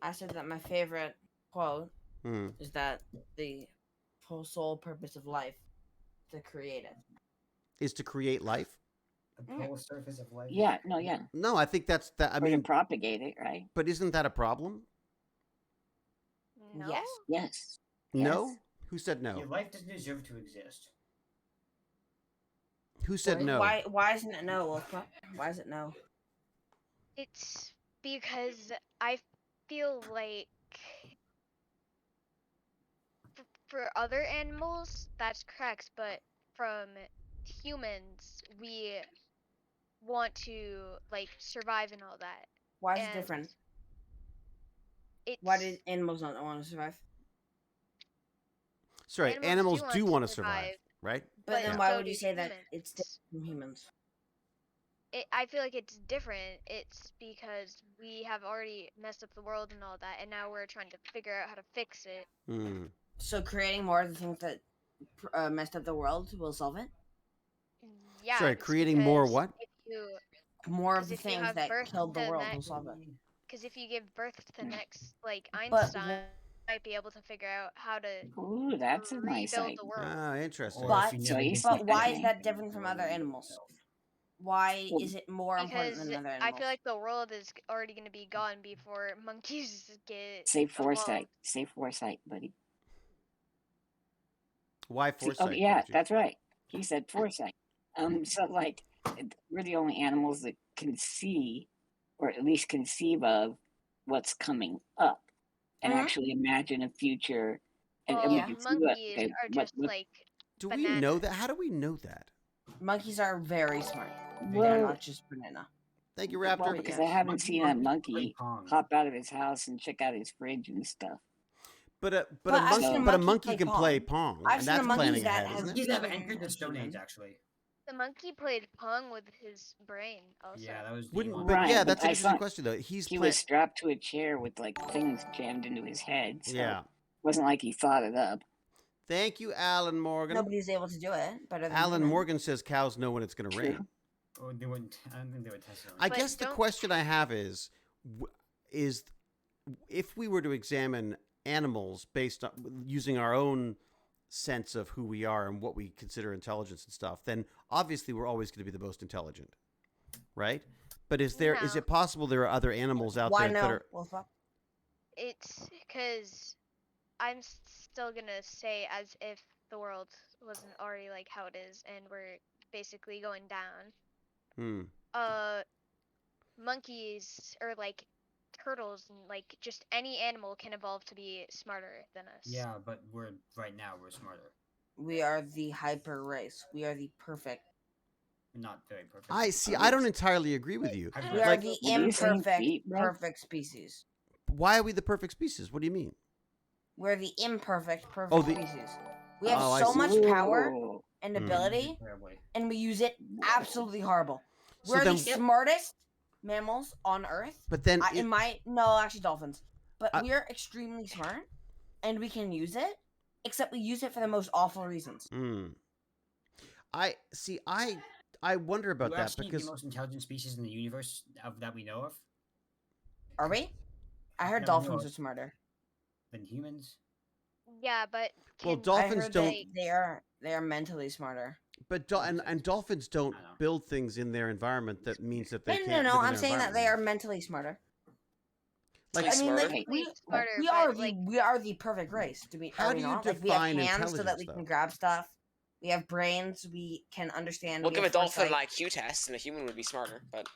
I said that my favorite quote Hmm. is that the whole sole purpose of life is to create it. Is to create life? The whole surface of life. Yeah, no, yeah. No, I think that's that. I Or mean, to propagate it, right? but isn't that a problem? No. Yes. Yes. No. Yes. Who said no? Your life doesn't deserve to exist. Who said no? Why isn't it no, Wolfpack? Why is it no? It's because I feel like for other animals that's correct, but from humans we want to like survive and all that. Why is it And different? It's Why did animals not want to survive? Sorry, animals do want to survive, right? But then But why so would you do say that humans. it's different from humans? I feel like it's different. It's because we have already messed up the world and all that, and now we're trying to figure out how to fix it. Hmm. So creating more of the things that messed up the world will solve it? Yeah. Sorry, it's creating more because what? If you, More of 'Cause the if you things have that birth killed the to world that- will solve it. because if you give birth to the next, like But Einstein, might be able to figure out how to Ooh, that's a nice rebuild idea. the world. Ah, interesting. Or But- if you So never he's get But to why exist, is that then different from you're other ruining animals? yourself. Why Well, is it more important Because than other I animals? feel like the world is already going to be gone before monkeys get Say foresight. evolved. Say foresight, buddy. Why See, foresight? oh, yeah, Benji? that's right. He said foresight. So like we're the only animals that can see, or at least conceive of, what's coming up, and actually imagine a future, and we Well, can see what. monkeys Okay, are just like Do we know that? bananas. How do we know that? Monkeys are very smart. They're Well, not just banana. Thank you, well, Raptor. because yes. I haven't seen a Monkeys play monkey Pong. hop out of his house and check out his fridge and stuff. But a I've seen a monkey monkey can play play Pong, I've and seen a that's monkey planning that ahead, has isn't it? Monkeys have been entered the a Stone Age, human. actually. The monkey played Pong with his brain also. Yeah, that was. Wouldn't, Elon. but Right, yeah, but that's an I interesting thought question though. he was strapped to a chair with like things jammed into his head, so yeah. it wasn't like he thought it up. Thank you, Alan Morgan. Nobody's able to do it better than Alan humans. Morgan says cows know when it's going to True. rain. Oh, they wouldn't. I don't think they would test it. I But guess the don't- question I have is if we were to examine animals based on using our own sense of who we are and what we consider intelligence and stuff, then obviously we're always going to be the most intelligent, right? But is No. it possible there are other animals out Why there no? that are? Well, fuck. It's because I'm still gonna say as if the world wasn't already like how it is, and we're basically going down. Monkeys or like turtles and like just any animal can evolve to be smarter than us. Yeah, but right now we're smarter. We are the hyper race. We are the perfect. Not very perfect. I see. I don't entirely agree with you. We are Like, the What do you say, imperfect, feet, bro? perfect species. why are we the perfect species? What do you mean? We're the imperfect, perfect Oh, the- species. We have Oh, I so see. much power Ooh. and Hmm. ability, Terribly. and we use it absolutely horrible. So We're then- the smartest mammals on Earth. But then, Actually dolphins. But I- we're extremely smart, and we can use it. Except we use it for the most awful reasons. I see. I wonder about We're that actually because the most intelligent species in the universe that we know of. Are we? I heard Yeah, we dolphins are. are smarter. Than humans. Yeah, but Well, can dolphins I heard don't. They are mentally smarter. But and dolphins don't build things in their environment that means that they No, can't. no. live in I'm their saying that they environment. are mentally smarter. Like, I mean, like technically smarter, we but, are like, we are the perfect race. Do we? How Are do we you not? Like we have define hands so that we intelligence, can though? grab stuff. We have brains. We can understand. We'll we give a have dolphin an foresight. IQ test, and a human would be smarter. But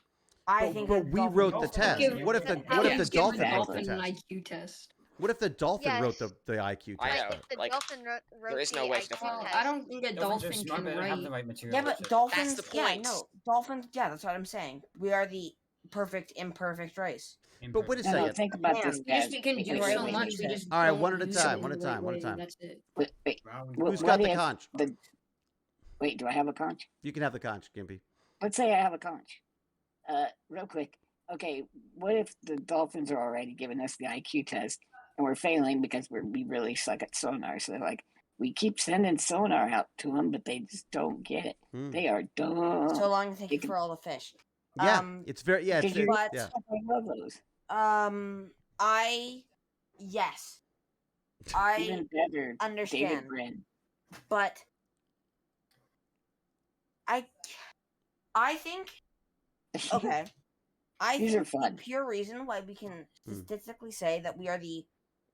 I think. But a we dolphin wrote is the smarter. test. What if the Give dolphin a wrote the dolphin an test? IQ test. What if the dolphin wrote Yes. the IQ I test? know. But if the like, dolphin wrote there is the no way to IQ define Well, it. I don't think a Dolphins are dolphin smart, can but they have the write. right material. Yeah, but dolphins. the Yeah, point. no, dolphins. Yeah, that's what I'm saying. We are the perfect, imperfect race. But wait a No, no, second. think about this, Hands. Yes, guys. we can Wait, do wait, so wait, much. use We it. just All right, don't one at a use time, it one in at the a right time, one at a way, time. That's it. wait. Who's What got the if conch? Wait, do I have a conch? You can have the conch, Gimpy. Let's say I have a conch. Real quick. Okay, what if the dolphins are already giving us the IQ test and we're failing because we really suck at sonar? So they're like, we keep sending sonar out to them, but they just don't get it. They are dumb. So long, thank you for all the fish. Yeah, it's very yeah. It's, Did you- But yeah. I love those. Yes, Even better, understand. David Brin. But I think okay. I These are think the fun. pure reason why we can statistically say that we are the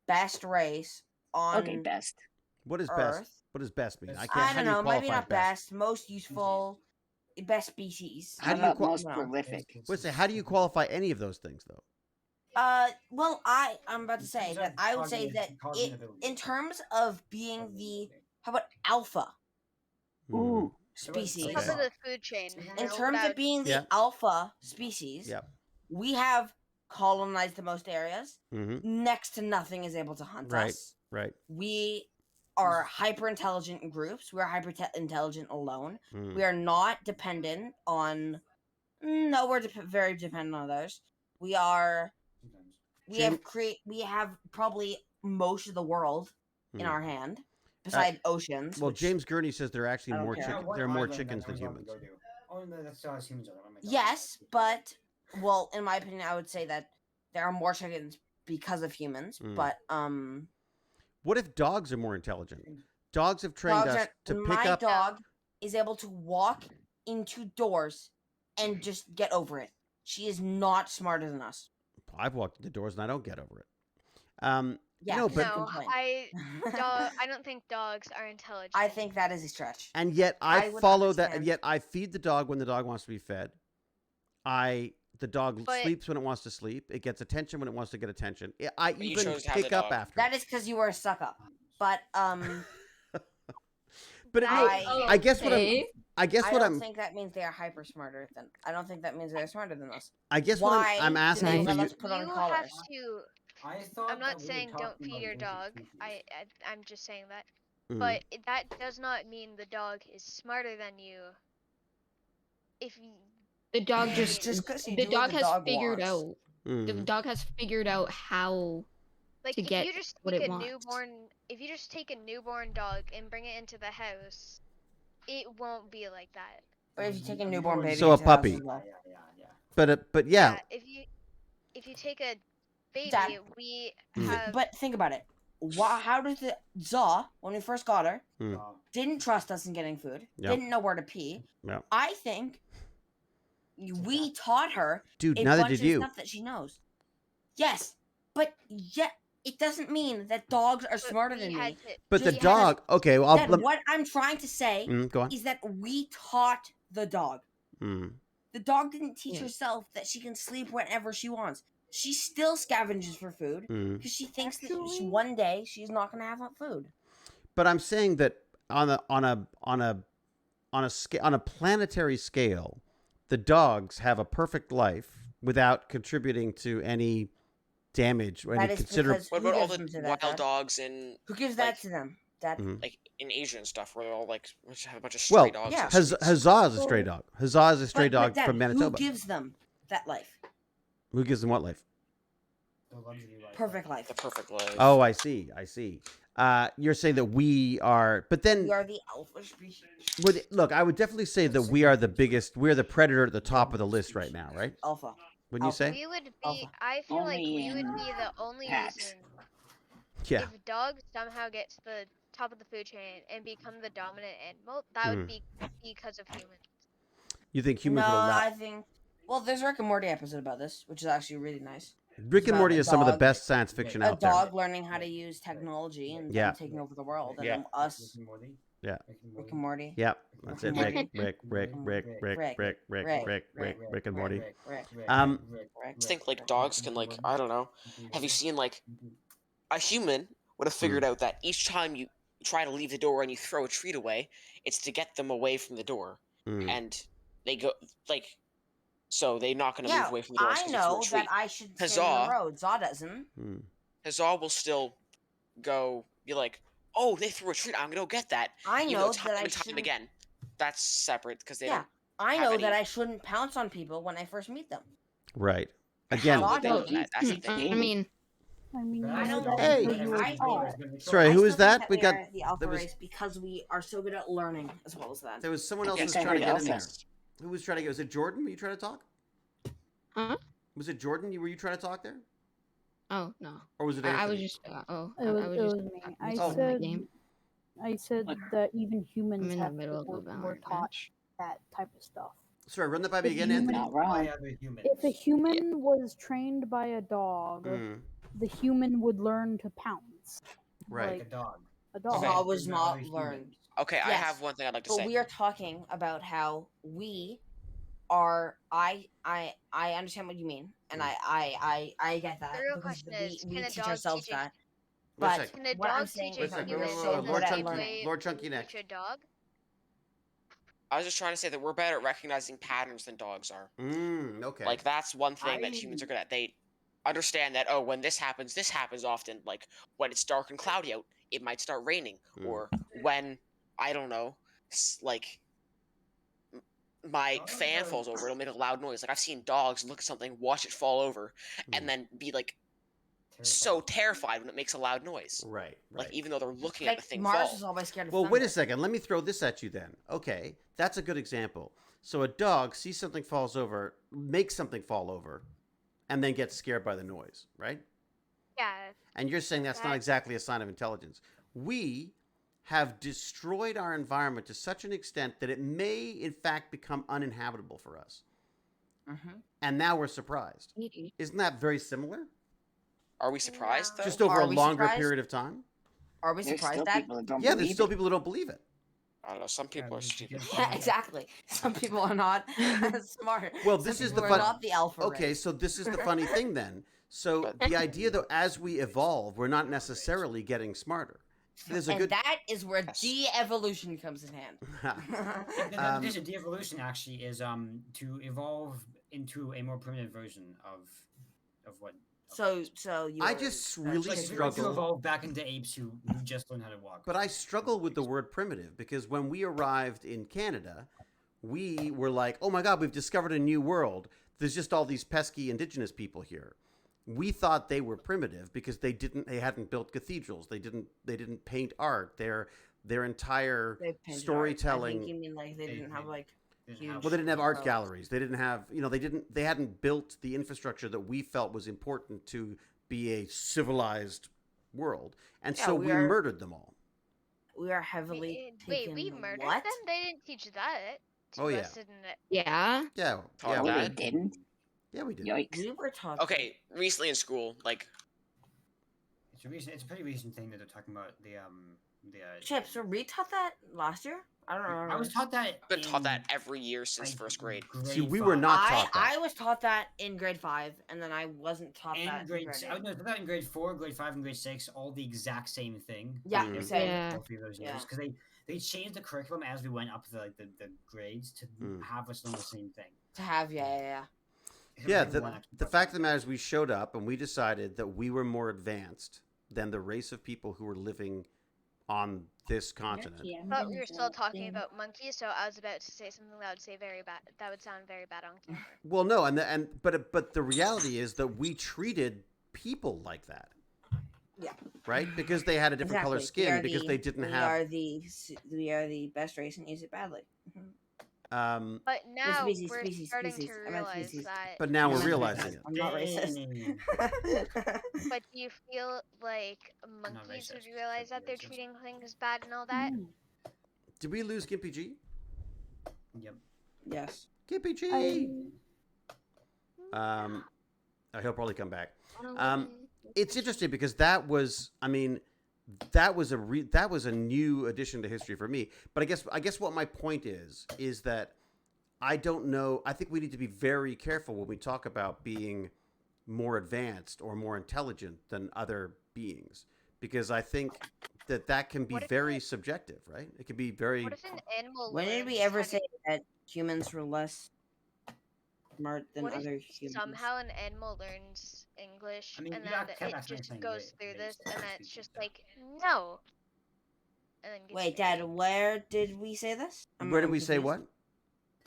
best race on Okay, best. What is Earth. best? What does best mean? I can't. I how don't do you know, maybe qualify not best, most useful, best species. How do you about qual- most prolific? Wait a second. How do you qualify any of those things, though? Well, I'm about to say that I would say that in terms of being the how about alpha Ooh. species? Top of the food chain. In terms of being the Yeah. alpha species, Yep. we have colonized the most areas. Mm-hmm. Next to nothing is able to hunt Right. us. Right. We are hyper intelligent in groups. We are hyper intelligent alone. Mm. We are not dependent on. No, we're very dependent on others. We are. We have probably most of the world in our hand, beside oceans. Well, which, James Gurney says there are actually I don't more care. chickens. There are more chickens than humans. Oh, no, that's how humans are. yes, but well, in my opinion, I would say that there are more chickens because of humans. But What if dogs are more intelligent? Dogs have trained us to pick my up. dog is able to walk into doors and just get over it. She is not smarter than us. I've walked into doors and I don't get over it. Yeah, No, no, but- good No, point. I don't think dogs are intelligent. I think that is a stretch. And yet I would follow that, and understand. yet I feed the dog when the dog wants to be fed. The dog But- sleeps when it wants to sleep. It gets attention when it wants to get attention. I But you even chose to have pick the up dog. after. That is because you were a suck up. But But it, I guess what I'm. Okay. I guess I what don't I'm. think that means they are hyper smarter than. I don't think that means they're smarter than us. I guess Why what I'm do asking they for let you. us put on You collars? have to. I thought I'm not that we were saying don't talking feed about your basic dog. species. I'm just saying that. Mm. But that does not mean the dog is smarter than you. If you, The dog Yeah, just Just 'cause you the do what dog the has dog figured wants. out. The Mm. dog has figured out how like to if get you just what take it a wants. if you just take a newborn dog and bring it into the house, it won't be like that. Or if you take a newborn baby So a into the house puppy. as well. But yeah. If you take a baby, Dad. we Mm. have. But think about it. How does the Zaw, when we first got her, Mm. didn't trust us in getting food, Yeah. didn't know where to pee. Yeah. I think we taught her Dude, a neither bunch did of you. stuff that she knows. Yes, but yet it doesn't mean that dogs are but smarter we than had me. to- But the just because- dog. Okay. Well, Dad, what I'm trying to say go on. is that we taught the dog. Mm. The dog didn't teach Yeah. herself that she can sleep whenever she wants. She still scavenges for food Mm. because she thinks that Actually- one day she's not going to have food. But I'm saying that on a planetary scale, the dogs have a perfect life without contributing to any damage or That any is considerable. because What who about all gives the them to wild that, Dad? dogs in Who gives like- that to them, Dad? Mhm. like in Asia and stuff, where they're all like which have a bunch of stray Well, dogs? yeah. on the streets? Huzzah is a stray dog. Huzzah is a stray But, dog Dad, from Manitoba. who gives them that life? Who gives them what life? Perfect life. The perfect life. Oh, I see. I see. You're saying that we are, but then We are the alpha species. look, I would definitely say that we are the biggest. We're the predator at the top of the list right now, right? Alpha. Wouldn't you Alpha. say? We would be. Alpha. I feel like Only we would in be the only packs. reason Yeah. if dogs somehow get to the top of the food chain and become the dominant animal, that would be because of humans. You think humans no, would allow? I think. Well, there's a Rick and Morty episode about this, which is actually really nice. Rick and about Morty a is some of the dog- best science fiction A out there. dog learning how to use technology and Yeah. them taking over the world, and Yeah. then us, Yeah. Rick and Morty. Yeah, that's it. Rick Rick, Rick, Rick, Rick, Rick, Rick, Rick, Rick, Rick and Morty. Rick. I just think like dogs can like I don't know. Have you seen like a human would have figured out that each time you try to leave the door and you throw a treat away, it's to get them away from the door, Mm. and they go like. So they're not going to Yeah, move away from the doors I because you threw know a treat. that I should stand Huzzah. on the road. Zaw doesn't. Mm. Huzzah will still be like, oh, they threw a treat. I'm going to go get that. I Even know though time that I and time shouldn't. again. That's separate because they Yeah, don't. I have know any- that I shouldn't pounce on people when I first meet them. Right. Again. How would they know Dog- that? That's the thing. I mean, I mean, I don't that's Hey. because you were I taught. Sorry, I who still is that? think We we got. are the alpha there was- race because we are so good at learning as well as that. There was someone else who Yes, was trying to get in everybody there. else Who was trying to get? Was it Jordan? Were you trying to talk? huh? Was it Jordan? Were you trying to talk there? Oh no. Or was it? I Anthony? was just. It I was, was it just. was me. I was in the said, game. I said Look, that even humans I'm in the have middle of a were Valorant taught match. that type of stuff. Sorry, run that by me If again, you- Anthony. Not wrong. If a human was trained by a dog, Mm. the human would learn to pounce. Right. Like a dog. a dog. Zaw was not learned. Okay, I Yes, have one thing I'd like to But say. we are talking about how we are. I understand what you mean, and I get that The real because question is, we can a teach dog ourselves teach a- that. Wait a But second. Can a what I'm dog saying teach is a that human we're the so same Lord Chunky- way Lord Chunky we next. teach a dog? I was just trying to say that we're better at recognizing patterns than dogs are. Okay. Like that's one thing that humans are good at. They understand that when this happens often. Like when it's dark and cloudy out, it might start raining, or when I don't know, like my Dogs fan are- falls over, it'll make a loud noise. Like I've seen dogs look at something, watch it fall over, and then be like so terrified when it makes a loud noise. Right. Like Right. even though they're looking at the like thing Mars fall. is always scared of Well, thunder. wait a second. Let me throw this at you then. Okay, that's a good example. So a dog sees something falls over, makes something fall over, and then gets scared by the noise, right? Yeah. And you're saying that's not That- exactly a sign of intelligence. We have destroyed our environment to such an extent that it may, in fact, become uninhabitable for us. Mhm. And now we're surprised. Maybe. Isn't that very similar? Are we surprised though? Just over Are a we longer surprised? period of time. Are we There's surprised still that? people that don't Yeah, there's believe still it. people who don't believe it. I don't know. Some people are there's stupid. just- Yeah, exactly. Some people are not as smart. Well, Some this is people the are fun. not the alpha Okay, race. so this is the funny thing then. So But- the idea though, as we evolve, we're not necessarily getting smarter. There's a And good. that is where Yes. de-evolution comes in hand. There's a de-evolution actually is to evolve into a more primitive version of what. so you. I just really Like if we were to struggle. evolve back into apes who just learned how to walk. But I struggle with the word primitive because when we arrived in Canada, we were like, "Oh my God, we've discovered a new world. There's just all these pesky indigenous people here." We thought they were primitive because they hadn't built cathedrals. They didn't paint art. Their entire They painted art. I storytelling. think you mean like they didn't have like huge. Well, they didn't have art Oh. galleries. They didn't have, they hadn't built the infrastructure that we felt was important to be a civilized world, and Yeah, so we we are- murdered them all. We are heavily. Wait, we taken murdered what? them? They didn't teach that to Oh, yeah. us, didn't it? Yeah. Yeah, Taught yeah, No, we that? they did. didn't. Yeah, we did. Yikes. We were taught. Okay, recently in school, like It's a pretty recent thing that they're talking about the Chips, were we taught that last year? I don't remember. I was taught that. been taught in, that every year since like, first grade. See, we were not taught that. I was taught that in grade 5, and then I wasn't taught that In in grade, grade I 8. was taught in grade 4, grade 5, and grade 6, all the exact same thing. Yeah, Mm. same. Yeah. All 3 of those Yeah. years because they changed the curriculum as we went up the grades to Mm. have us learn the same thing. To have, yeah. Yeah, Every one extra the part. fact of the matter is we showed up and we decided that we were more advanced than the race of people who were living on this continent. But we were still talking about monkeys, so I was about to say something that would say very bad. That would sound very bad on camera. Well, no, but the reality is that we treated people like that. Yeah. Right? Because they had a different color Exactly. skin, because they didn't have. We are the best race and use it badly. But now species, we're species, starting species. to I meant realize species. that. But now we're I'm not realizing it. I'm not racist. Dang. But do you feel like monkeys would racist, realize that they're racist. treating things bad and all that? Did we lose Gimpy G? Yep. Yes. Gimpy G! He'll probably come back. It's interesting because that was a new addition to history for me. But I guess what my point is that I don't know. I think we need to be very careful when we talk about being more advanced or more intelligent than other beings, because I think that can be What if very subjective, right? It can be very. What if an animal? When did we learns ever how to- say that humans were less smart than What if other humans? somehow an animal learns English I mean, and you then can't it actually just think goes they- through they this, speak and then species, it's just so. like no. And then gets Wait, angry. Dad, where did we say this? Where did we say confused. what?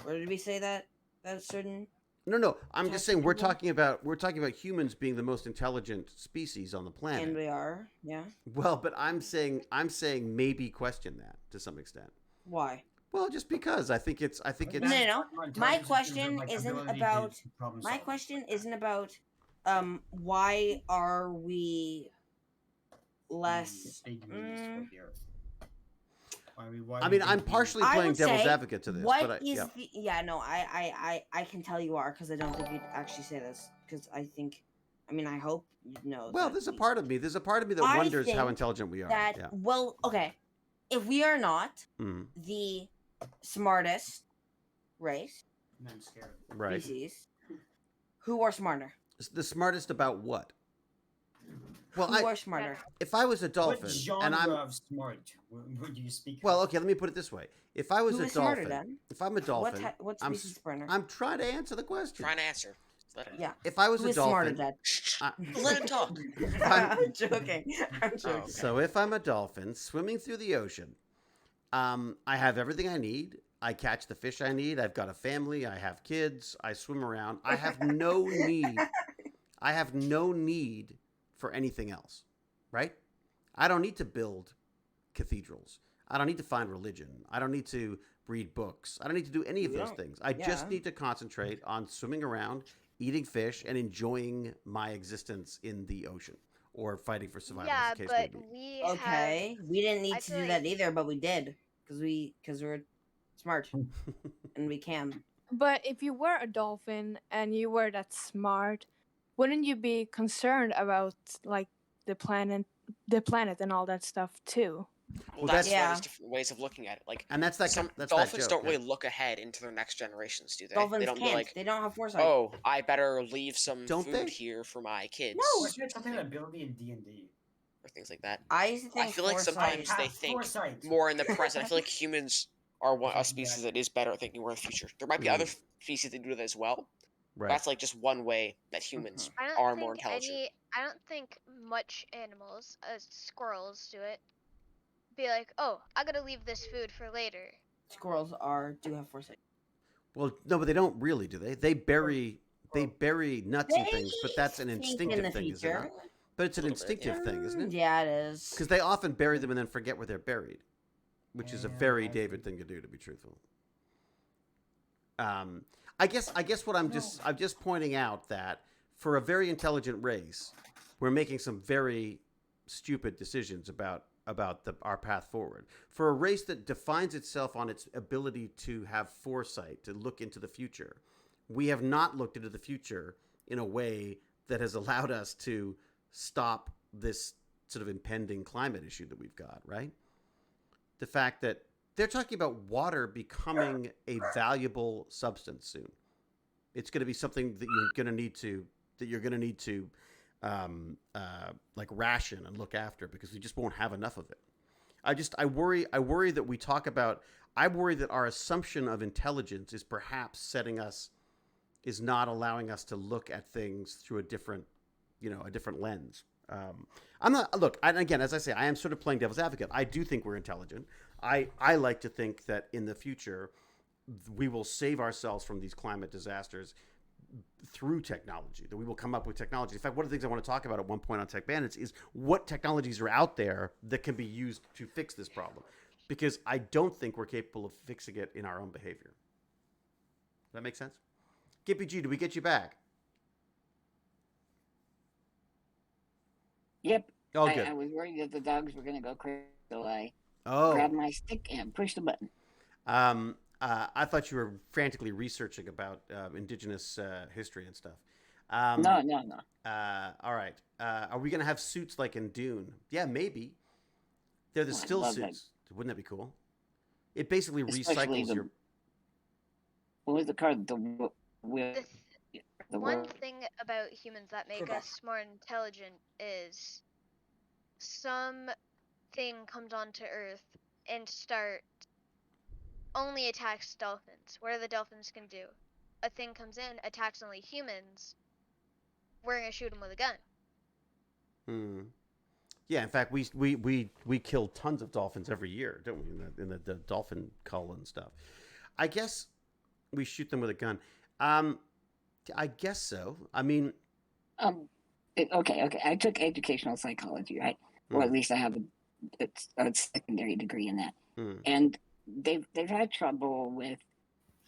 Where did we say that? That certain. No. I'm just saying we're Technical? talking about humans being the most intelligent species on the planet. And we are, yeah. Well, but I'm saying maybe question that to some extent. Why? Well, just because I think it's No. More My intelligence in terms of, question like, isn't ability to about- problem My solve. question isn't about why are we less Big communities throughout the earth. Why I do mean, you I'm think we- partially I playing would devil's say, advocate to this, what but I, is yeah. the no, I can tell you are, because I don't think you'd actually say this, because I think, I mean, I hope you know. Well, that there's a we- part of me that I wonders how think intelligent we are. that Yeah. well, okay, if we are not Mm, the smartest race I'm scared. right. species, who are smarter? The smartest about what? Well, Who are smarter? if I was a dolphin What genre and I'm of smart would you speak? well, of? okay, let me put it this way. If I was Who a is smarter dolphin, then? if I'm a dolphin, What I'm species is smarter? I'm trying to answer the question. Trying to answer. Let it. Yeah. If I was Who a is smarter, dolphin, Dad? Let him talk. I'm joking. I'm joking. Oh. so if I'm a dolphin swimming through the ocean, I have everything I need. I catch the fish I need. I've got a family. I have kids. I swim around. I have no need. I have no need for anything else, right? I don't need to build cathedrals. I don't need to find religion. I don't need to read books. I don't need to do any of You those don't- things. I just yeah. need to concentrate on swimming around, eating fish, and enjoying my existence in the ocean or fighting for survival. Yeah, as the case may but be. we have. Okay, we didn't need I to feel do that like- either, but we did because we're smart and we can. But if you were a dolphin and you were that smart, wouldn't you be concerned about like the planet and all that stuff too? Well, Well, that's why Yeah. there's different ways of looking at it. Like, And that's that. some That's dolphins that joke. don't really look ahead into their next generations, do they? Dolphins They don't be can't. like, They don't have foresight. oh, I better leave some Don't food they? here for my kids. No. Wasn't it something ability in D&D? Or things like that. I used to think I feel like foresight. sometimes they Have think foresight. more in the present. I feel like humans are a Exactly. species that is better at thinking more in the future. There might be other species that do that as well. Right. That's like just one way that humans I don't are think more intelligent. I don't think much animals, squirrels, do it. Be like, oh, I gotta leave this food for later. Squirrels do have foresight. Well, no, but they don't really, do they? They bury nuts and They things, but that's an think in instinctive the thing, is it future. not? But it's an Little bit, instinctive yeah. thing, isn't it? Yeah, it is. Because they often bury them and then forget where they're buried, which is a Yeah, very I David agree. thing to do, to be truthful. I guess what I'm just pointing out that for a very intelligent race, we're making some very stupid decisions about our path forward. For a race that defines itself on its ability to have foresight, to look into the future, we have not looked into the future in a way that has allowed us to stop this sort of impending climate issue that we've got, right? The fact that they're talking about water becoming a valuable substance soon. It's going to be something that you're going to need to like ration and look after, because we just won't have enough of it. I worry that we talk about, I worry that our assumption of intelligence is perhaps is not allowing us to look at things through a different lens. And again, as I say, I am sort of playing devil's advocate. I do think we're intelligent. I like to think that in the future we will save ourselves from these climate disasters through technology, that we will come up with technology. In fact, one of the things I want to talk about at one point on Tech Bandits is what technologies are out there that can be used to fix this problem, because I don't think we're capable of fixing it in our own behavior. Does that make sense? Gippy G, did we get you back? Yep. Oh, good. I was worried that the dogs were going to go crazy, so I Oh, grabbed my stick and pushed the button. I thought you were frantically researching about indigenous history and stuff. No. All right. Are we going to have suits like in Dune? Yeah, maybe. They're the Oh, I still love suits. Wouldn't that be cool? It basically Especially recycles your... What was the card? The One world. thing about humans that make us more intelligent is something comes onto Earth and only attacks dolphins. What are the dolphins can do? A thing comes in, attacks only humans. We're gonna shoot them with a gun. Yeah, in fact, we kill tons of dolphins every year, don't we? In the dolphin cull and stuff. I guess we shoot them with a gun. I guess so. I mean, Okay. I took educational psychology, right? Or at least I have a secondary degree in that. And they've had trouble with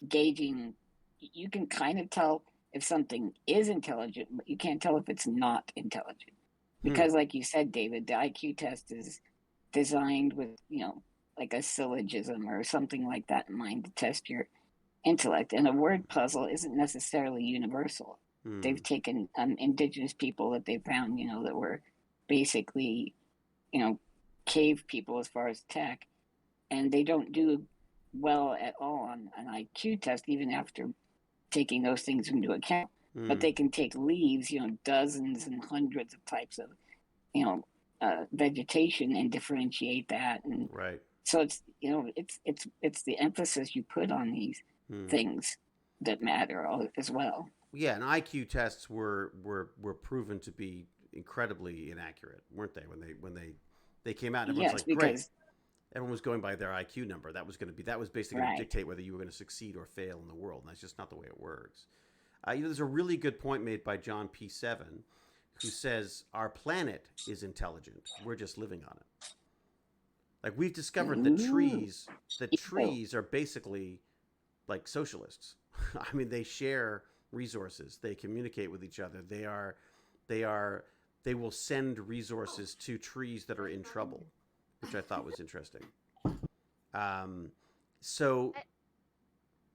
gauging. You can kind of tell if something is intelligent, but you can't tell if it's not intelligent. Because, like you said, David, the IQ test is designed with, like a syllogism or something like that in mind to test your intellect. And a word puzzle isn't necessarily universal. They've taken indigenous people that they found, that were basically, cave people as far as tech, and they don't do well at all on an IQ test, even after taking those things into account. But they can take leaves, dozens and hundreds of types of, vegetation and differentiate that. And right. so it's the emphasis you put on these things that matter as well. Yeah, and IQ tests were proven to be incredibly inaccurate, weren't they? When they came out, and everyone's like, great. Everyone was going by their IQ number. That was basically going to dictate whether you were going to succeed or fail in the world, and that's just not the way it works. There's a really good point made by John P7, who says our planet is intelligent. We're just living on it. Like, we've discovered that trees are basically like socialists. I mean, they share resources. They communicate with each other. They will send resources to trees that are in trouble, which I thought was interesting. So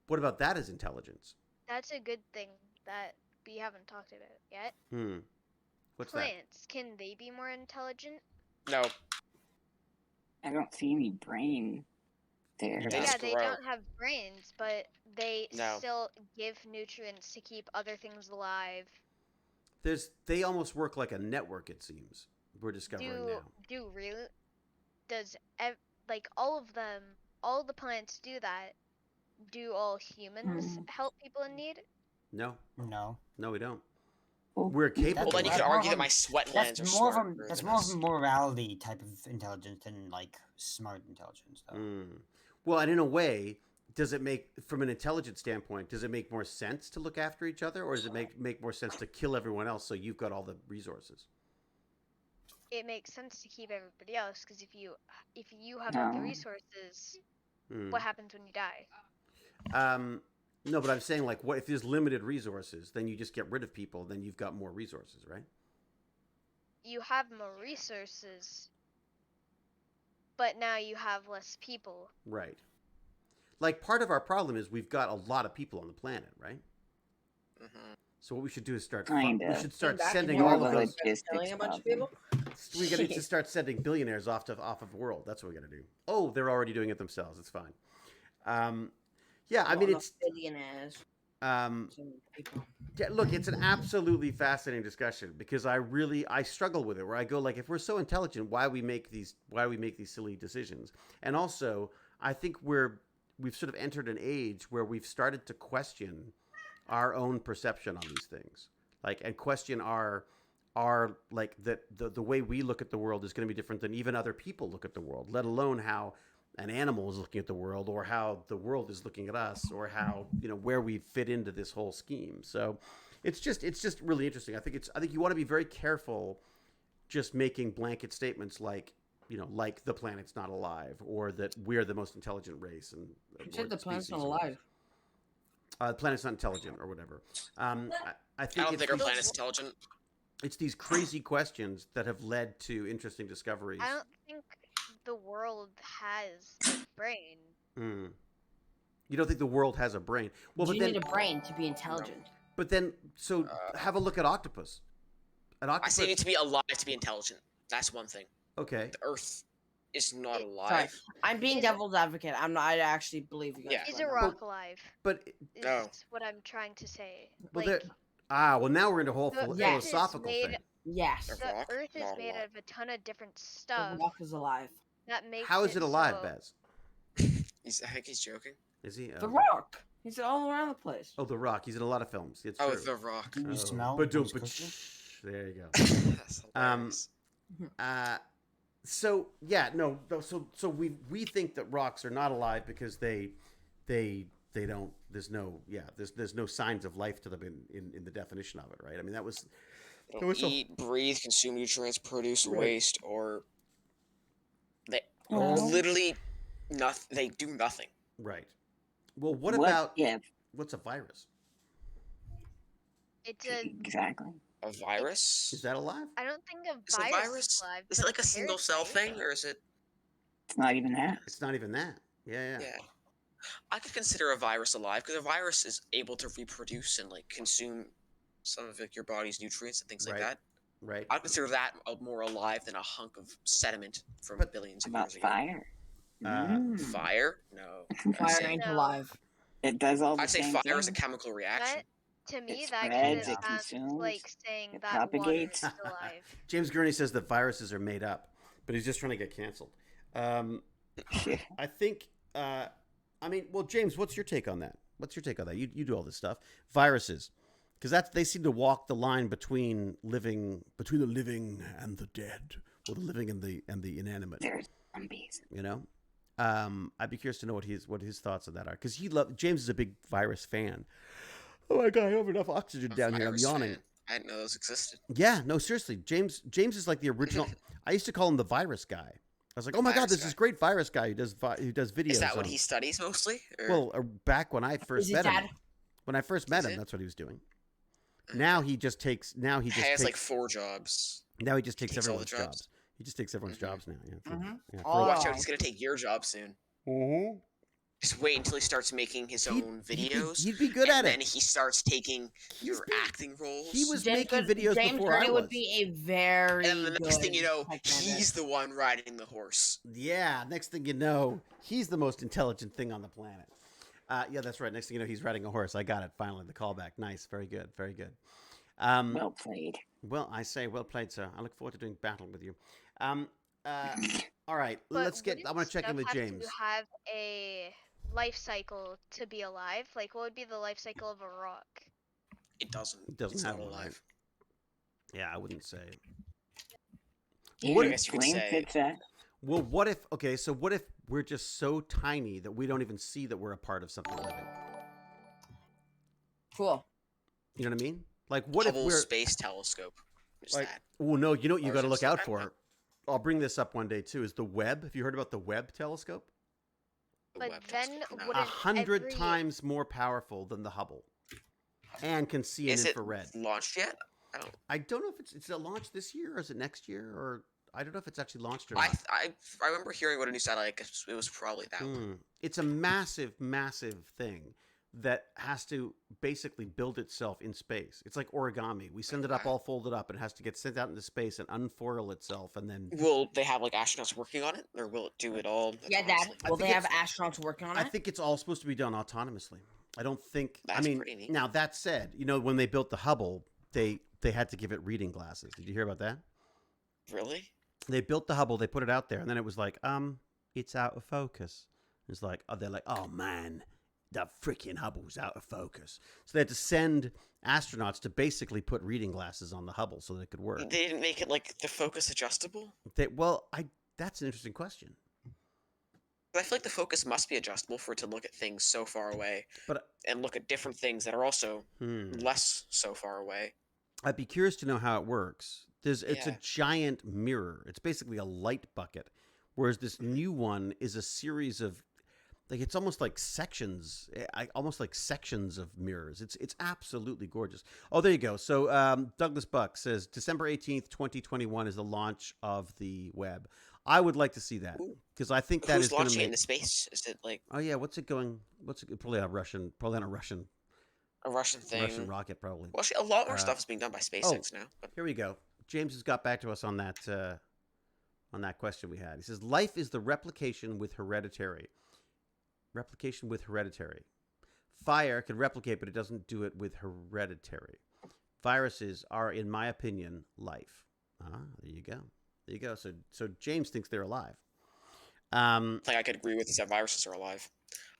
what about that as intelligence? That's a good thing that we haven't talked about yet. What's that? Plants, can they be more intelligent? No. I don't see any brain there. They Yeah, just they grow. don't have brains, but they No. still give nutrients to keep other things alive. They almost work like a network, it seems. We're discovering now. Does like all of them, all the plants do that? Do all humans help people in need? No, No. we don't. Oh, We're capable. Well, then you That's could more argue of that a- my sweat That's glands are more of smarter a that's than more of us. a morality type of intelligence than like smart intelligence. Though. Well, and in a way, does it make, from an intelligence standpoint, does it make more sense to look after each other, or does it make more sense to kill everyone else so you've got all the resources? It makes sense to keep everybody else, because if you have all the No. resources, what happens when you die? No, but I'm saying, like, what if there's limited resources? Then you just get rid of people. Then you've got more resources, right? You have more resources, but now you have less people. Right. Like, part of our problem is we've got a lot of people on the planet, right? So what we should do is we should start sending More all of of a those. logistics a bunch of problem. people. We got to start sending billionaires off of the world. That's what we got to do. Oh, they're already doing it themselves. It's fine. Yeah, I mean, it's billionaires. Yeah, look, it's an absolutely fascinating discussion because I struggle with it. Where I go, like, if we're so intelligent, why we make these silly decisions? And also, I think we've sort of entered an age where we've started to question our own perception on these things, like, and question our like that the way we look at the world is going to be different than even other people look at the world, let alone how an animal is looking at the world, or how the world is looking at us, or how, where we fit into this whole scheme. So it's just really interesting. I think you want to be very careful just making blanket statements like, like the planet's not alive, or that we're the most intelligent race. And You said the planet's not alive. The planet's not intelligent, or whatever. I think I don't think our planet's intelligent. It's these crazy questions that have led to interesting discoveries. I don't think the world has a brain. You don't think the world has a brain? Well, You need a brain to be intelligent. But then, so have a look at octopus. I say you need to be alive to be intelligent. That's one thing. Okay. The Earth is not alive. Sorry, I'm being devil's advocate. I'm not. I actually believe you guys. Yeah. Is a rock alive? But is what I'm trying to say. Well, well, now we're into a whole philosophical thing. Yes. The Earth is made out of a ton of different stuff. The rock is alive. That makes How is it alive, so... Bez? I think he's joking. Is he? The Rock. He's all around the place. Oh, The Rock. He's in a lot of films. It's true. The Rock. Do you smell? But there you go. That's hilarious. So yeah, no. So we think that rocks are not alive because they don't. There's no signs of life to them in the definition of it, right? I mean, that was. They don't eat, breathe, consume nutrients, produce waste, or they literally nothing. They do nothing. Right. Well, what about what's a virus? It's exactly a virus. Is that alive? I don't think Is a virus alive. Is it like a single cell thing, or is it? It's not even that. It's not even that. Yeah. I could consider a virus alive because a virus is able to reproduce and like consume some of like your body's nutrients and things like that. Right. I consider that more alive than a hunk of sediment from billions of years ago. Fire? Fire? No. Fire ain't alive. It does all the I'd say same fire thing. is a chemical reaction. To me, It that spreads, kind it of sounds consumes, like saying it that propagates. water is alive. James Gurney says that viruses are made up, but he's just trying to get canceled. I think. I mean, well, James, what's your take on that? You do all this stuff. Viruses, because they seem to walk the line between the living and the dead, or the living and the inanimate. There's zombies. I'd be curious to know what his thoughts on that are, because James is a big virus fan. Oh my God, I don't have enough oxygen down here. I'm yawning. I didn't know those existed. Yeah, no, seriously. James is like the original. I used to call him the virus guy. I was like, oh my God, there's this great virus guy who does videos. Is that what he studies mostly? Or? Well, back when I first met him. When I first met him, that's what he was doing. Now he just takes. He has like 4 jobs. Now he just takes everyone's jobs. He just takes everyone's jobs now. Yeah. Watch out, he's gonna take your job soon. Just wait until he starts making his own videos. He'd be good at and it. then he starts taking your acting roles. He was James making would- videos James before I Gurney was. would be a very and then the next thing you good know, tech bandit. he's the one riding the horse. Yeah, next thing you know, he's the most intelligent thing on the planet. Yeah, that's right. Next thing you know, he's riding a horse. I got it. Finally, the callback. Nice. Very good. Very good. Well played. Well, I say, well played, sir. I look forward to doing battle with you. All right, But let's get. I want to check in with stuff have James. to have a life cycle to be alive. Like, what would be the life cycle of a rock? It doesn't. It doesn't it's have not one, right? alive. Yeah, I wouldn't say. Yeah, What I guess you could Flame say- fits that. Well, what if? Okay, so what if we're just so tiny that we don't even see that we're a part of something living? Cool. You know what I mean? Like, what Hubble if we're Space Telescope. What's like? that? Oh no, you know what you Or got to is look it out some kind for. I'll bring this up one day too. Is the Webb? Have you heard about the Webb telescope? The But Webb then telescope? No. would 100 every- times more powerful than the Hubble, and can see in Is it infrared. launched yet? I don't know if it's a launch this year or is it next year, or I don't know if it's actually launched or I, not. I remember hearing what a new satellite. It was probably that one. It's a massive, massive thing that has to basically build itself in space. It's like origami. We send it up all folded up, and it has to get sent out into space and unfurl itself, and then Will they have like astronauts working on it, or will it do it all? Yeah, Dad. autonomously? Will think they have it's- astronauts working on I it? think it's all supposed to be done autonomously. I don't think. I That's mean, pretty neat. now that said, you know, when they built the Hubble, they had to give it reading glasses. Did you hear about that? Really? They built the Hubble, they put it out there, and then it was like, it's out of focus. It's like, they're like, oh man, the freaking Hubble's out of focus. So they had to send astronauts to basically put reading glasses on the Hubble so that it could work. They didn't make it like the focus adjustable. That's an interesting question. I feel like the focus must be adjustable for it to look at things so far away, But and look at different things that are also less so far away. I'd be curious to know how it works. It's a Yeah. giant mirror. It's basically a light bucket, whereas this new one is a series of, like, it's almost like sections, almost like sections of mirrors. It's absolutely gorgeous. Oh, there you go. So Douglas Buck says December 18th, 2021 is the launch of the web. I would like to see that because I think that Who's is going to launching it make. into space? Is it like Oh yeah, what's it going? Probably on a Russian a Russian thing? Russian rocket probably. Well, actually, a lot more stuff is being done by SpaceX now. But Here we go. James has got back to us on that question we had. He says, life is the replication with hereditary. Replication with hereditary. Fire can replicate, but it doesn't do it with hereditary. Viruses are, in my opinion, life. There you go. There you go. So James thinks they're alive. I think I could agree with this that viruses are alive.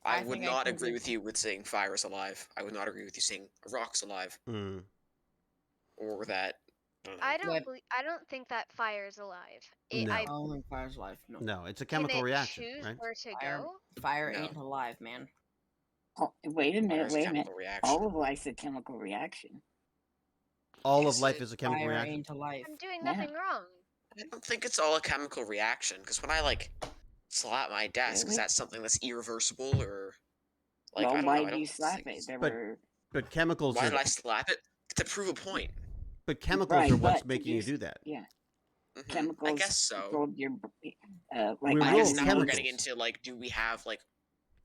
I would think I not could agree agree. with you with saying fire is alive. I would not agree with you saying a rock's alive, or that. I don't know. I don't think that fire is alive. No. I don't think fire's alive. No. No, it's a Can chemical it reaction, choose right? where to Fire, go? fire No. ain't alive, man. Oh, wait a minute, Fire's a wait a minute. chemical reaction. All of life's a chemical reaction. All Is of life it? is a chemical Fire reaction. ain't alive. I'm doing Yeah. nothing wrong. I don't think it's all a chemical reaction because when I like slap my desk, Really? is that something that's irreversible or like Well, I don't why know? I did don't you slap think- it? There But- were But chemicals Why are, did I slap it? To prove a point. but chemicals Right, are what's but making you you- do that. yeah Mhm. chemicals. I guess so. controlled your We I rule guess now we're chemicals. getting into like, do we have like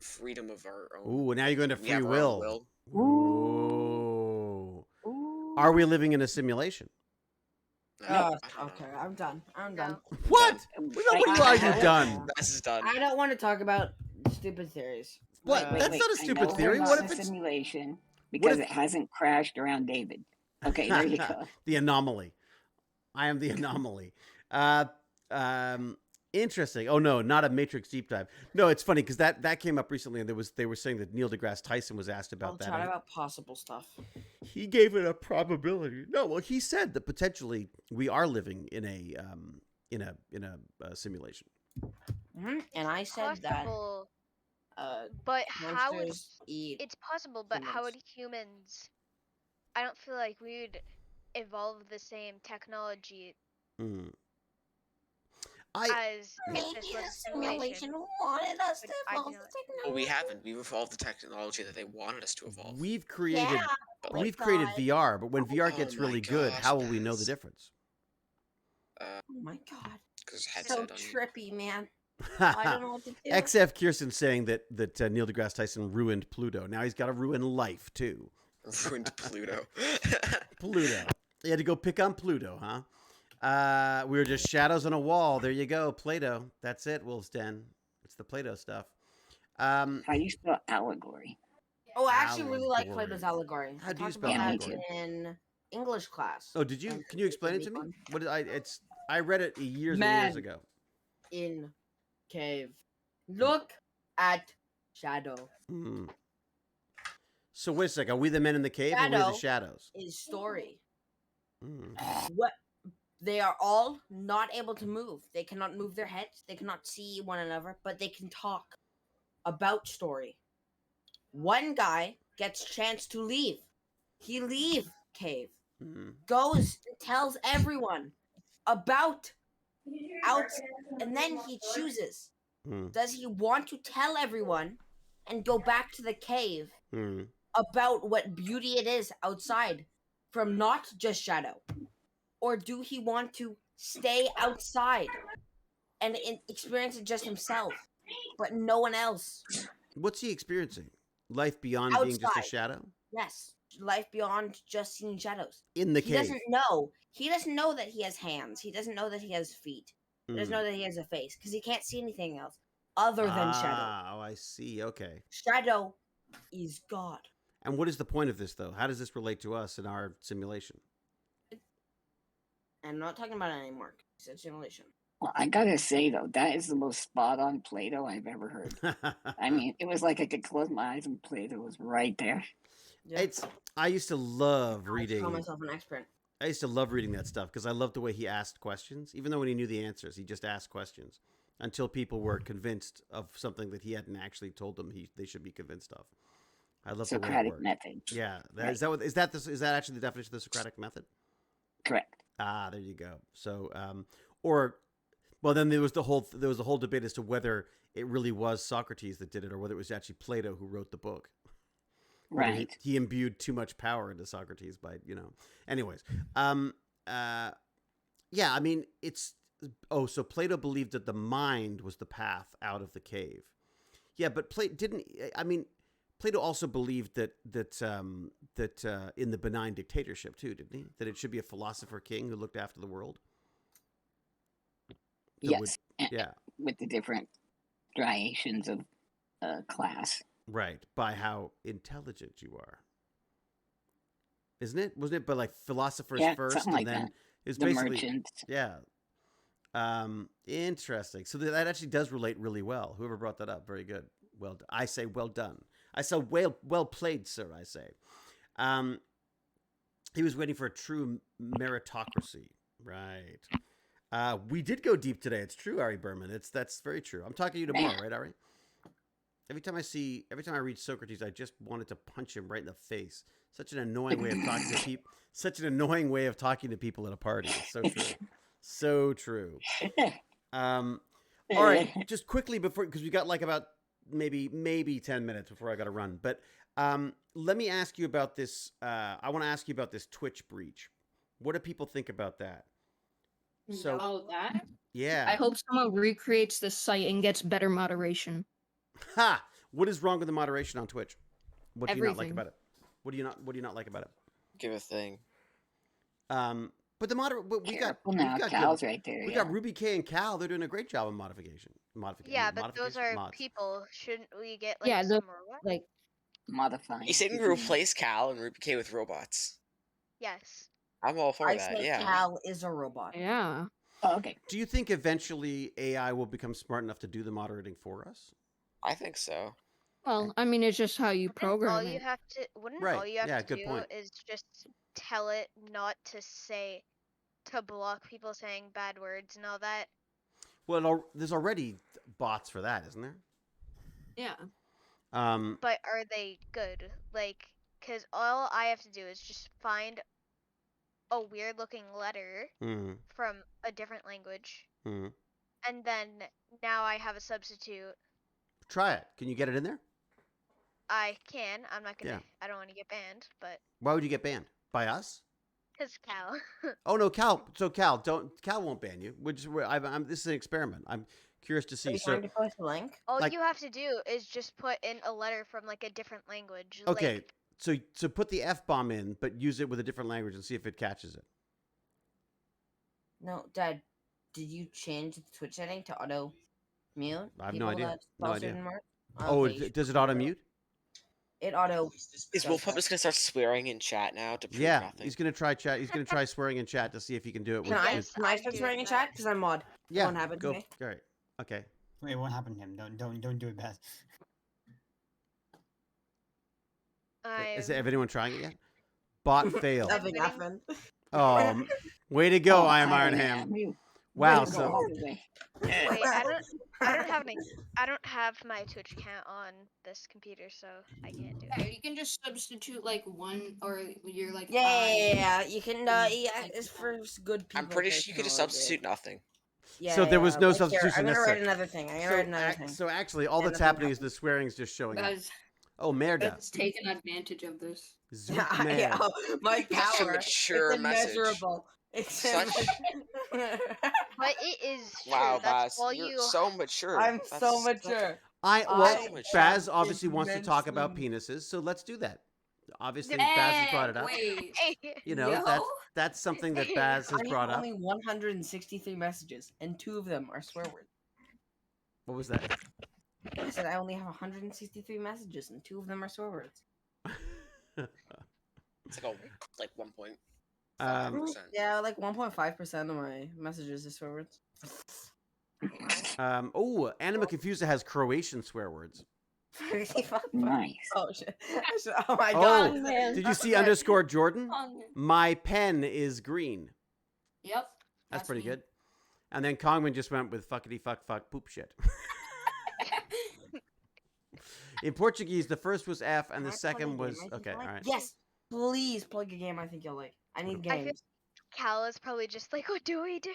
freedom of our own? Ooh, now you're going to We free have our will. own Ooh. Ooh. Are we living in a simulation? No, Oh, I don't know. okay, I'm done. I'm done. What? Done. What are you done? This is done. I don't want to talk about stupid theories. What? Uh, That's not a I stupid know theory. we're What not if in a it's simulation because if- it hasn't crashed around David? Okay, there you go. the anomaly? I am the anomaly. Interesting. Oh no, not a Matrix deep dive. No, it's funny because that came up recently, and they were saying that Neil deGrasse Tyson was asked I'll about that. chat and about possible stuff. he gave it a probability. No, well, he said that potentially we are living in a simulation. And I said Possible, that but how would monsters eat. it's possible? But how humans. would humans? I don't feel like we would evolve the same technology Mm. as if this was a simulation. wanted us to evolve the Well, we haven't. We've evolved the technology that they wanted us to evolve. We've created But, we've like, created VR, but when VR Oh gets my really good, gosh, how will we know the guys. difference? Oh my god. because So headset on you. trippy, man. I don't know what to do. XF Kirsten saying that Neil deGrasse Tyson ruined Pluto. Now he's got to ruin life too. Ruined Pluto. Pluto. You had to go pick on Pluto, huh? We were just shadows on a wall. There you go, Plato. That's it, Wolf's Den. It's the Plato stuff. How do you spell allegory? Oh, I actually really like Allegory. Plato's allegory. How I do you talked spell about that allegory? in English class. Oh, did you? And Can you explain it to me? What did I read it years and years Man. ago. In cave. Look at shadow. Hmm. So wait a second. Are we the men in the cave or are we the Shadow. shadows? Is story. Hmm. What they are all not able to move. They cannot move their heads. They cannot see one another, but they can talk about story. One guy gets chance to leave. He leave cave. Hmm. Goes and tells everyone about out, and then he chooses. Hmm. Does he want to tell everyone and go back to the cave Hmm. about what beauty it is outside from not just shadow? Or do he want to stay outside and experience it just himself, but no one else? What's he experiencing? Life beyond being just a Outside. shadow? Yes, life beyond just seeing shadows. In the He cave. doesn't know. He doesn't know that he has hands. He doesn't know that he has feet. He doesn't Hmm. know that he has a face because he can't see anything else other than shadow. Oh, I see. Okay. Shadow is God. And what is the point of this, though? How does this relate to us in our simulation? I'm not talking about it anymore. It's a simulation. Well, I gotta say though, that is the most spot on Plato I've ever heard. I mean, it was like I could close my eyes and Plato was right there. Yeah. I used to love I call reading. myself an expert. I used to love reading that stuff because I loved the way he asked questions. Even though when he knew the answers, he just asked questions until people were convinced of something that he hadn't actually told them they should be convinced of. I love the way it Socratic worked. method. Yeah, Right. is that actually the definition of the Socratic method? Correct. Ah, there you go. So, well, then there was the whole debate as to whether it really was Socrates that did it or whether it was actually Plato who wrote the book. Whether Right. He imbued too much power into Socrates by, Anyways, yeah, I mean, so Plato believed that the mind was the path out of the cave. Yeah, but Plato also believed that in the benign dictatorship too, didn't he? That it should be a philosopher king who looked after the world. Yes. Yeah. With the different striations of class. Right, by how intelligent you are. Isn't it? Wasn't it? But like philosophers first, something and like then that. it's The basically merchants. yeah. Interesting. So that actually does relate really well. Whoever brought that up, very good. Well, I say well done. I say well played, sir. I say. He was waiting for a true meritocracy, right? We did go deep today. It's true, Ari Berman. That's very true. I'm talking to you tomorrow, right, Ari? Every time I read Socrates, I just wanted to punch him right in the face. Such an annoying way of talking to people. Such an annoying way of talking to people at a party. It's so true. So true. All right, just quickly because we got like about maybe 10 minutes before I got to run. But let me ask you about this. I want to ask you about this Twitch breach. What do people think about that? So that? yeah. I hope someone recreates this site and gets better moderation. Ha! What is wrong with the moderation on Twitch? What do you not like Everything. about it? What do you not like about it? Give a thing. But we got Careful now, Cal's right there. We got Ruby K and Cal. They're doing a great job of modification. Yeah, but those are mods. people. Shouldn't we get like Yeah, some robots? like modifying. You said we replace Cal and Ruby K with robots. Yes. I'm all for I that. say Yeah. Cal is a robot. yeah. Oh, okay. Do you think eventually AI will become smart enough to do the moderating for us? I think so. Well, I mean, it's just how you program all it. you have to wouldn't Right, all you have yeah, to good do point. is just tell it not to say to block people saying bad words and all that. Well, there's already bots for that, isn't there? Yeah. But are they good? Like, because all I have to do is just find a weird looking letter Mm, from a different language, mm. and then now I have a substitute. Try it. Can you get it in there? I can. I'm not gonna. Yeah. I don't want to get banned, but Why would you get banned? By us? because Cal. Oh no, Cal. So Cal won't ban you. This is an experiment. Curious to Are see. you So trying to post a link? All like- you have to do is just put in a letter from like a different language. okay, Like, so put the F-bomb in, but use it with a different language and see if it catches it. No, Dad. Did you change the Twitch setting to auto mute? I have no idea. That No spell idea. certain words? Oh, Okay, you does should it auto mute? It auto. Is Wolf Pup just gonna start swearing in chat now to prove Yeah, nothing? he's gonna try chat. He's gonna try swearing in chat to see if he can do it. Can I? Yes, Can I I'm start doing swearing in that. chat? Because I'm mod. Yeah, Won't happen to go. me. All right. Okay. Wait, it won't happen to him. Don't do it, Beth. Is anyone trying it yet? Bot failed. Nothing happened. Oh, way to go, I am I Ironham. knew. Wow. Way to go, So Holiday. Wait, I don't have my Twitch account on this computer, so I can't do Yeah, it. you can just substitute like one or you're like Yeah. You can. Yeah, like it's for good people. I'm pretty sure you could just substitute nothing. Yeah. So there was no Here, substitution I'm gonna necessary. write another thing. I'm gonna write another thing. So actually, all Yeah, that's nothing happening is happened. the swearing's just showing up. guys. Oh, merda. That's taking advantage of this. Zoot Yeah, man. my Such a power. mature It's message. immeasurable. It's Such- But it is true. Wow, That's Baz, all you're you. so mature. I'm That's so such- mature. Well, I Baz am obviously wants to talk about immensely- penises, so let's do that. Obviously, Hey, Baz has brought it up. Wait. You know, Yo? that's something that Baz has I need brought up. only 163 messages, and 2 of them are swear words. What was that? I said I only have 163 messages, and 2 of them are swear words. It's like 1.5%. Yeah, like 1.5% of my messages are swear words. Oh, Anima Confusa has Croatian swear words. Nice. Oh shit! Oh my Oh, god! did you see underscore Jordan? On- My pen is green. Yep. That's pretty me. good. And then Kongman just went with fuckity fuck poop shit. In Portuguese, the first was F and the Can I plug a second game was I think okay. you'll All like? right. Yes, please plug a game I think you'll like. I need I feel- games. Cal is probably just like, what do we do?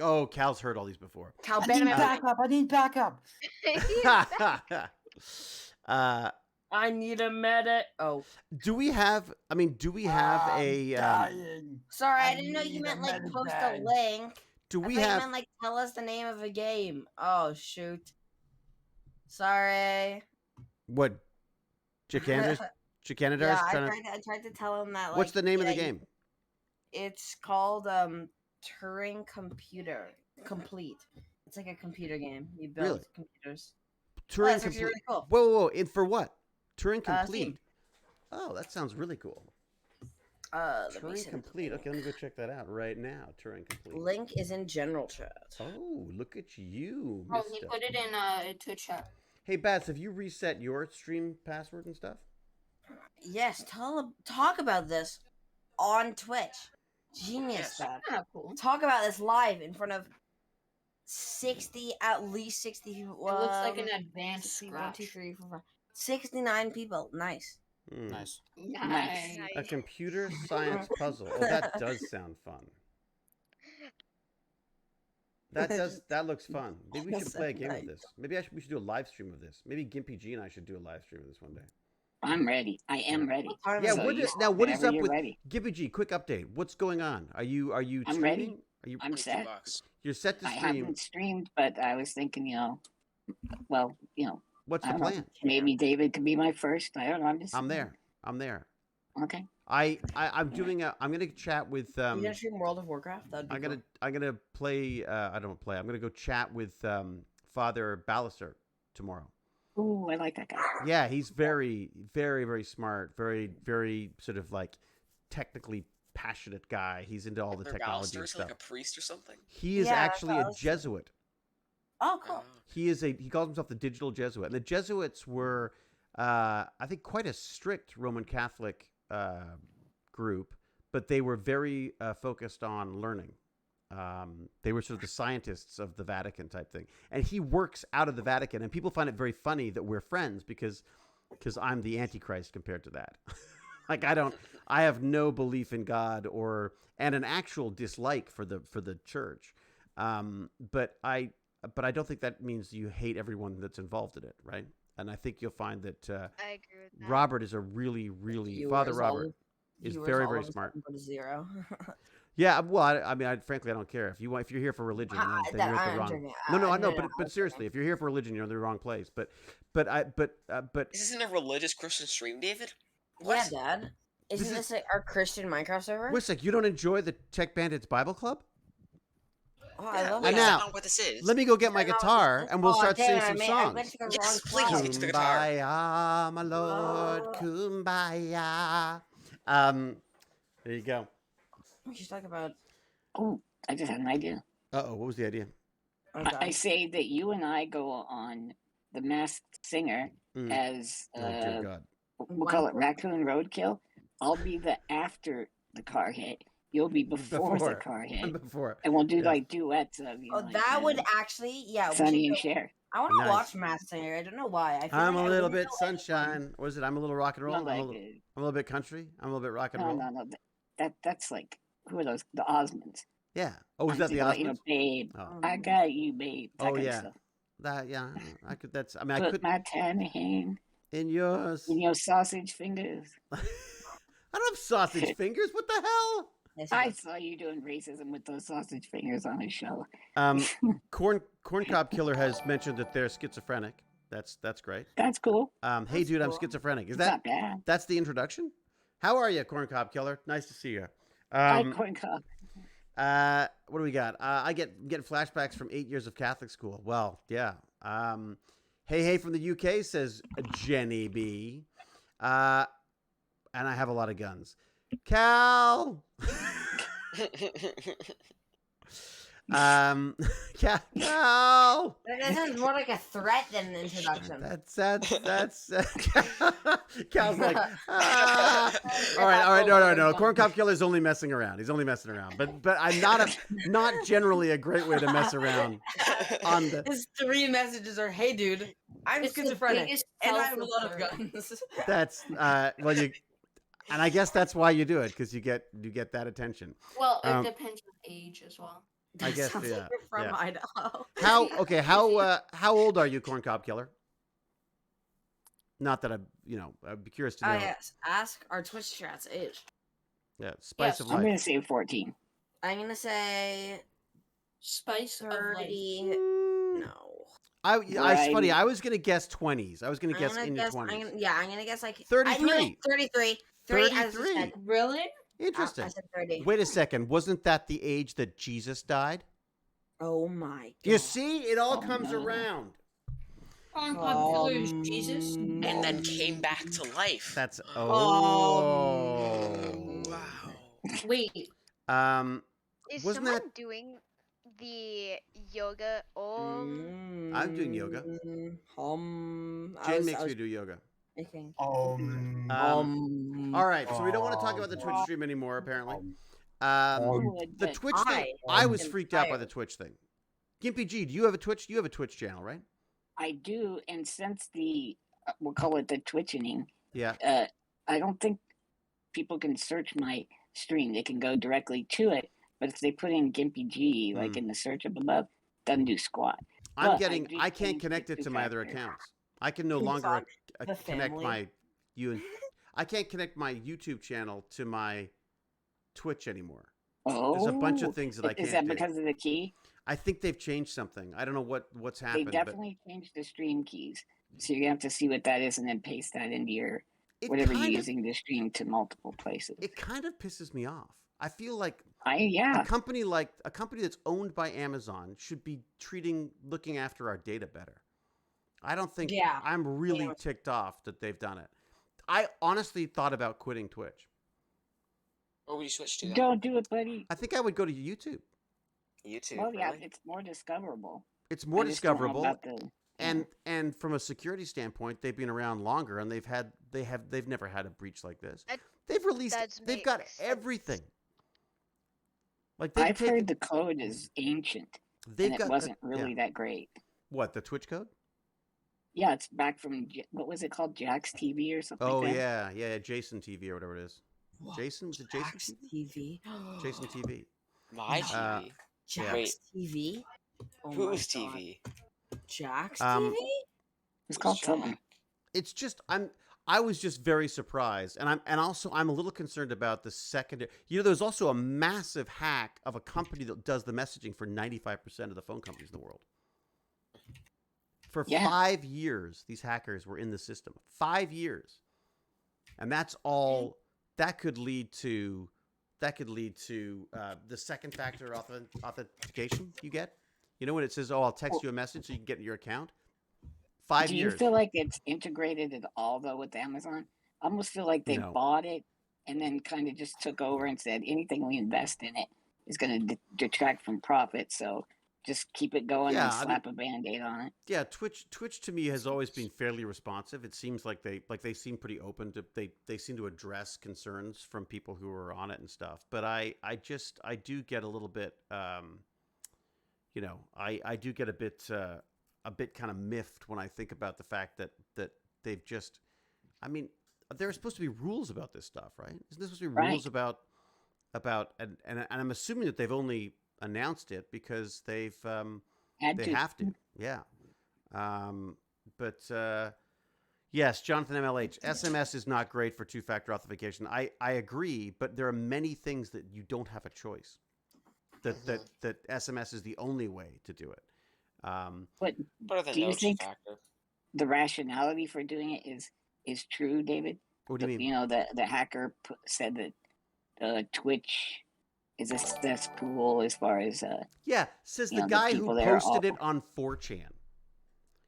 Oh, Cal's heard all these before. Cal I need Benjamin. backup. I need backup. I need a medic. Oh, Do we have a Dying. sorry, I I didn't know you need a meant like medic post a bag. link. do I we thought you have meant like tell us the name of a game. Oh shoot. Sorry. what Chicander's Yeah, trying to I tried to tell him that. Like, What's the name of the yeah, game? It's called Turing Computer Complete. It's like a computer game. You build Really? computers. Turing that's actually complete. really cool. Whoa. And for what? Turing Steam. complete. Oh, that sounds really cool. Let me Turing send complete. the Okay, let me go check that out right now. Turing complete. link is in general chat. Oh, look at you, Oh, he mister. put it in Twitch chat. Hey, Bats, have you reset your stream password and stuff? Yes, talk about this on Twitch. Genius, Dad. Kind of cool. Talk about this live in front of 60, at least 60 people. It looks like an advanced 60, scratch. 1, 2, 3, 4, 5. 69 people. Nice. Hmm. Nice. Nice. A computer science puzzle. Oh, that does sound fun. That looks fun. Maybe we should play a game of this. Maybe we should do a live stream of this. Maybe Gimpy G and I should do a live stream of this one day. I'm ready. I am ready. Yeah, So what you- is whenever up you're with ready. Gimpy G? Quick update. What's going on? Are you I'm streaming? ready. Are you I'm set. you're set to I stream? haven't streamed, but I was thinking, well, What's I the don't know. plan? Maybe David could be my first. I don't know. I'm there. Okay. I'm gonna chat with You gonna stream World of Warcraft? That'd be cool. I'm gonna play I'm gonna go chat with Father Ballister tomorrow. Ooh, I like that guy. Yeah, he's very, very, very smart, very, very sort of like technically passionate guy. He's into all the Their technology Ballister and is stuff. like a priest or something. He is Yeah, actually a Ballister. Jesuit. Oh, cool. He calls himself the digital Jesuit. And the Jesuits were I think quite a strict Roman Catholic group, but they were very focused on learning. They were sort of the scientists of the Vatican type thing. And he works out of the Vatican, and people find it very funny that we're friends because I'm the Antichrist compared to that. Like I have no belief in God and an actual dislike for the church. But I don't think that means you hate everyone that's involved in it, right? And I think you'll find that I agree with that. Robert is a really, really Father Robert is very, very smart. But 0. Yeah, well, I mean, frankly, I don't care. If you're here for religion, then you're at the wrong. No, I know, but seriously, if you're here for religion, you're in the wrong place. But This isn't a religious Christian stream, David. Yeah, Dad. Isn't this our Christian Minecraft server? wait a sec, you don't enjoy the Tech Bandits Bible Club? Oh, I love And that. now, not what this is. let me go get my guitar, and we'll start singing some songs. Yes, please. Get to the guitar. Kumbaya, my lord, kumbaya. There you go. We should talk about. Oh, I just had an idea. Uh-oh, what was the idea? I say that you and I go on The Masked Singer as Oh, dear God. we'll call it Raccoon Roadkill. I'll be the after the car hit. You'll be before the car hit. Before. And we'll do like duets of that would actually, Sonny and Cher. I want to watch Masked Singer. I don't know why. I feel I'm like a little bit sunshine. What is it? I'm a little rock and roll. Not I'm, like a little bit country. I'm a little bit rock and roll. No. That's like, who are those? The Osmonds. Yeah. Oh, is that the Osmonds? Babe, Oh. I got you, babe. That kind of yeah. stuff. That I could. That's. I mean, Put I could. my tiny hand in yours. In your sausage fingers. I don't have sausage fingers. What the hell? I saw you doing racism with those sausage fingers on his show. Corncob Killer has mentioned that they're schizophrenic. That's great. That's cool. Hey, dude, I'm schizophrenic. Is that not bad? That's the introduction. How are you, Corncob Killer? Nice to see you. Hi, Corncob. What do we got? I get flashbacks from 8 years of Catholic school. Well, yeah. Hey from the UK, says Jenny B. And I have a lot of guns. Cal. Cal. That sounds more like a threat than an introduction. That's Cal's like, all right, no. Corncob Killer's only messing around. He's only messing around. But I'm not generally a great way to mess around. On the his 3 messages are, "Hey, dude, I'm schizophrenic and I have a lot of guns." That's well, you. And I guess that's why you do it, because you get that attention. Well, it depends on age as well. I guess, Like you're from Idaho. How old are you, Corncob Killer? Not that I'd be curious to know. Oh yes, ask our Twitch chat's age. Yeah, Spice of Life. I'm gonna say 14. I'm gonna say Spice 30. No. It's funny. I was gonna guess 20s. I was gonna guess in your 20s. I'm gonna guess like 33. 33. 33. Really? Interesting. I said 30. Wait a second. Wasn't that the age that Jesus died? Oh my God. You see, it all comes around. Jesus. And then came back to life. That's wow. Wait. Is wasn't someone that doing the yoga? I'm doing yoga. Jane makes me do yoga. All right, so we don't want to talk about the Twitch stream anymore, apparently. The Twitch thing, I was freaked out by the Twitch thing. Gimpy G, do you have a Twitch? You have a Twitch channel, right? I do, and since we'll call it the twitching. Yeah. I don't think people can search my stream. They can go directly to it, but if they put in Gimpy G, like in the search up above, doesn't do squat. I can't connect it to my other accounts. I can no longer connect I can't connect my YouTube channel to my Twitch anymore. There's a bunch of things that I can't do. Is that because of the key? I think they've changed something. I don't know what's happened. They definitely changed the stream keys. So you're going to have to see what that is and then paste that into your whatever you're using to stream to multiple places. It kind of pisses me off. I feel like a company that's owned by Amazon should be looking after our data better. I don't think I'm really ticked off that they've done it. I honestly thought about quitting Twitch. What would you switch to? Don't do it, buddy. I think I would go to YouTube. YouTube. Well, yeah, it's more discoverable. It's more discoverable. And from a security standpoint, they've been around longer, and they've never had a breach like this. They've got everything. Like I've heard the code is ancient. And it wasn't really that great. What, the Twitch code? Yeah, it's back from what was it called, Jack's TV or something? Oh like that? yeah, Jason TV or whatever it is. What? Jason, was it Jason TV? Jason TV. My TV. Jack's TV. Whose TV? Jack's TV. It's called something. It's just I was just very surprised, and I'm a little concerned about the secondary. There's also a massive hack of a company that does the messaging for 95% of the phone companies in the world. For 5 years, these hackers were in the system. 5 years, and that's all. That could lead to the second factor authentication you get. When it says, "Oh, I'll text you a message so you can get in your account." 5 Do years. you feel like it's integrated at all though with Amazon? I almost feel like they bought it and then kind of just took over and said anything we invest in it is going to detract from profit. So just keep it going and slap a Band-Aid on it. Yeah, Twitch to me has always been fairly responsive. It seems like they seem pretty open to they seem to address concerns from people who are on it and stuff. But I do get a little bit I do get a bit kind of miffed when I think about the fact that they've just, there are supposed to be rules about this stuff, right? Isn't there supposed to be rules about and I'm assuming that they've only announced it because they have to, yeah. Yes, Jonathan MLH, SMS is not great for two-factor authentication. I agree, but there are many things that you don't have a choice. That SMS is the only way to do it. But do you think the rationality for doing it is true, David? What do you mean? The hacker said that Twitch is a cesspool as far as says the guy who posted it on 4chan.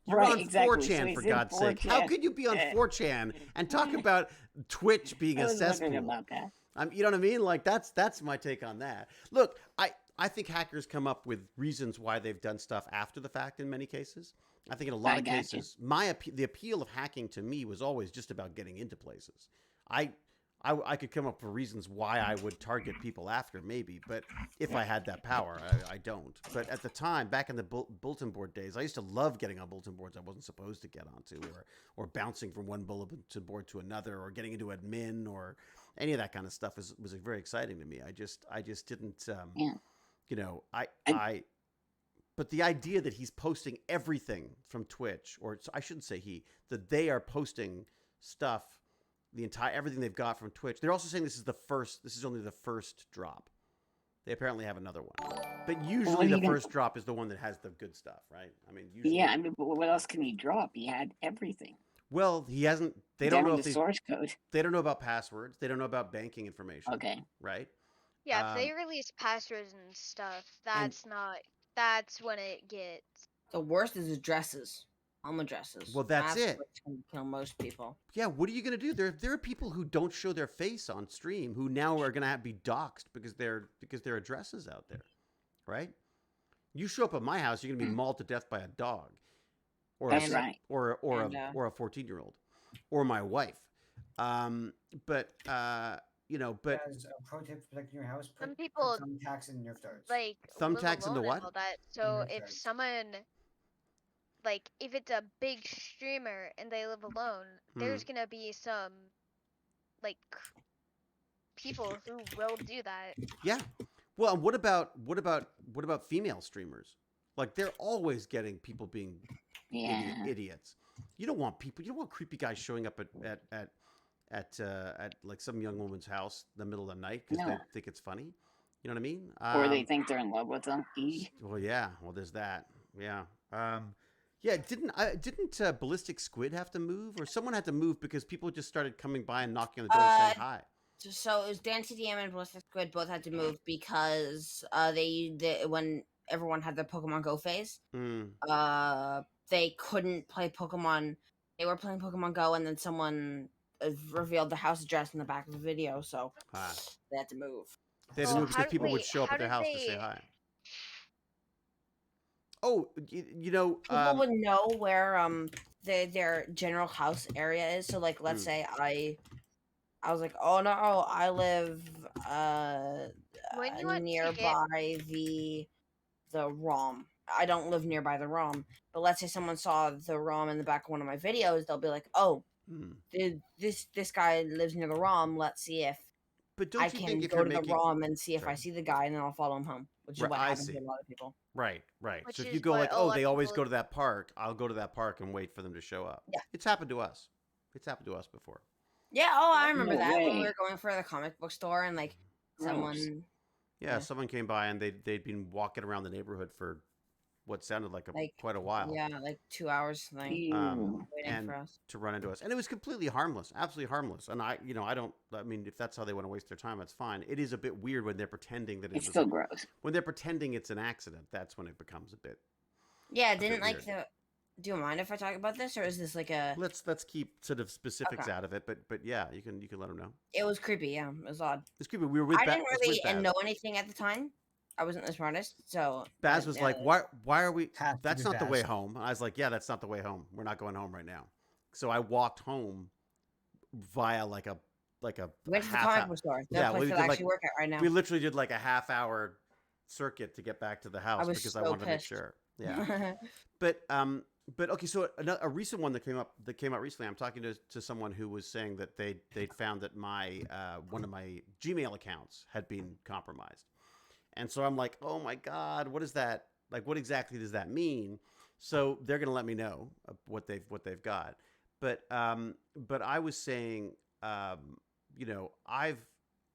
You're on 4chan, for God's sake. How could you be on 4chan and talk about Twitch being a cesspool? About that. You know what I mean? Like that's my take on that. Look, I think hackers come up with reasons why they've done stuff after the fact in many cases. I think in a lot of cases, the appeal of hacking to me was always just about getting into places. I could come up with reasons why I would target people after, maybe, but if I had that power, I don't. But at the time, back in the bulletin board days, I used to love getting on bulletin boards I wasn't supposed to get onto, or bouncing from one bulletin board to another, or getting into admin, or any of that kind of stuff was very exciting to me. I just didn't, but the idea that he's posting everything from Twitch, or I shouldn't say that they are posting stuff, everything they've got from Twitch. They're also saying this is only the first drop. They apparently have another one. But usually the first drop is the one that has the good stuff, right? Usually. Yeah, but what else can he drop? He had everything. Well, he hasn't. They don't know the source code. They don't know about passwords. They don't know about banking information. Okay. Right? Yeah, if they release passwords and stuff, that's when it gets... The worst is addresses. Home addresses. Well, that's it. What's going to kill most people. Yeah, what are you going to do? There are people who don't show their face on stream who now are going to be doxxed because their address is out there, right? You show up at my house, you're going to be mauled to death by a dog, or that's right, or a 14-year-old, or my wife. But as a pro tip for protecting your house, some people thumbtacks and Nerf darts. Like thumbtacks and the what? All that. So if someone, like, if it's a big streamer and they live alone, there's gonna be some, like, people who will do that. Yeah. Well, and what about female streamers? Like, they're always getting people being idiots. You don't want creepy guys showing up at like some young woman's house in the middle of the night because they think it's funny. You know what I mean? Or they think they're in love with them. Well, yeah. Well, there's that. Yeah. Yeah. Didn't Ballistic Squid have to move, or someone had to move because people just started coming by and knocking on the door saying hi? So it was Dan CDM and Ballistic Squid both had to move because when everyone had the Pokemon Go phase, they couldn't play Pokemon. They were playing Pokemon Go, and then someone revealed the house address in the back of the video, so they had to move. They had to move because people would show up at their house to say hi. Oh, people would know where their general house area is. So, like, let's say I was like, oh no, I live nearby the ROM. I don't live nearby the ROM, but let's say someone saw the ROM in the back of one of my videos, they'll be like, oh, this guy lives near the ROM. Let's see if I can go to the ROM and see if I see the guy, and then I'll follow him home, which is what happens to a lot of people. Right. So if you go like, oh, they always go to that park, I'll go to that park and wait for them to show up. Yeah. It's happened to us. It's happened to us before. Yeah. Oh, I remember No that when we way. were going for the comic book store and like Gross. someone. Yeah, Yeah. someone came by and they'd been walking around the neighborhood for what sounded like quite a while. Yeah, like 2 hours thing Ew. waiting And for us. to run into us, and it was completely harmless, absolutely harmless. And I don't. I mean, if that's how they want to waste their time, that's fine. It is a bit weird when they're pretending that It's still gross. when they're pretending it's an accident. That's when it becomes a bit. Yeah, bit didn't like weird. the. Do you mind if I talk about this, or is this like a? Let's keep sort of specifics Okay. out of it, but yeah, you can let them know. It was creepy. Yeah, it was odd. It's creepy. We were with I didn't it was really with Baz. know anything at the time. I wasn't the smartest, so Baz was like, why are we? Have to That's be not the Baz. way home. I was like, yeah, that's not the way home. We're not going home right now. So I walked home via like a We went to the half comic hour- book store. The Yeah, place we that did, I like- actually work at right now. We literally did like a half-hour circuit to get back to the house was because I so wanted to make pissed. sure. Yeah, but okay. So a recent one that came out recently. I'm talking to someone who was saying that they'd found that my one of my Gmail accounts had been compromised, and so I'm like, oh my god, what is that? Like, what exactly does that mean? So they're gonna let me know what they've got. But I was saying,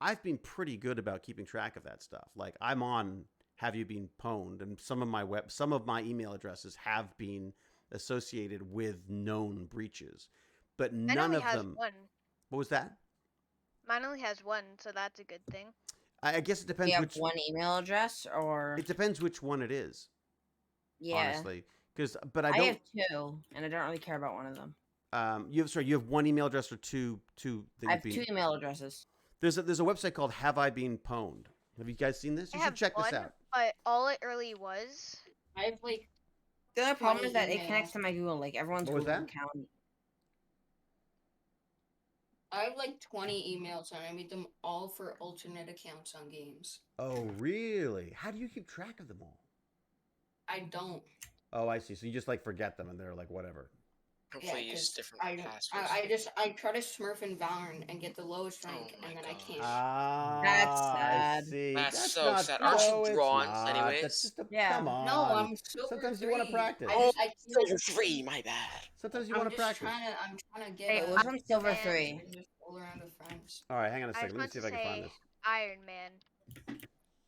I've been pretty good about keeping track of that stuff. Like I'm on Have You Been Pwned, and some of my email addresses have been associated with known breaches, but Mine none only of has them. one. What was that? Mine only has one, so that's a good thing. I guess it Do depends you have which. one email address, or It depends which one it is, yeah, honestly. But I I don't. have two, and I don't really care about one of them. You have one email address or two that I have you've two been. email addresses. There's a website called Have I Been Pwned? Have you guys seen this? I You should have check this one, out. but all it really was. I have like The only problem 20 is that it email. connects to my Google, like everyone's What was Google that? account. I have like 20 emails and I made them all for alternate accounts on games. Oh, really? How do you keep track of them all? I don't. Oh, I see. So you just like forget them and they're like whatever. Hopefully Yeah, use 'cause different passwords. I try to smurf in Valorant and get the lowest rank, Oh my and then I gosh. can't. Ah, That's I sad. see. That's so not, sad. Aren't you no, it's bronze not. anyways? That's just a, Yeah. come on. No, I'm silver Sometimes 3. you want to practice. Oh, I silver 3, my bad. Sometimes you I'm want to just practice. I'm trying to get. Hey, It a was on Silver and- 3. and just roll around with friends. All right, hang on a I second. Let me just see if want I to can find say this. Iron Man.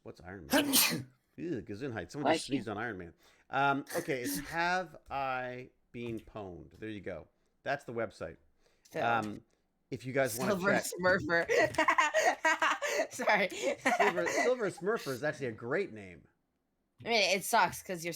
What's Iron Man? Ew, Gesundheit. Someone just Bless you. sneezed on Iron Man. Okay, it's Have I Been Pwned? There you go. That's the website. So, If you guys want to Silver check, Smurfer. Sorry. Silver Smurfer is actually a great name. I mean, it sucks because you're.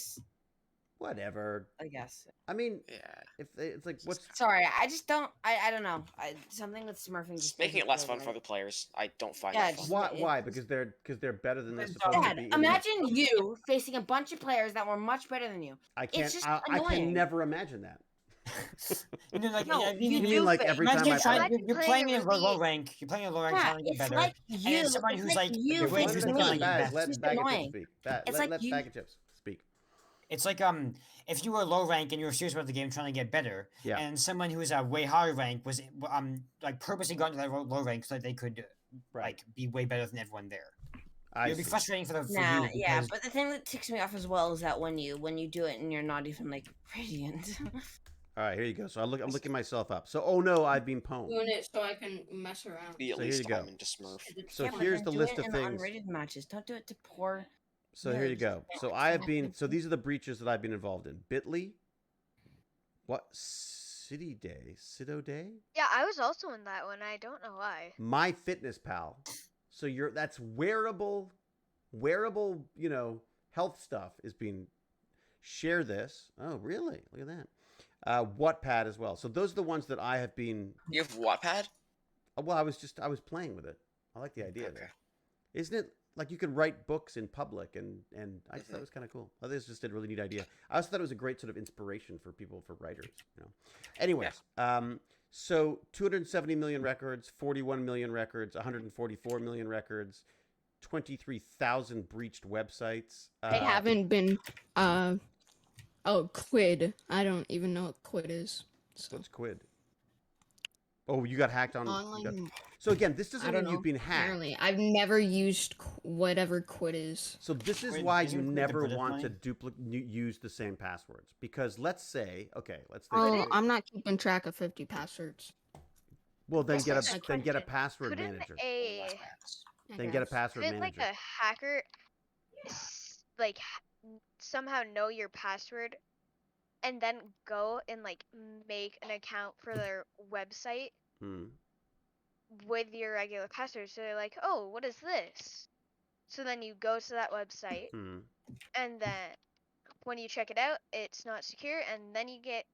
Whatever. I guess. I mean, Yeah. if it's like what's Sorry, I just don't. I don't know. Something with smurfing Just just making it doesn't less feel fun right. for other players. I don't find Yeah, that just- fun. why? Because they're better than they're Dad, supposed to Dad, be. in the- imagine you facing a bunch of players that were much better than you. I can't. just I can annoying. never imagine that. You know, like, No, I mean, You you mean like face- every time I imagine play? trying, you're playing in really- low rank. You're playing in low rank, Yeah, trying to get it's better. like And you. then someone it's who's like like you your grades facing who's me. not like Bag, let It's Bag of Chips annoying. speak. It's like Let you- Bag of Chips speak. It's like if you were low rank and you were serious about the game, trying to get better, Yeah. and someone who was a way higher rank was like purposely got to that low rank so that they could Right. like be way better than everyone there. I It'd be see. frustrating for Nah, you. yeah, because- but the thing that ticks me off as well is that when you do it and you're not even like radiant. All right, here you go. So I'm looking myself up. So oh no, I've been pwned. Doing it so I can mess around. Be at So here least you go. diamond to Smurf. So Yeah, but here's then the do list it of in the things. unrated matches. Don't do it to poor. So here you nerds. go. So I have been. So these are the breaches that I've been involved in. Bitly. What? City Day? Cido Day? Yeah, I was also in that one. I don't know why. My Fitness Pal. So that's wearable, health stuff is being share this. Oh, really? Look at that. Wattpad as well. So those are the ones that I have been. You have Wattpad? Well, I was playing with it. I like the idea Okay. there. Isn't it like you could write books in public and I just thought it was kind of cool. I think it's just a really neat idea. I also thought it was a great sort of inspiration for people, for writers. Anyways, so 270 million records, 41 million records, 144 million records, 23,000 breached websites. They haven't been quid. I don't even know what quid is. So What's Quid? Oh, you got hacked on. online. So again, this doesn't I don't mean know. you've been hacked. Apparently, I've never used whatever quid is. So this is Quid why isn't you Quid the never British want money? to use the same passwords. Because let's say, okay, let's think. Oh, I'm not keeping track of 50 passwords. Well, then get This is a then get a question. password Couldn't manager. a Then get a password couldn't like manager. a hacker like somehow know your password and then go and like make an account for their website Hmm. with your regular password? So they're like, oh, what is this? So then you go to that website, Hmm. and then when you check it out, it's not secure, and then you get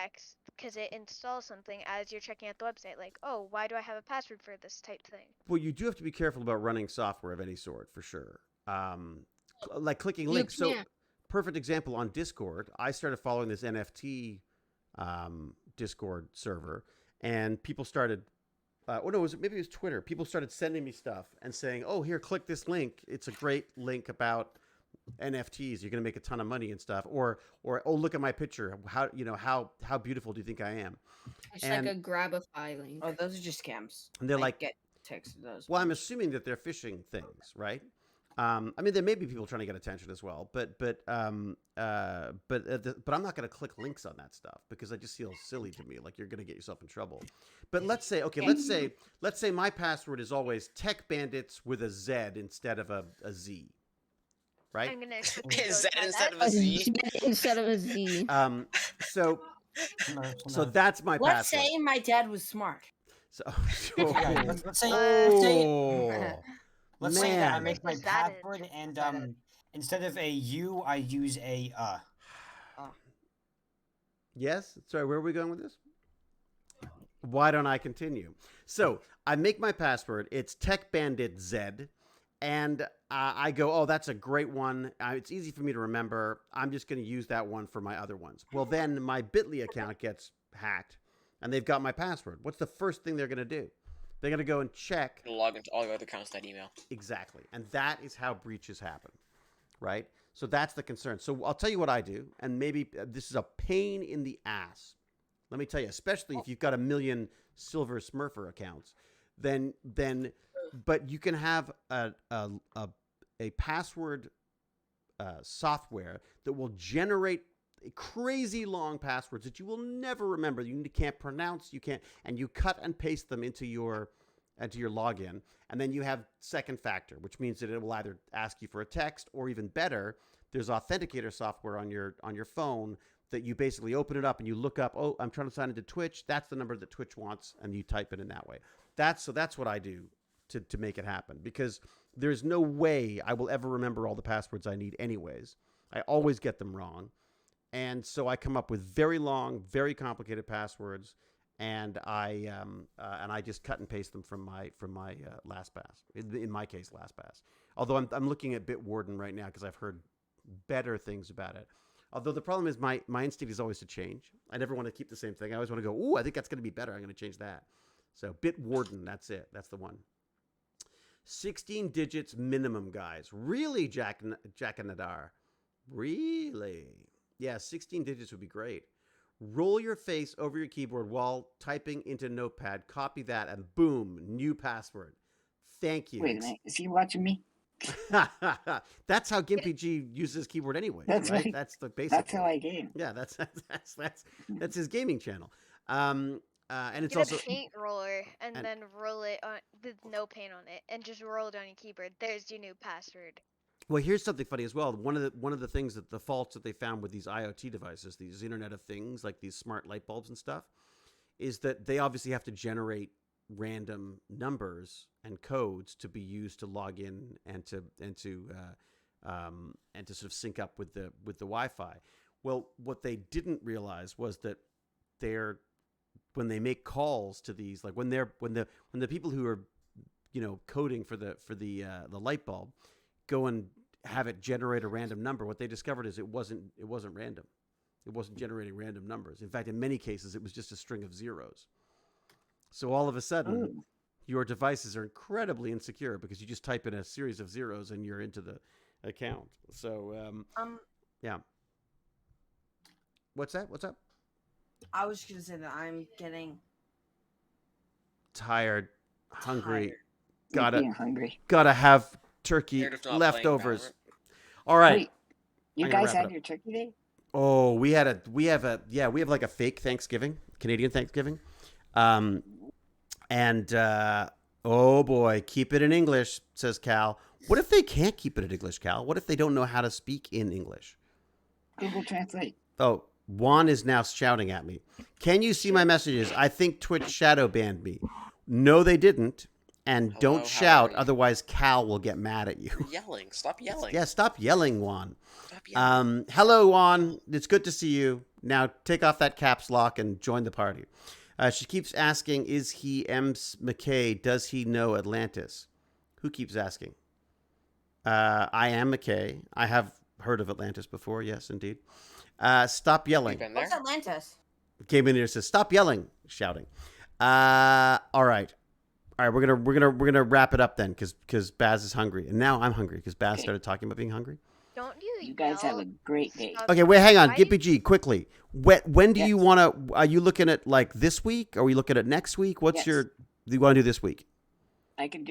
X because it installs something as you're checking out the website. Like, oh, why do I have a password for this type thing? Well, you do have to be careful about running software of any sort, for sure. Like clicking You links. So, can't. perfect example on Discord. I started following this NFT Discord server, and people started. Oh no, maybe it was Twitter. People started sending me stuff and saying, "Oh, here, click this link. It's a great link about NFTs. You're going to make a ton of money and stuff." Or oh, look at my picture. How beautiful do you think I am? It's And like a grab-a-fi link. Oh, those are just scams. And they're I like, get texted those. well, I'm assuming that they're phishing things, right? I mean, there may be people trying to get attention as well, but I'm not going to click links on that stuff because it just feels silly to me. Like you're going to get yourself in trouble. But let's say my password is always Tech Bandits with a Z instead of a Z, right? I'm gonna Is that try instead that. of a Z? Instead of a Z. So that's my Let's password. say my dad was smart. So, Yeah, let's say let's say that I man. make my Just added. password and instead of a U, I use a Yes. Sorry, where are we going with this? Why don't I continue? So I make my password. It's Tech Bandit Z, and I go, oh, that's a great one. It's easy for me to remember. I'm just going to use that one for my other ones. Well, then my Bitly account gets hacked, and they've got my password. What's the first thing they're going to do? They're going to go and check. Log into all your other accounts that email. Exactly, and that is how breaches happen, right? So that's the concern. So I'll tell you what I do, and maybe this is a pain in the ass. Let me tell you, especially if you've got 1 million Silver Smurfer accounts, then but you can have a password software that will generate crazy long passwords that you will never remember. You can't pronounce, and you cut and paste them into your login, and then you have second factor, which means that it will either ask you for a text or even better, there's authenticator software on your phone that you basically open it up and you look up, oh, I'm trying to sign into Twitch. That's the number that Twitch wants, and you type it in that way. That's what I do to make it happen, because there's no way I will ever remember all the passwords I need anyways. I always get them wrong. And so I come up with very long, very complicated passwords, and I just cut and paste them from my LastPass. In my case, LastPass. Although I'm looking at Bitwarden right now because I've heard better things about it. Although the problem is my instinct is always to change. I never want to keep the same thing. I always want to go, ooh, I think that's going to be better. I'm going to change that. So Bitwarden, that's it. That's the one. 16 digits minimum, guys. Really, Jack and Nadar? Really? Yeah, 16 digits would be great. Roll your face over your keyboard while typing into Notepad. Copy that, and boom, new password. Thank you. Wait a minute. Is he watching me? That's how GimpyG uses his keyboard anyway. That's right? right. That's the basic. That's how I game. Yeah, that's his gaming channel. And it's Get also a paint roller and then roll it on with no paint on it, and just roll it on your keyboard. There's your new password. Well, here's something funny as well. One of the things that the faults that they found with these IoT devices, these Internet of Things, like these smart light bulbs and stuff, is that they obviously have to generate random numbers and codes to be used to log in and to sort of sync up with the Wi-Fi. Well, what they didn't realize was that when they make calls to these, like when the people who are coding for the light bulb go and have it generate a random number, what they discovered is it wasn't random. It wasn't generating random numbers. In fact, in many cases, it was just a string of zeros. So all of a sudden, your devices are incredibly insecure because you just type in a series of zeros and you're into the account. So, yeah. What's that? What's up? I was just gonna say that I'm getting tired, hungry. Hungry. Gotta have turkey leftovers. All right. Wait, you guys had your turkey day? Oh, we have like a fake Thanksgiving, Canadian Thanksgiving. And oh boy, keep it in English, says Cal. What if they can't keep it in English, Cal? What if they don't know how to speak in English? Google Translate. Oh, Juan is now shouting at me. Can you see my messages? I think Twitch shadow banned me. No, they didn't. And Hello, don't how shout, are you? otherwise Cal will get mad at you. You're yelling. Stop yelling. Yeah, stop yelling, Juan. Stop yelling. Hello, Juan. It's good to see you. Now take off that caps lock and join the party. She keeps asking, is he M. McKay? Does he know Atlantis? Who keeps asking? I am McKay. I have heard of Atlantis before. Yes, indeed. Stop yelling. Been there? What's Atlantis? Came in here and says, "Stop yelling, shouting." All right. We're gonna wrap it up then, because Baz is hungry, and now I'm hungry because Baz started talking about being hungry. Don't you? You guys have a great day. Okay, wait, hang on, Why- Gippy G, quickly. When do Yes. you want to? Are you looking at like this week? Are we looking at next week? What's Yes. your? Do you want to do this week? I could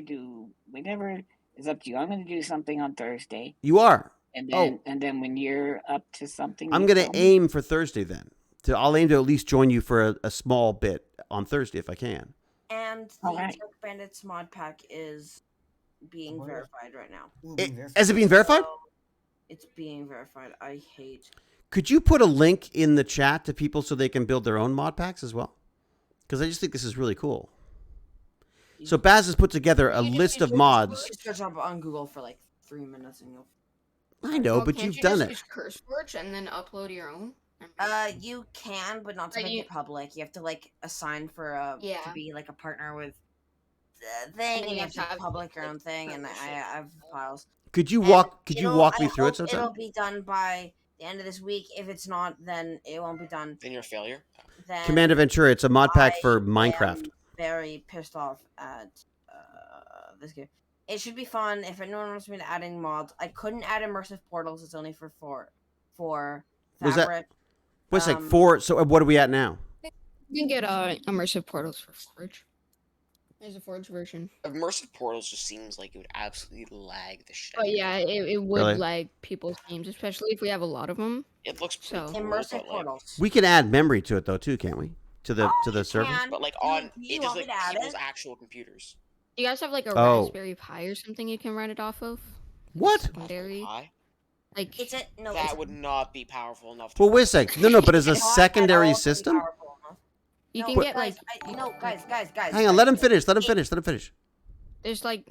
do whenever. It's up to you. I'm going to do something on Thursday, You are. and Oh. then when you're up to something, I'm you gonna tell me. aim for Thursday then. I'll aim to at least join you for a small bit on Thursday if I can. And the All right. Tech Bandits mod pack is being Where? verified right now. Ooh, It- being verified. Has it been verified? So, it's being verified. I hate. Could you put a link in the chat to people so they can build their own mod packs as well? Because I just think this is really cool. So Baz has put together a list of mods. Just search up on Google for like 3 minutes and you'll. I know, Well, but can't you've you done just it. use curse words and then upload your own? You can, but not to But make you- it public. You have to like assign for to Yeah. be like a partner with the thing, And and you you have have to to have, public your like, own thing. And I partnership. have files. Could you And walk? Could you it'll- walk me I through it hope sometime? It'll be done by the end of this week. If it's not, then it won't be done. Then you're a failure. Then Commander Ventura, it's a mod pack for I Minecraft. am very pissed off at this game. It should be fun. If anyone wants me to add in mods, I couldn't add immersive portals. It's only for Was that- fabric. What's like Um, 4? So what are we at now? You can get immersive portals for Forge. There's a Forge version. Immersive portals just seems like it would absolutely lag the shit. But yeah, it would Really? lag people's games, especially if we have a lot of them. It looks pretty So- cool, Immersive but, like, portals. We can add memory to it though too, can't we? To the You server. can. But like Do you- on do you it is want me like to add people's it? actual computers. Do you guys have like a Oh. Raspberry Pi or something you can run it off of? What? Secondary? Why? Like, It's a no. That it's would not be powerful enough. To Well, wait a sec. No, but as a not at secondary all system. powerful enough. you No, can but get like, guys. Hang on, let him finish. Let him finish. Let him finish. there's like,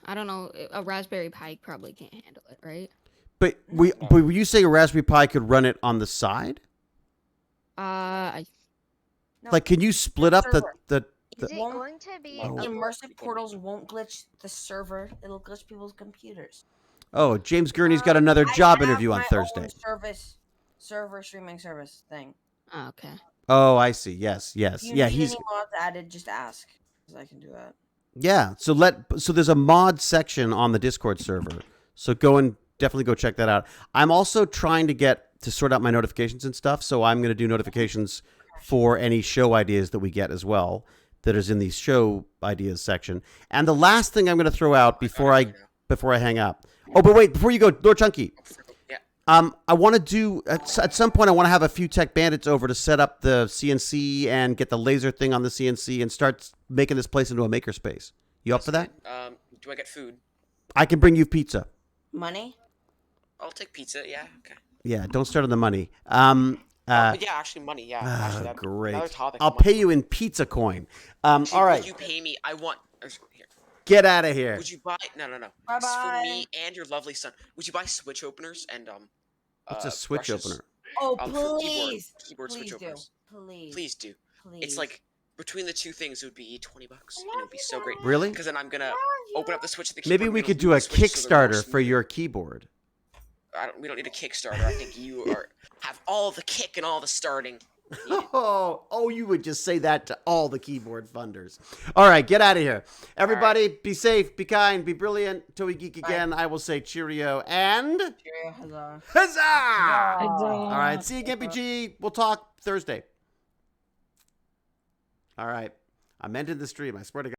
I don't know, a Raspberry Pi probably can't handle it, right? But were you saying a Raspberry Pi could run it on the side? I No, Like, can you split up the server. Is it won't- going to be? Oh. a- Immersive portals won't glitch the server. It'll glitch people's computers. Oh, James Gurney's got another I job have interview on my Thursday. own server streaming service thing. oh, okay. Oh, I see. Yes. If you Yeah, need he's any mods added, just ask, because I can do that. yeah. So there's a mod section on the Discord server. So definitely go check that out. I'm also trying to sort out my notifications and stuff. So I'm going to do notifications for any show ideas that we get as well, that is in the show ideas section. And the last thing I'm going to throw out before I hang up. Oh, but wait, before you go, Lord Chunky. Yeah. I want to do at some point. I want to have a few tech bandits over to set up the CNC and get the laser thing on the CNC and start making this place into a makerspace. You up for that? Do I get food? I can bring you pizza. Money? I'll take pizza. Yeah. Okay. Yeah, don't start on the money. But yeah, actually, money. Yeah. Actually, that'd be Great. Another topic. I'll money. pay you in pizza coin. Actually, All right, Would you pay me? I want. Here. get out of here. Would you buy? No. Bye This is for bye. me and your lovely son. Would you buy switch openers and What's a switch brushes? opener? Oh, For please. keyboard switch Please do. openers. Please. Please do. Please. It's like between the two things, it would be $20, and it would be so great. Really? Because then I'm gonna open up the switch at the keyboard. Maybe and we it'll could do do the a switch so they're more Kickstarter for smooth. your keyboard. We don't need a Kickstarter. I think you have all the kick and all the starting. Oh, you would just say that to all the keyboard funders. All right, get out of here. Everybody, be safe, be kind, be brilliant. Till we geek again, I will say cheerio and Cheerio, huzzah. huzzah! Huzzah. All right, see you, Gimpy G. We'll talk Thursday. All right, I'm ending the stream. I swear to God.